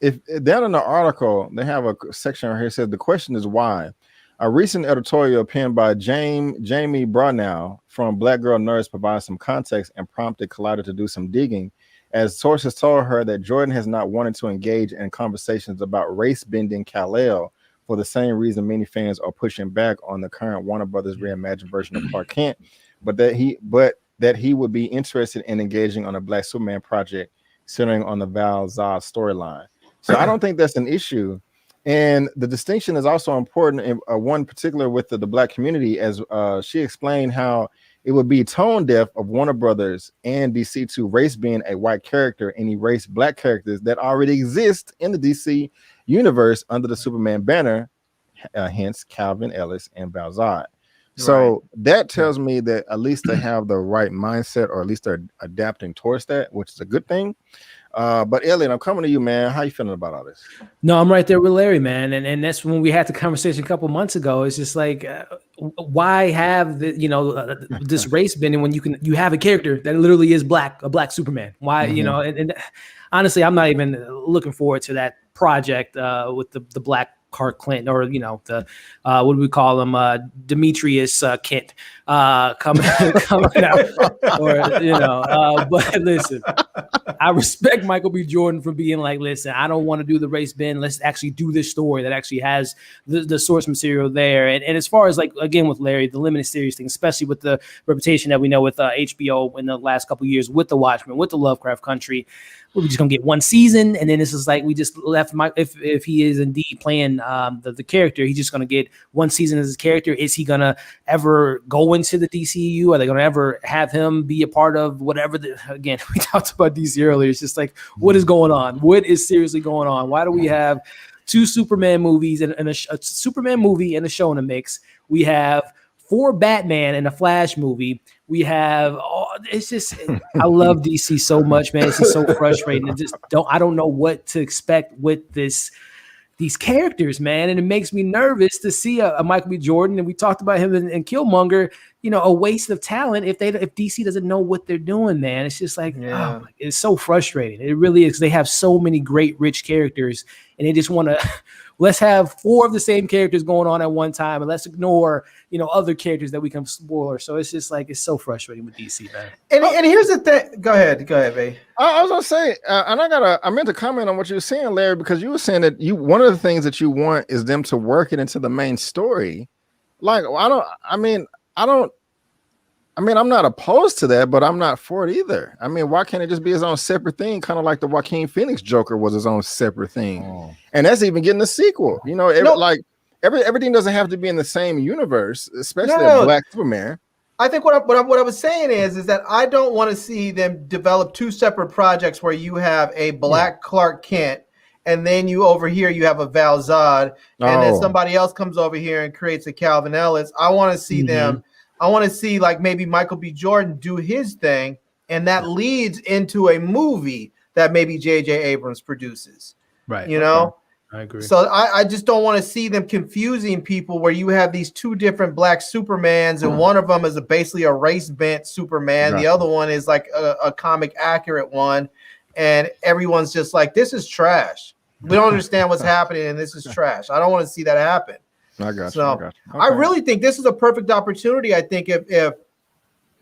If down in the article, they have a section right here that says the question is why. A recent editorial penned by Jamie Brunnow from Black Girl Nerds provides some context and prompted Collider to do some digging as sources told her that Jordan has not wanted to engage in conversations about race-bending Kal-El for the same reason many fans are pushing back on the current Warner Brothers reimagined version of Clark Kent, but that he would be interested in engaging on a Black Superman project centering on the Val Zod storyline. So I don't think that's an issue. And the distinction is also important in one particular with the Black community, as she explained how it would be tone deaf of Warner Brothers and DC to race being a white character and erase Black characters that already exist in the DC universe under the Superman banner, hence Calvin Ellis and Val Zod. So that tells me that at least they have the right mindset, or at least they're adapting towards that, which is a good thing. But Elliot, I'm coming to you, man. How you feeling about all this? No, I'm right there with Larry, man. And that's when we had the conversation a couple months ago. It's just like, why have this race bending when you have a character that literally is a Black Superman? Why, and honestly, I'm not even looking forward to that project with the Black Clark Clinton, or the what do we call him, Demetrius Kent coming out, or but listen, I respect Michael B. Jordan for being like, listen, I don't want to do the race bend, let's actually do this story that actually has the source material there. And as far as, like, again with Larry, the limited series thing, especially with the reputation that we know with HBO in the last couple of years with the Watchmen, with the Lovecraft Country, we're just gonna get one season, and then this is like we just left Mike. If he is indeed playing the character, he's just gonna get one season as his character. Is he gonna ever go into the DCEU? Are they gonna ever have him be a part of whatever? Again, we talked about DC earlier. It's just like, what is going on? What is seriously going on? Why do we have two Superman movies and a Superman movie and a show in the mix? We have 4 Batman and a Flash movie. We have it's just, I love DC so much, man. It's just so frustrating. I don't know what to expect with these characters, man. And it makes me nervous to see a Michael B. Jordan, and we talked about him in Killmonger, a waste of talent if DC doesn't know what they're doing, man. It's just like, it's so frustrating. It really is. They have so many great, rich characters, and they just want to let's have 4 of the same characters going on at one time, and let's ignore, other characters that we can spoil. So it's just like, it's so frustrating with DC, man. And here's the thing. Go ahead, babe. I was gonna say, and I meant to comment on what you were saying, Larry, because you were saying that one of the things that you want is them to work it into the main story. Like, I'm not opposed to that, but I'm not for it either. I mean, why can't it just be his own separate thing? Kind of like the Joaquin Phoenix Joker was his own separate thing. And that's even getting a sequel. Everything doesn't have to be in the same universe, especially Black Superman. I think what I was saying is that I don't want to see them develop 2 separate projects where you have a Black Clark Kent, and then you have a Val Zod, and then somebody else comes over here and creates a Calvin Ellis. I want to see them. I want to see, like, maybe Michael B. Jordan do his thing, and that leads into a movie that maybe J.J. Abrams produces. Right. I agree. So I just don't want to see them confusing people where you have these 2 different Black Supermans, and one of them is basically a race-bent Superman. The other one is like a comic accurate one, and everyone's just like, this is trash. We don't understand what's happening, and this is trash. I don't want to see that happen. I got you. So Okay. I really think this is a perfect opportunity. I think if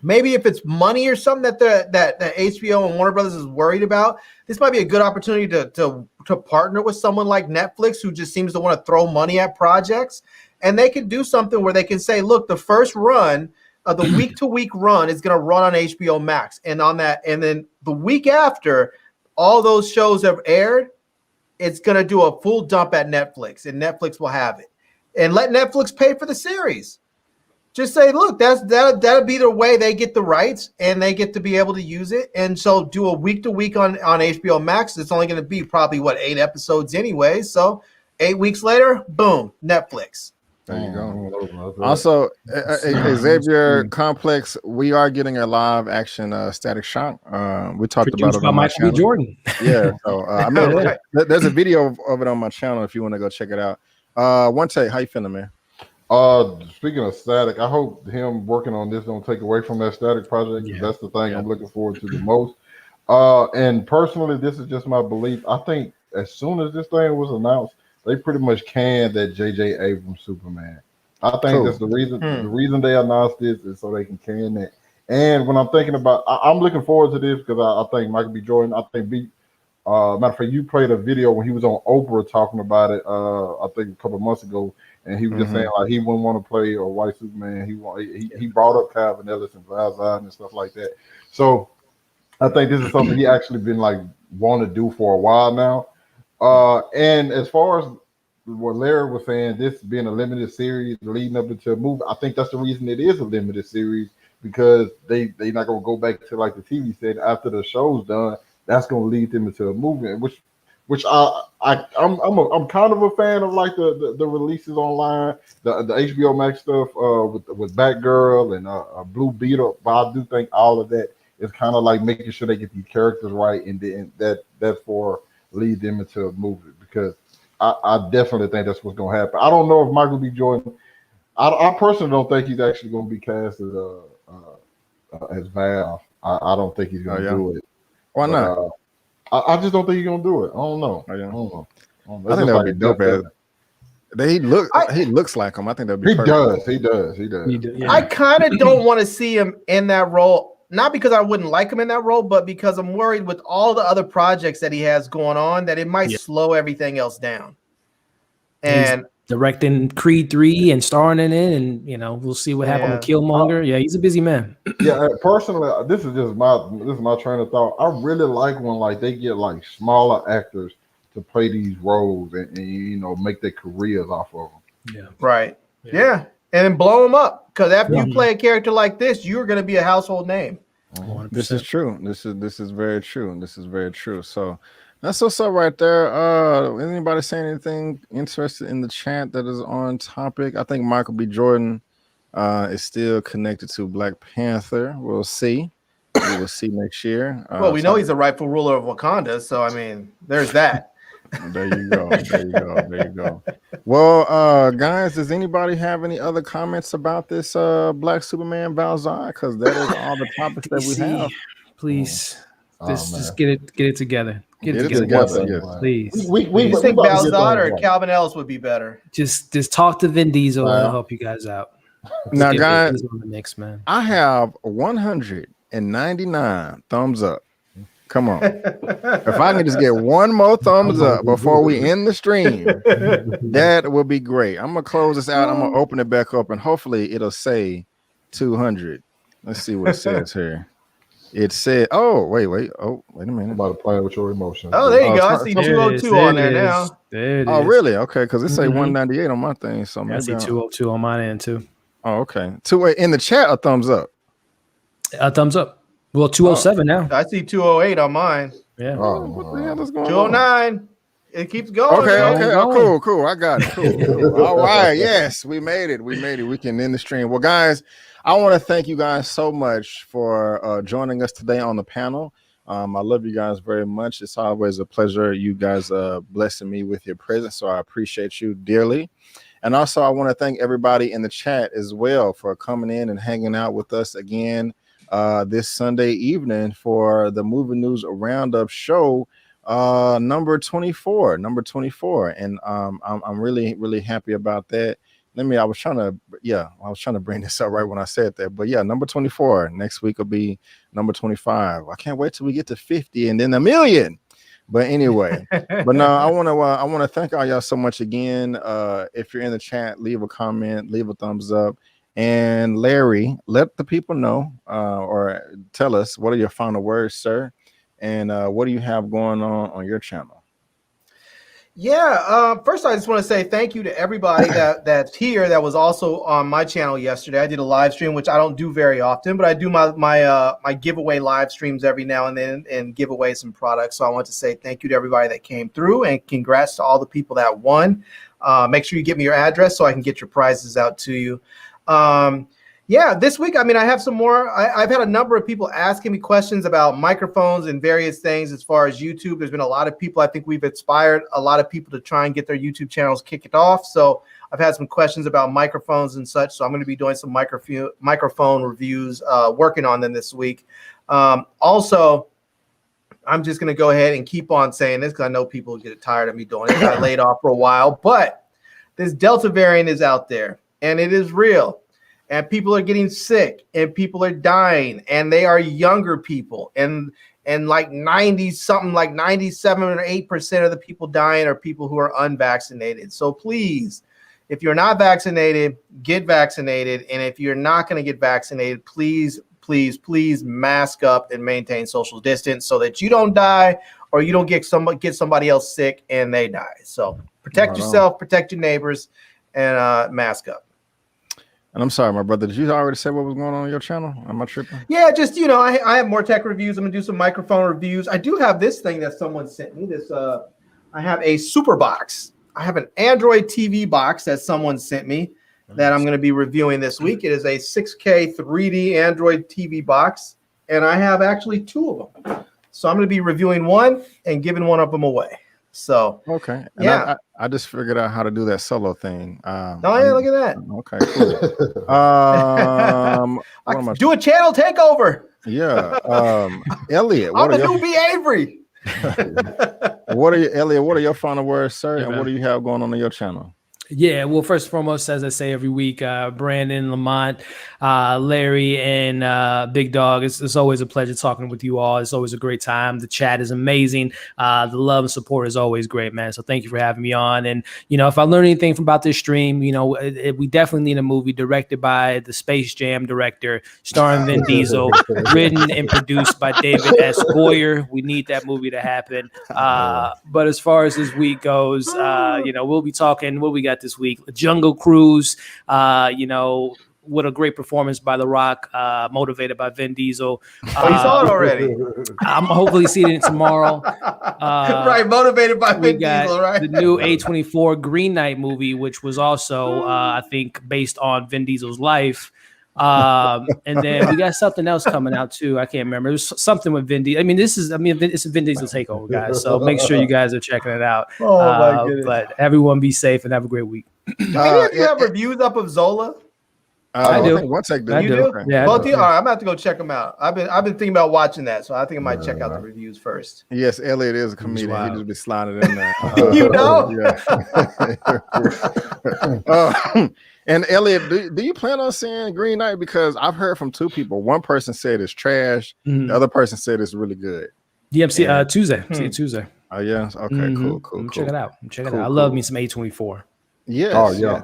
it's money or something that HBO and Warner Brothers is worried about, this might be a good opportunity to partner with someone like Netflix, who just seems to want to throw money at projects, and they can do something where they can say, look, the first run, the week-to-week run is going to run on HBO Max, and then the week after all those shows have aired, it's going to do a full dump at Netflix, and Netflix will have it. And let Netflix pay for the series. Just say, look, that'll be the way they get the rights, and they get to be able to use it. And so do a week to week on HBO Max. It's only going to be probably 8 episodes anyway. So 8 weeks later, boom, Netflix. There you go. Also, Xavier Complex, we are getting a live action Static Shock. We talked about it on my channel. Jordan. Yeah. So there's a video of it on my channel if you want to go check it out. One take, how you feeling, man? Speaking of Static, I hope him working on this don't take away from that Static project. That's the thing I'm looking forward to the most. And personally, this is just my belief. I think as soon as this thing was announced, they pretty much canned that J.J. Abrams Superman. I think that's the reason. The reason they announced this is so they can can that. And when I'm thinking about, I'm looking forward to this because I think Michael B. Jordan. I think matter of fact, you played a video when he was on Oprah talking about it. I think a couple of months ago, and he was just saying like he wouldn't want to play a white Superman. He brought up Calvin Ellis and Val Zod and stuff like that. So I think this is something he actually been like wanting to do for a while now. And as far as what Larry was saying, this being a limited series leading up into a movie, I think that's the reason it is a limited series, because they not gonna go back to like the TV set after the show's done. That's gonna lead them into a movie, which I'm kind of a fan of, like the releases online, the HBO Max stuff with Batgirl and Blue Beetle. But I do think all of that is kind of like making sure they get these characters right, and then that for lead them into a movie, because I definitely think that's what's gonna happen. I don't know if Michael B. Jordan. I personally don't think he's actually gonna be cast as Val. I don't think he's gonna do it. Why not? I just don't think he's gonna do it. I don't know. I think that would be dope. He looks like him. I think that would be perfect. He does. Yeah. I kind of don't want to see him in that role, not because I wouldn't like him in that role, but because I'm worried with all the other projects that he has going on that it might slow everything else down. And directing Creed 3 and starring in it, and we'll see what happened with Killmonger. Yeah, he's a busy man. Yeah, personally, this is my train of thought. I really like when like they get like smaller actors to play these roles and make their careers off of them. Yeah, right. Yeah, and then blow them up, because after you play a character like this, you're going to be a household name. 100%. This is true. This is very true. This is very true. So that's what's up right there. Anybody saying anything interested in the chat that is on topic? I think Michael B. Jordan is still connected to Black Panther. We'll see. We will see next year. Well, we know he's a rightful ruler of Wakanda, so I mean, there's that. There you go. There you go. Well, guys, does anybody have any other comments about this Black Superman Val Zod? Because that is all the topics that we have. Please, just get it together. Get it together, please. You think Val Zod or Calvin Ellis would be better? Just talk to Vin Diesel and I'll help you guys out. Now, guys, on the mix, man. I have 199 thumbs up. Come on. If I can just get one more thumbs up before we end the stream, that would be great. I'm going to close this out. I'm going to open it back up, and hopefully it'll say 200. Let's see what it says here. It said, wait a minute. I'm about to play with your emotions. Oh, there you go. I see 202 on there now. There it is. Oh, really? Okay, because it say 198 on my thing. So maybe I see 202 on my end too. Oh, okay. In the chat, a thumbs up. A thumbs up. Well, 207 now. I see 208 on mine. Yeah. What the hell is going 209. On? It keeps going. Okay. Oh, cool. I got it. Cool. All right. Yes, we made it. We can end the stream. Well, guys, I want to thank you guys so much for joining us today on the panel. I love you guys very much. It's always a pleasure. You guys blessing me with your presence, so I appreciate you dearly. And also, I want to thank everybody in the chat as well for coming in and hanging out with us again this Sunday evening for the Movie News Roundup show number 24. And I'm really happy about that. I was trying to bring this up right when I said that, but yeah, number 24 next week will be number 25. I can't wait till we get to 50 and then 1 million. But anyway, but no, I want to thank all y'all so much again. If you're in the chat, leave a comment, leave a thumbs up. And Larry, let the people know or tell us, what are your final words, sir? And what do you have going on your channel? Yeah, first I just want to say thank you to everybody that's here that was also on my channel yesterday. I did a live stream, which I don't do very often, but I do my giveaway live streams every now and then and give away some products. So I want to say thank you to everybody that came through, and congrats to all the people that won. Make sure you give me your address so I can get your prizes out to you. Yeah, this week, I mean, I have some more. I've had a number of people asking me questions about microphones and various things as far as YouTube. There's been a lot of people. I think we've inspired a lot of people to try and get their YouTube channels kicked off. So I've had some questions about microphones and such. So I'm going to be doing some microphone reviews, working on them this week. Also, I'm just going to go ahead and keep on saying this because I know people get tired of me doing it. I got laid off for a while, but this Delta variant is out there and it is real. and people are getting sick, and people are dying, and they are younger people, and like 90 something, like 97 or 8% of the people dying are people who are unvaccinated. So please, if you're not vaccinated, get vaccinated. And if you're not going to get vaccinated, please mask up and maintain social distance so that you don't die or you don't get somebody else sick and they die. So protect yourself, protect your neighbors, and mask up. And I'm sorry, my brother, did you already say what was going on your channel? Am I tripping? Yeah, just, I have more tech reviews. I'm gonna do some microphone reviews. I do have this thing that someone sent me. I have a super box. I have an Android TV box that someone sent me that I'm going to be reviewing this week. It is a 6K 3D Android TV box, and I have actually 2 of them. So I'm going to be reviewing one and giving one of them away. So okay, and yeah, I just figured out how to do that solo thing. Oh yeah, look at that. Okay, cool. Do a channel takeover. Yeah, Elliot, I'm the new B. Avery. Elliot? What are your final words, sir? Yeah, and man. what do you have going on your channel? Yeah, well, first and foremost, as I say every week, Brandon, Lamont, Larry, and Big Dog, it's always a pleasure talking with you all. It's always a great time. The chat is amazing. The love and support is always great, man. So thank you for having me on. And, if I learned anything about this stream, we definitely need a movie directed by the Space Jam director, starring Vin Diesel, written and produced by David S. Goyer. We need that movie to happen. But as far as this week goes, we'll be talking, what we got this week? Jungle Cruise, what a great performance by The Rock, motivated by Vin Diesel. You saw it already. I'm hopefully seeing it tomorrow. Right, motivated by Vin Diesel, right? The new A24 Green Knight movie, which was also, I think, based on Vin Diesel's life. And then we got something else coming out too. I can't remember. It was something with Vin Diesel. It's a Vin Diesel takeover, guys. So make sure you guys are checking it out. Oh my goodness! But everyone be safe and have a great week. Any of you have reviews up of Zola? I do. OneTakeBigDog. You do? Okay. Yeah. Both of you? All right, I'm about to go check them out. I've been thinking about watching that, so I think I might check out the reviews first. Yes, Elliot is a comedian. Wow. He just be sliding in there. Yeah. And Elliot, do you plan on seeing Green Knight? Because I've heard from 2 people. One person said it's trash. Mm-hmm. The other person said it's really good. DMC Tuesday. See it Tuesday. Oh yeah. Okay. Mm-hmm. Cool. Check it out. Cool, I love me some A24. Yes. Oh yeah.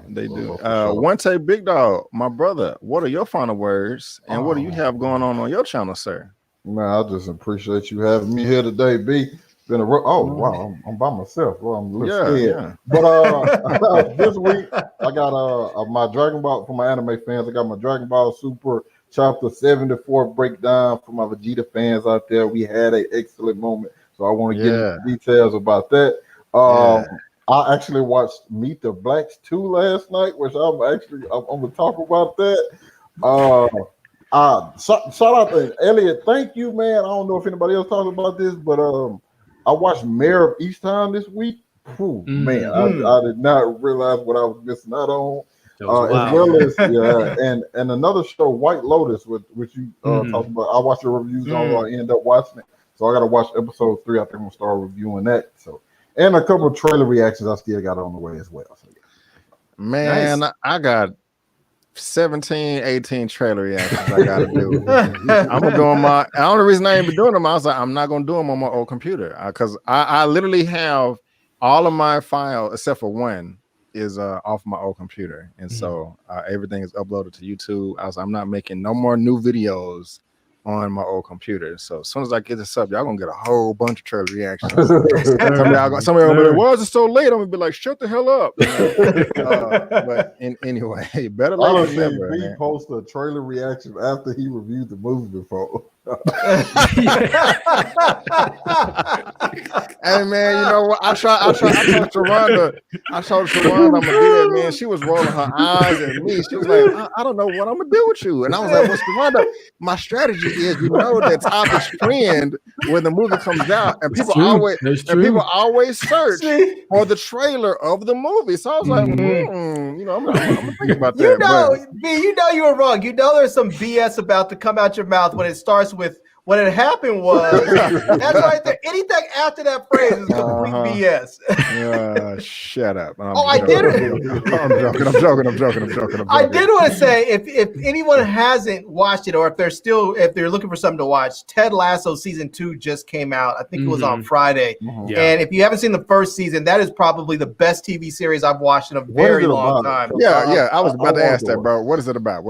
They do. For sure. OneTakeBigDog, my brother. What are your final words, and what do you have going on your channel, sir? Man, I just appreciate you having me here today, B. Been wow, I'm by myself. Well, I'm a little scared. Yeah. But this week I got my Dragon Ball, for my anime fans. I got my Dragon Ball Super Chapter 74 breakdown for my Vegeta fans out there. We had an excellent moment, so I want to get into details about that. I actually watched Meet the Blacks 2 last night, which I'm gonna talk about that. Shout out to Elliot. Thank you, man. I don't know if anybody else talks about this, but I watched Mayor of Easttown this week. Man, I did not realize what I was missing out on. As well as and another show, White Lotus, which you talked about. I watched your reviews on. I ended up watching it, so I got to watch episode 3. I think I'm gonna start reviewing that. So, and a couple of trailer reactions I still got on the way as well. So, Man, nice. I got 17, 18 trailer reactions I gotta do. I'm gonna do them. The only reason I ain't been doing them, I was like, I'm not gonna do them on my old computer because I literally have all of my files except for one is off my old computer, and so everything is uploaded to YouTube. I'm not making no more new videos on my old computer. So as soon as I get this up, y'all gonna get a whole bunch of trailer reactions. Somebody gonna be like, "Why is it so late?" I'm gonna be like, "Shut the hell up." But anyway, better late than never. He posted a trailer reaction after he reviewed the movie before. Hey man, you know what? I told Sharronda I'm gonna do that, man. She was rolling her eyes at me. She was like, I don't know what I'm gonna do with you. And I was like, well, Sharronda, my strategy is, that topics trend when the movie comes out, and people always search for the trailer of the movie. So I was like, I'm gonna think about that. B, you were wrong. There's some BS about to come out your mouth when it starts with What had happened was that's right there. Anything after that phrase is complete BS. Shut up. I did. I'm joking. I did want to say if anyone hasn't watched it, or if they're looking for something to watch, Ted Lasso season 2 just came out. I think it was on Friday. And if you haven't seen the first season, that is probably the best TV series I've watched in a very long time. Yeah. I was about to ask that, bro. What is it about?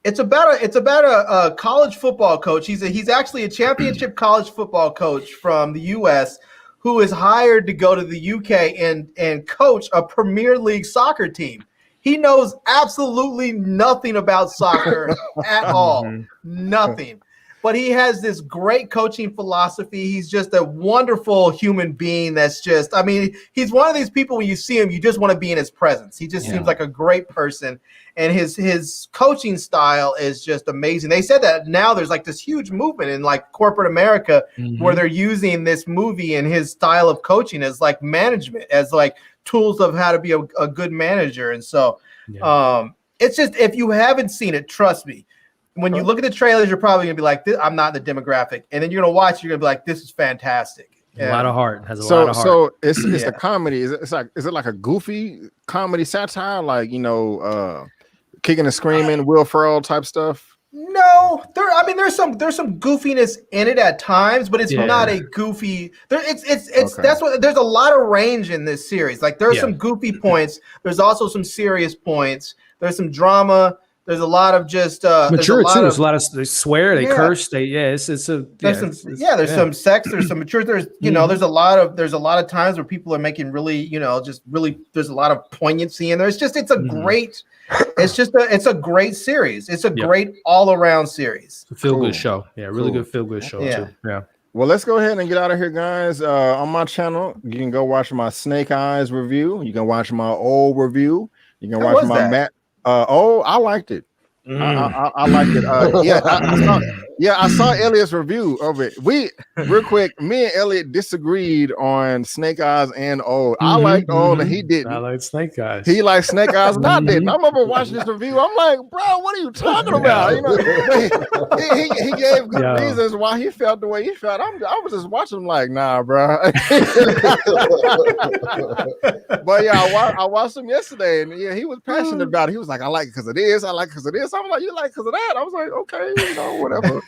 It's about a college football coach. He's actually a championship college football coach from the U.S. who is hired to go to the UK and coach a Premier League soccer team. He knows absolutely nothing about soccer at all, nothing. But he has this great coaching philosophy. He's just a wonderful human being. He's one of these people when you see him, you just want to be in his presence. He just seems like a great person. And his coaching style is just amazing. They said that now there's like this huge movement in like corporate America where they're using this movie and his style of coaching as like management, as like tools of how to be a good manager. And so it's just, if you haven't seen it, trust me, when you look at the trailers, you're probably gonna be like, I'm not the demographic. And then you're gonna watch, you're gonna be like, this is fantastic. A lot of heart. Has a lot of heart. So it's a comedy. Is it like a goofy comedy satire, like kicking and screaming, Will Ferrell type stuff? No, there's some goofiness in it at times, but it's not a goofy. That's what there's a lot of range in this series. Like there's some goofy points. There's also some serious points. There's some drama. There's a lot of just mature too. There's a lot of they swear, they curse. There's some sex. There's some mature. There's there's a lot of times where people are making really there's a lot of poignancy in there. It's a great. It's a great series. It's a great all around series. Feel good show. Yeah, really good feel good show too. Yeah. Well, let's go ahead and get out of here, guys. On my channel, you can go watch my Snake Eyes review. You can watch my old review. You can watch my Matt. I liked it. I liked it. I saw Elliot's review of it. Real quick, me and Elliot disagreed on Snake Eyes and Old. I liked Old and he didn't. I like Snake Eyes. He liked Snake Eyes and I didn't. I remember watching this review. I'm like, bro, what are you talking about? He gave good reasons why he felt the way he felt. I was just watching him like, nah, bro. But I watched him yesterday and he was passionate about it. He was like, I like it because of this. I like it because of this. I was like, you like it because of that? I was like, okay, whatever.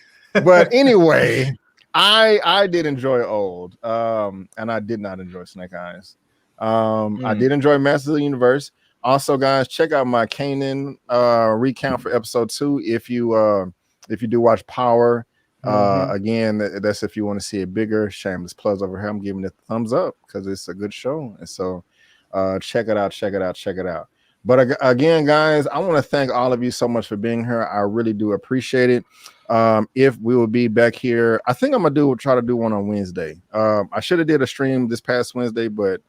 But anyway, I did enjoy Old, and I did not enjoy Snake Eyes. I did enjoy Masters of the Universe. Also, guys, check out my Kanan recount for episode 2 if you do watch Power. Again, that's if you want to see it bigger. Shameless plugs over here. I'm giving it a thumbs up because it's a good show, and so check it out. But again, guys, I want to thank all of you so much for being here. I really do appreciate it. If we will be back here, I think I'm gonna try to do one on Wednesday. I should have did a stream this past Wednesday, but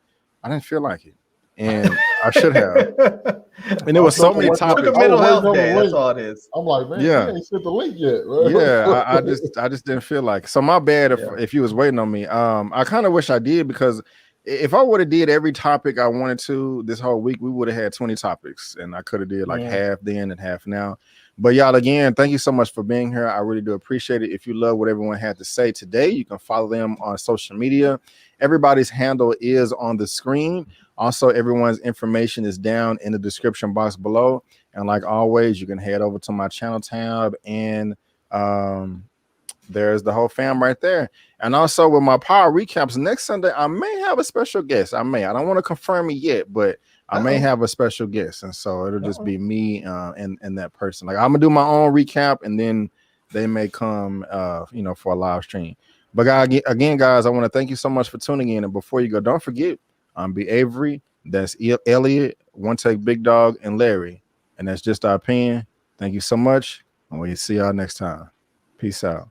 I didn't feel like it, and I should have. And there was so many topics. Mental health day. That's all it is. I'm like, man, you ain't sent the link yet. Bro. Yeah, I just didn't feel like it. So my bad if you was waiting on me. I kind of wish I did because if I would have did every topic I wanted to this whole week, we would have had 20 topics, and I could have did like half then and half now. But y'all, again, thank you so much for being here. I really do appreciate it. If you love what everyone had to say today, you can follow them on social media. Everybody's handle is on the screen. Also, everyone's information is down in the description box below. And like always, you can head over to my channel tab, and there's the whole fam right there. And also with my power recaps next Sunday, I may have a special guest. I don't want to confirm it yet, but I may have a special guest, and so it'll just be me and that person. Like I'm gonna do my own recap, and then they may come, for a live stream. But again, guys, I want to thank you so much for tuning in. And before you go, don't forget, I'm B. Avery. That's Elliot, OneTakeBigDog, and Larry, and that's just our opinion. Thank you so much, and we'll see y'all next time. Peace out.